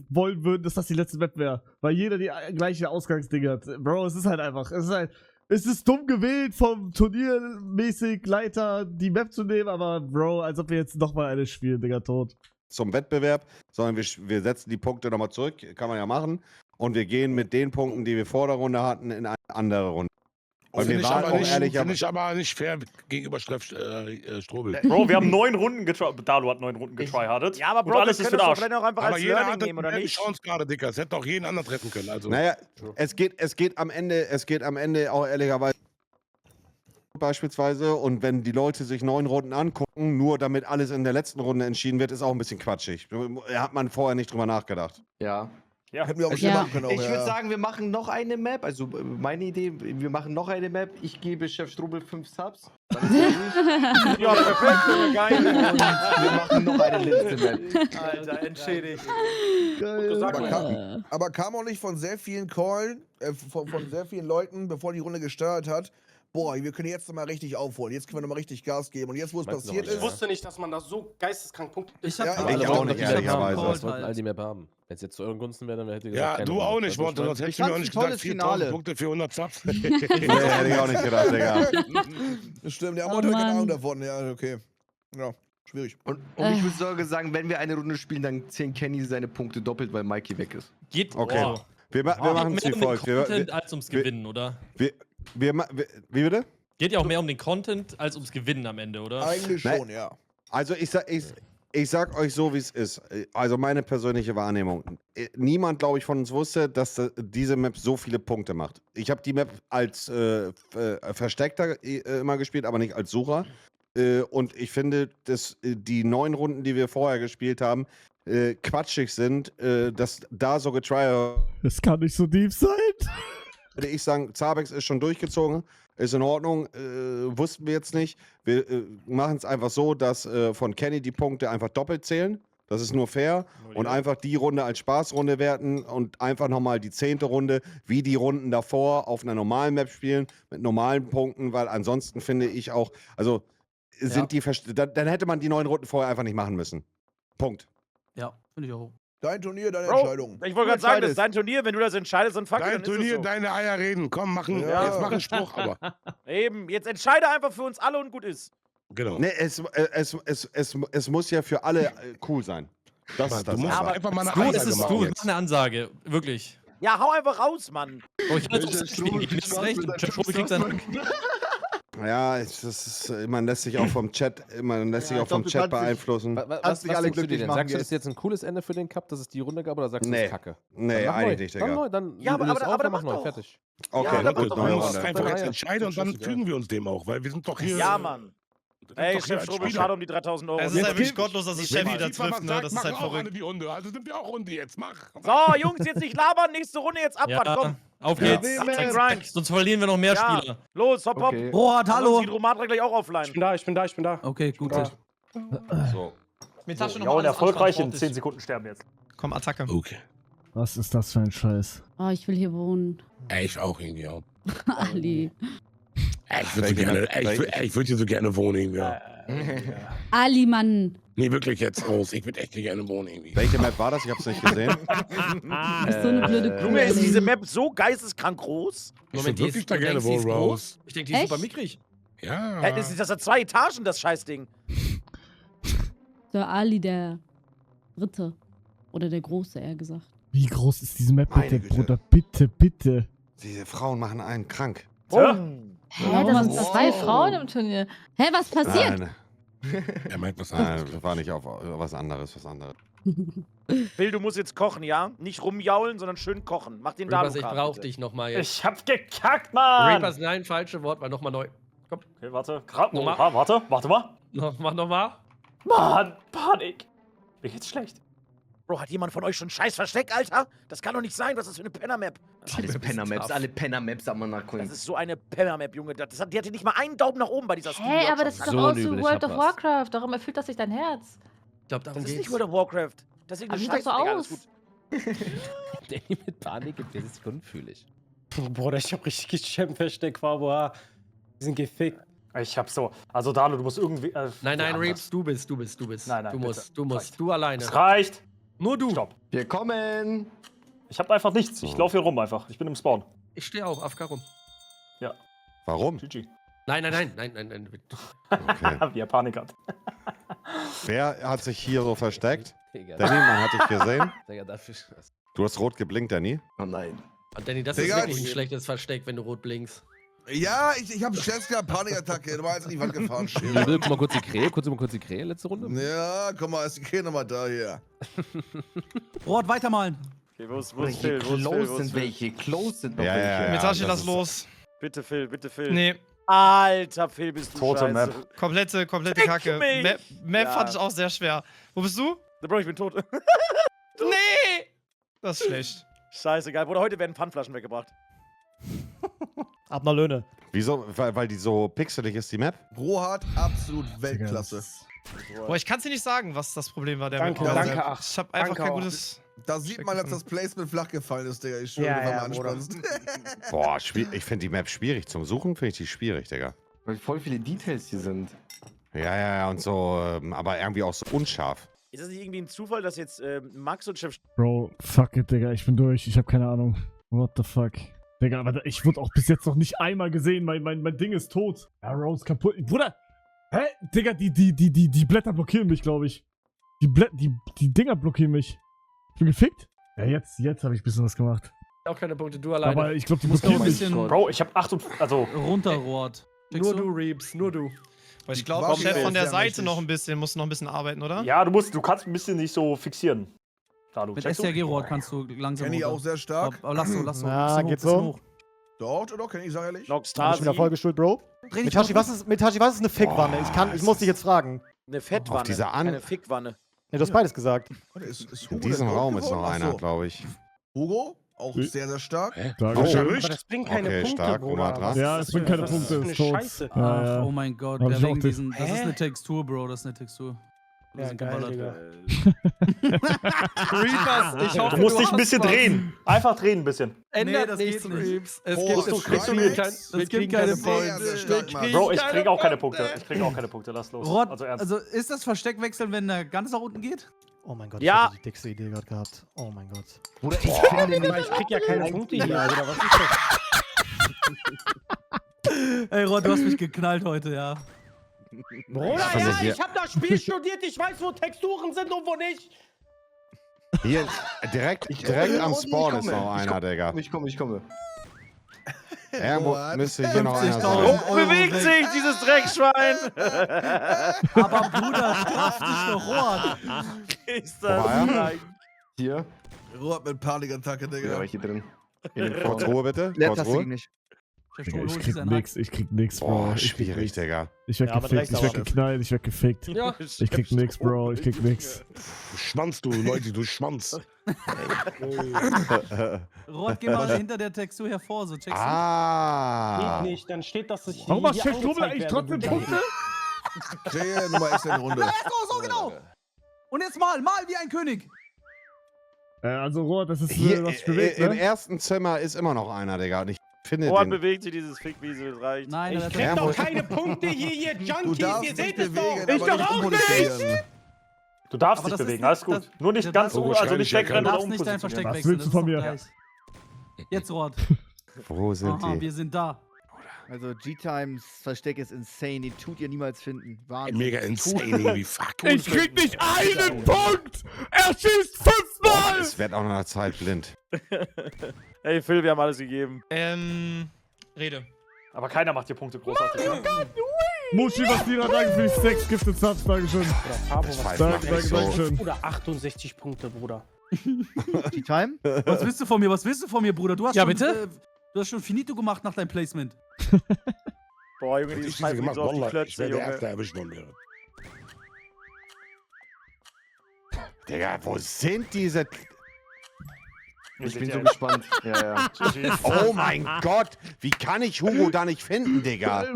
wollen würden, dass das die letzte Map wäre. Weil jeder die gleiche Ausgangsdinge hat. Bro, es ist halt einfach. Es ist dumm gewählt vom turniermäßig Leiter die Map zu nehmen, aber Bro, als ob wir jetzt nochmal eine spielen, Digga, tot. Zum Wettbewerb, sondern wir setzen die Punkte nochmal zurück, kann man ja machen. Und wir gehen mit den Punkten, die wir vor der Runde hatten, in eine andere Runde. Weil Finde wir waren auch ehrlich, find ich aber nicht fair gegenüber Strobel. Bro, wir haben 9 Runden getryhardet. Dalu hat 9 Runden getryhardet. Ja, aber Bro, alles ist für den Arsch. Aber jeder hatte eine Chance gerade, Dicker. Es hätte auch jeden anderen treffen können. Also. Naja, es geht am Ende auch ehrlicherweise beispielsweise und wenn die Leute sich 9 Runden angucken, nur damit alles in der letzten Runde entschieden wird, ist auch ein bisschen quatschig. Hat man vorher nicht drüber nachgedacht. Ja. Hätten wir auch Also, schon machen können. Auch, ich würde ja. sagen, wir machen noch eine Map. Also meine Idee, wir machen noch eine Map. Ich gebe Chef Strobel 5 Subs. Dann ist er durch. Ja, perfekt, geil. Und wir machen noch eine letzte Map. Alter, entschädigt. Aber kam auch nicht von sehr vielen Callen, von sehr vielen Leuten, bevor die Runde gestartet hat. Boah, wir können jetzt mal richtig aufholen. Jetzt können wir nochmal richtig Gas geben. Und jetzt, wo es passiert ist. Ich wusste nicht, dass man da so geisteskrank Punkte. Ich auch nicht, ehrlicherweise. Das wollten all die Map haben. Wenn es jetzt zu euren Gunsten wäre, dann hätte ich gesagt, Ja, du auch nicht, Monte. Sonst hättest du mir auch nicht gesagt, 4.000 Punkte für 100 Subs. Nee, hätte ich auch nicht gedacht, Digga. Das stimmt, der hat heute keine Ahnung davon. Ja, okay. Ja, schwierig. Und ich würde sogar sagen, wenn wir eine Runde spielen, dann zählen Kenny seine Punkte doppelt, weil Mikey weg ist. Geht. Okay. Oh. Wir machen es wie folgt. Content als ums Gewinnen, oder? Wie bitte? Geht ja auch mehr um den Content als ums Gewinnen am Ende, oder? Eigentlich schon, ja. Also ich sag euch so, wie es ist. Also meine persönliche Wahrnehmung. Niemand, glaube ich, von uns wusste, dass diese Map so viele Punkte macht. Ich habe die Map als Versteckter immer gespielt, aber nicht als Sucher. Und ich finde, dass die 9 Runden, die wir vorher gespielt haben, quatschig sind, dass da so getryhard. Das kann nicht so deep sein. Würde ich sagen, Zabex ist schon durchgezogen, ist in Ordnung, wussten wir jetzt nicht. Wir machen es einfach so, dass von Kenny die Punkte einfach doppelt zählen. Das ist nur fair. Und einfach die Runde als Spaßrunde werten und einfach nochmal die 10. Runde, wie die Runden davor, auf einer normalen Map spielen, mit normalen Punkten, weil ansonsten finde ich auch, also sind dann hätte man die 9 Runden vorher einfach nicht machen müssen. Punkt. Ja, finde ich auch. Dein Turnier, deine Bro, Entscheidung. ich wollte gerade sagen, das ist dein Turnier. Wenn du das entscheidest, dann fuck Dein dann ist es Turnier, so. deine Eier reden. Komm, jetzt mach einen Spruch, aber. Eben, jetzt entscheide einfach für uns alle und gut ist. Genau. Nee, es muss ja für alle cool sein. Das ist das. Du musst aber einfach mal eine Du, Ansage es ist machen du, jetzt. mach eine Ansage. Wirklich. Ja, hau einfach raus, Mann. Oh, ich kann jetzt auch spielen. Ich bin jetzt recht. Chef Strobel kriegt seinen. Ja, man lässt sich auch vom Chat, Chat beeinflussen. Was denkst du dir denn? Sagst du, das ist jetzt ein cooles Ende für den Cup, dass es die Runde gab, oder sagst du, das ist Kacke? Nee, eigentlich nicht, Digga. Dann Ja, aber mach neu, fertig. Okay, Ja, gut, Du neue musst Runde. einfach jetzt entscheiden und dann fügen wir uns dem auch, weil wir sind doch hier. Ja, Mann. Ey, doch hier Chef als Strobel, Spieler. schade um die 3.000 Euro. Es ist halt wirklich gottlos, dass es Wenn Chef die wieder FIFA trifft, was ne? sagt, Das ist machen halt auch alle verrückt. die Runde. Also sind wir auch Runde jetzt. Mach. So, Jungs, jetzt nicht labern. Nächste Runde jetzt abfahrt. Ja, Komm. auf Ja. geht's. Zack, Grind. Sonst verlieren wir noch mehr Ja. Spieler. Los, hopp, hopp. Okay. Rohat, hallo. Hydromatra gleich auch offline. Ich bin da. Okay, gut. Ja. So. Mit Tasche Ja, und erfolgreich in 10 Sekunden sterben jetzt. Komm, Attacke. Okay. Was ist das für ein Scheiß? Oh, ich will hier wohnen. Ich auch irgendwie auch. Ali. Ich würde hier so gerne wohnen irgendwie. Ali, Mann. Nee, wirklich jetzt aus. Ich würde echt hier gerne wohnen irgendwie. Welche Map war das? Ich hab's nicht gesehen. Du bist so eine blöde Kuh. Junge, ist Ali. diese Map so geisteskrank groß? Ich würde wirklich da gerne wohnen, Rose. Ich denke, die ist Echt? super mickrig. Ja. Das hat 2 Etagen, das Scheißding. Der Ali, der Dritte. Oder der Große, eher gesagt. Wie groß ist diese Map Meine bitte, Güte. Bruder? Bitte, bitte. Diese Frauen machen einen krank. Hä, das sind 2 Frauen im Turnier. Hä, was passiert? Nein, Er meint was nein, anderes. das war nicht auf was anderes, Phil, du musst jetzt kochen, ja? Nicht rumjaulen, sondern schön kochen. Mach den Reapers, Dalu. ich brauch dich nochmal jetzt. Ich hab gekackt, Mann! Reapers, nein, falsche Wort, war nochmal neu. Komm. Okay, warte. Nochmal. Warte mal. Nochmal. Mann, Panik. Mir geht's schlecht. Bro, hat jemand von euch schon scheiß Versteck, Alter? Das kann doch nicht sein. Was ist das für eine Penner-Map? Alle Penner-Maps am Das nachgucken. ist so eine Penner-Map, Junge. Die hatte nicht mal einen Daumen nach oben bei dieser Hä, aber das ist doch So auch ein so übel, ich World hab of was. Warcraft. Darum erfüllt das sich dein Herz. Ich glaube, darum Das ist geht's. nicht World of Warcraft. Das ist Aber eine sieht doch so Scheiße, Digga, aus. alles gut. Danny mit Panik in 40 Sekunden fühle ich. Bruder, ich hab richtig gecheckt, Fabua. Die sind gefickt. Ich hab so. Also, Dalu, du musst irgendwie. Nein, ja, Reaps, du bist. Nein, Du musst, bitte. du alleine. Es reicht. Nur du. Stopp. Wir kommen. Ich hab einfach nichts. Ich laufe hier rum einfach. Ich bin im Spawn. Ich stehe auch, AFK rum. Ja. Warum? GG. Nein. Okay. Wie er Panik hat. Wer hat sich hier so versteckt? Digga. Danny, man hat dich gesehen. Digga, dafür. Du hast rot geblinkt, Danny. Oh nein. Und Danny, das Digga, ist wirklich ein schlechtes Versteck, wenn du rot blinkst. Ja, ich hab Stress gehabt, Panikattacke. Du war jetzt an die Wand gefahren. Guck mal kurz die Krähe, letzte Runde. Ja, guck mal, ist die Krähe nochmal da hier. Rot, weitermalen. Okay, wo ist Welche Phil? Wo ist Phil? close Wo ist sind Phil? welche? Close sind noch Ja, ja, welche. ja. Metashi, das lass ist- los. Bitte Phil, bitte Phil. Nee, Alter, Phil, bist du Tote scheiße. Map. komplette Fick Kacke. mich! Map Ja. fand ich auch sehr schwer. Wo bist du? Bro, ich bin tot. Nee! Das ist schlecht. Scheißegal. Bruder, heute werden Pfandflaschen weggebracht. Abner Löhne. Wieso? Weil die so pixelig ist, die Map? Rohat, absolut Weltklasse. Boah, ich kann dir nicht sagen, was das Problem war. Der Danke, Map. danke, ach. Ich hab einfach Danke kein auch. gutes... Da sieht man, dass das Placement flach gefallen ist, Digga. Ich schwöre, Ja, wenn ja, man Bruder. anspannst. Boah, ich finde die Map schwierig. Zum Suchen finde ich die schwierig, Digga. Weil voll viele Details hier sind. Ja, und so, aber irgendwie auch so unscharf. Ist das nicht irgendwie ein Zufall, dass jetzt Max und Chef... Bro, fuck it, Digga. Ich bin durch. Ich hab keine Ahnung. What the fuck? Digga, aber ich wurde auch bis jetzt noch nicht einmal gesehen. Mein Ding ist tot. Ja, Rose kaputt. Bruder! Hä? Digga, die Blätter blockieren mich, glaube ich. Die Dinger blockieren mich. Ich bin gefickt? Ja, jetzt habe ich ein bisschen was gemacht. Auch keine Punkte, du alleine. Aber ich glaube, die muss noch ein blockieren mich. bisschen Bro, ich hab 8 also. runterrohrt. nur du, Reaps, nur du. Aber ich glaube, Warum Chef ist von der der Seite mächtig? noch ein bisschen, muss noch ein bisschen arbeiten, oder? Ja, du kannst ein bisschen nicht so fixieren. Dalu, Mit checkst du? SRG-Rohr kannst du langsam Kenny auch sehr stark. Aber lass so. Ja, geht so. Doch, Kenny, sag ehrlich. Ich bin Noxtasi. wieder vollgeschult, Bro. Mitashi, was ist eine Fickwanne? Ich muss dich jetzt fragen. Eine Fettwanne. Auf dieser Eine Fickwanne. Ja, du hast beides gesagt. Warte, ist Hugo In diesem denn tot Raum ist geworden? noch Ach einer, so. glaube ich. Hugo, auch sehr, sehr stark. Stark. Oh, Erwischt? das bringt keine Okay, Punkte, stark, Bruder. Romatra. Ja, es bringt keine Was Punkte, ist ist das für eine tot. Scheiße? Ja, ja. Oh mein Gott, Hab ich auch das ist eine Textur, Bro, das ist eine Textur. Ja, geil, Digga. Reapers, ich hoffe, Du musst dich ein hast bisschen was. drehen. Einfach drehen ein bisschen. Ändert das nichts, geht nicht. Reaps. Es Oh, gibt das kriegst du Schreinex? kein- Es gibt keine Sehr, Points. sehr stark, Mann. Bro, ich krieg auch keine Punkte. Ich krieg auch keine Punkte. Lass los. Rot, Also ernst. also ist das Versteckwechseln, wenn der ganz nach unten geht? Oh mein Gott, Ja. ich hätte die dickste Idee gerade gehabt. Oh mein Gott. Bruder, ich finde nicht. Ich krieg ja keine Punkte hier, oder was ist das? Ey, Rod, du hast mich geknallt heute, ja. Bruder, Also ja, hier- ich hab das Spiel studiert, ich weiß, wo Texturen sind und wo nicht. Hier, direkt am Spawn ist noch einer, Digga. Ich komme. Irgendwo müsste hier noch einer sein. Oh, bewegt sich, dieses Dreckschwein. Aber Bruder, straff dich doch, Rod. Ist Wo war er? das Hier. Rot mit Panikattacke, Ja, Digga. war ich hier drin. Kurz Ruhe, bitte. Kurz Ruhe. Digga, ich krieg nix, Bro. Boah, Ich krieg schwierig, nix. Digga. Ich werd Ja, aber gefickt, rechts ich werd aber. geknallt, ich werd gefickt. Ja. Ich krieg nix, Bro, ich krieg nix. Du Schwanz, du Leute, du Schwanz. Rot, geh mal hinter der Textur hervor, so checkst du. Ah. Geht nicht, dann steht, dass ich Warum macht hier Chef Strobel angezeigt eigentlich werde, trotzdem wo die- Punkte? Sehe Nummer X in der Runde. So genau. Und jetzt mal wie ein König. Also, Rohr, das ist Hier, was bewegt, im ne? ersten Zimmer ist immer noch einer, Digga. Und ich finde Rod den. bewegt sich, dieses Fickwiesel, das reicht. Nein, Ich das krieg doch keine Punkte hier, ihr Du Junkies, darfst ihr dich seht es bewegen, doch. aber nicht umpositionieren. Du darfst Aber dich das ist bewegen, nicht- alles gut. das- Nur nicht das- ganz das- so, also nicht Du wegrennen oder darfst nicht dein umpositionieren. Versteck Was wechseln. willst du von das ist mir? doch gleich. Jetzt, Rod. Wo sind Aha, die? wir sind da. Also G-Times Versteck ist insane, die tut ihr niemals finden. Wahnsinn. Mega insane, wie fuck. Ich krieg nicht einen Punkt! Er schießt Boah, 5-mal! es wird auch nach einer Zeit blind. Ey, Phil, wir haben alles gegeben. Rede. Aber keiner macht hier Punkte großartig. Ne? Muschi, was dir danke für die Sex Gifted Subs, Dankeschön. Oder Pabo, Das was weiß Danke, man nicht so. Dankeschön. Oder 68 Punkte, Bruder. G-Time? Was willst du von mir? Was willst du von mir, Bruder? Du hast Ja, schon, bitte? Du hast schon Finito gemacht nach deinem Placement. Boah, Junge, Was die ich schmeißen gemacht, so auf die Wallah, ich Klötze, werde der Junge. Erste erwischen von mir. Digga, wo sind diese. Ich bin so gespannt. Ja, ja. Oh mein Gott! Wie kann ich Hugo da nicht finden, Digga?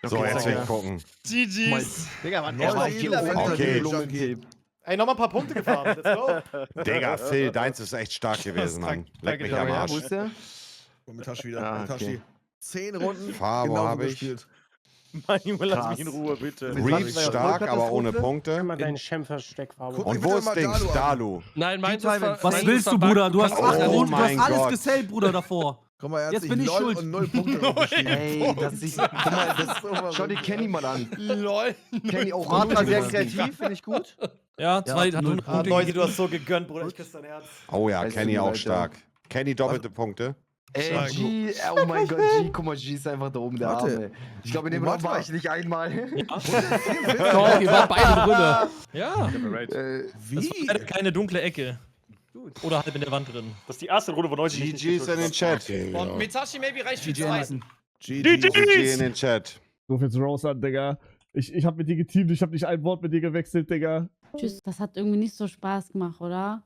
So, jetzt will ich gucken. GG's. Digga, was Okay. Junkie. Ey, nochmal ein paar Punkte gefahren. Let's go. Digga, Phil, deins ist echt stark gewesen, Mann. Leck mich am Ja, Arsch. wo ist der? Und mit Tashi wieder. Ah, Mit Tashi. okay. 10 Runden. Fabo genauso hab ich. gespielt. Mann, Junge, lass Krass. mich in Ruhe, bitte. Reeves stark, aber ohne Punkte. Immer deinen Schämversteck, Pabo. Guck Und mir wo bitte ist mal Dings? Dalu an. Dalu. Nein, meins G-Time ist ver- in- Was meins willst ist du, verbuggt. Bruder? Du hast kannst 8 nicht- Oh Runden, du hast mein alles Gott. gesellt, Bruder, davor. Guck mal, er hat Jetzt sich bin ich 0 schuld. und 0 Punkte draufgeschrieben. Ey, das ist. Guck mal, das, schau dir Kenny mal an. LOL. Kenny auch Rad war sehr gut. kreativ, finde ich gut. Ja, zwei hat null. Punkte Leute, gegeben. du hast so gegönnt, Bruder, ich küsse dein Herz. Oh ja, Weißt Kenny du, auch Alter. stark. Kenny doppelte Punkte. Ey, G, oh mein Gott, G, guck mal, G ist einfach da oben, der Warte. Arme. Ich glaube, in dem Warte Raum war mal. ich nicht einmal. Doch, ihr wart beide drüber. Ja. Wie? Leider keine dunkle Ecke. Oder halb in der Wand drin. Das ist die erste Runde, wo 90 nicht GG's in den Chat. Und Mitachi maybe reicht für GG zwei. Anderson. GG in den Chat. Ruf jetzt Rose an, Digga. Ich hab mit dir geteamt, ich hab nicht ein Wort mit dir gewechselt, Digga. Tschüss, das hat irgendwie nicht so Spaß gemacht, oder?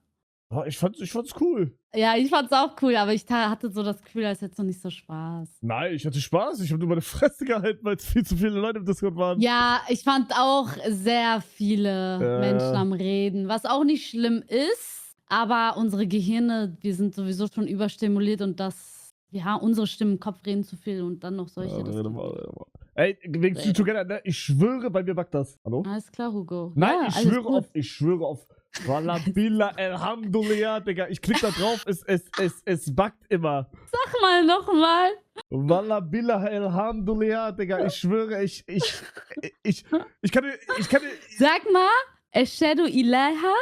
Oh, ich fand's cool. Ja, ich fand's auch cool, aber ich hatte so das Gefühl, als hätte es noch nicht so Spaß. Nein, ich hatte Spaß. Ich hab nur meine Fresse gehalten, weil es viel zu viele Leute im Discord waren. Ja, ich fand auch sehr viele Menschen am Reden, was auch nicht schlimm ist, aber unsere Gehirne, wir sind sowieso schon überstimuliert und unsere Stimmen im Kopf reden zu viel und dann noch solche. das Rede mal. Ey, wegen Street Together, ne? Ich schwöre, bei mir backt das. Hallo? Alles klar, Hugo. Nein, Ja, ich alles schwöre gut. ich schwöre auf. Walabilla, Alhamdulillah, Digga. Ich klick da drauf, es backt immer. Sag mal nochmal. Walabilla, Alhamdulillah, Digga. Ich schwöre, ich kann Sag mal, Ashadu ilaha,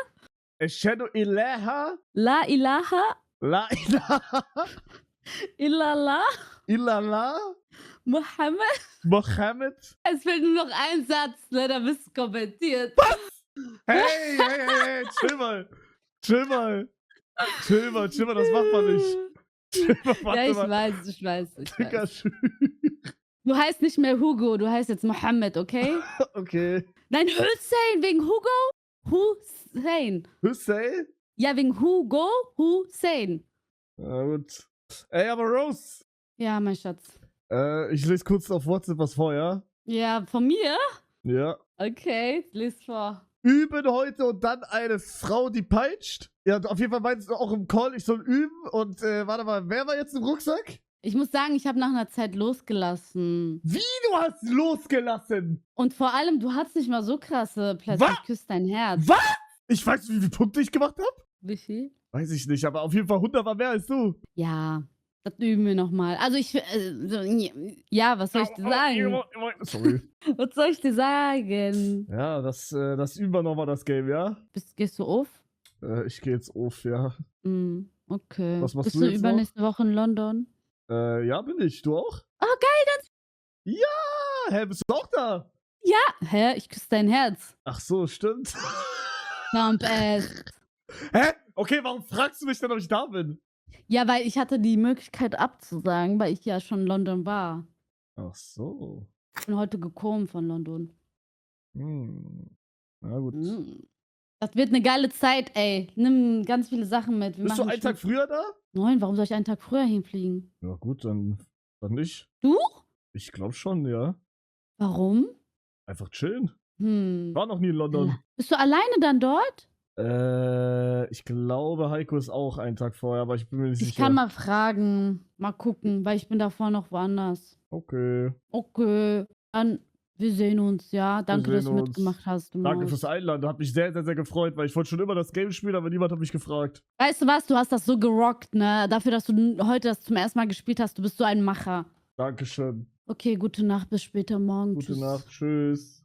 Ashadu ilaha, la ilaha, la ilaha, illallah, illallah, Muhammad. Mohammed. Es fehlt nur noch ein Satz, ne, da bist du kommentiert. Hey, chill mal. Chill mal, das macht man nicht. Chill mal, warte Ja, ich mal. weiß. Digga, Du heißt nicht mehr Hugo, du heißt jetzt Mohammed, okay? Okay. Nein, Hussein, wegen Hugo? Hussein. Hussein? Ja, wegen Hugo, Hussein. Na gut. Ey, aber Rose. Ja, mein Schatz. Ich lese kurz auf WhatsApp was vor, ja? Ja, von mir? Ja. Okay, lies vor. Üben heute und dann eine Frau, die peitscht. Ja, auf jeden Fall meinst du auch im Call, ich soll üben. Und warte mal, wer war jetzt im Rucksack? Ich muss sagen, ich habe nach einer Zeit losgelassen. Wie, du hast losgelassen? Und vor allem, du hast nicht mal so krasse Plätze. Was? Ich küsse dein Herz. Was? Ich weiß, wie viele Punkte ich gemacht habe? Wie viel? Weiß ich nicht, aber auf jeden Fall 100 war mehr als du. Ja, das üben wir nochmal. Also ja, was soll ich dir sagen? Sorry. Was soll ich dir sagen? Ja, das üben wir nochmal, das Game, ja? Gehst du auf? Ich gehe jetzt auf, ja. Okay. Was machst Bist du du jetzt übernächste Woche in London? Ja, bin ich. Du auch? Oh, geil, dann. Ja! Hä, bist du auch da? Ja. Hä? Ich küsse dein Herz. Ach so, stimmt. Dump ass. Hä? Okay, warum fragst du mich denn, ob ich da bin? Ja, weil ich hatte die Möglichkeit abzusagen, weil ich ja schon in London war. Ach so. Ich bin heute gekommen von London. Na gut. Das wird eine geile Zeit, ey. Nimm ganz viele Sachen mit. Bist du einen Tag früher da? Nein, warum soll ich einen Tag früher hinfliegen? Ja gut, dann nicht. Du? Ich glaube schon, ja. Warum? Einfach chillen. War noch nie in London. Bist du alleine dann dort? Ich glaube, Heiko ist auch einen Tag vorher, aber ich bin mir nicht sicher. Ich kann mal fragen. Mal gucken, weil ich bin davor noch woanders. Okay. Okay. Dann, wir sehen uns, ja. Danke, dass du sehen uns. mitgemacht hast. Danke fürs Einladen. Hat mich sehr, sehr, sehr gefreut, weil ich wollte schon immer das Game spielen, aber niemand hat mich gefragt. Weißt du was? Du hast das so gerockt, ne? Dafür, dass du heute das zum ersten Mal gespielt hast. Du bist so ein Macher. Dankeschön. Okay, gute Nacht. Bis später morgen. Gute Tschüss. Nacht. Tschüss.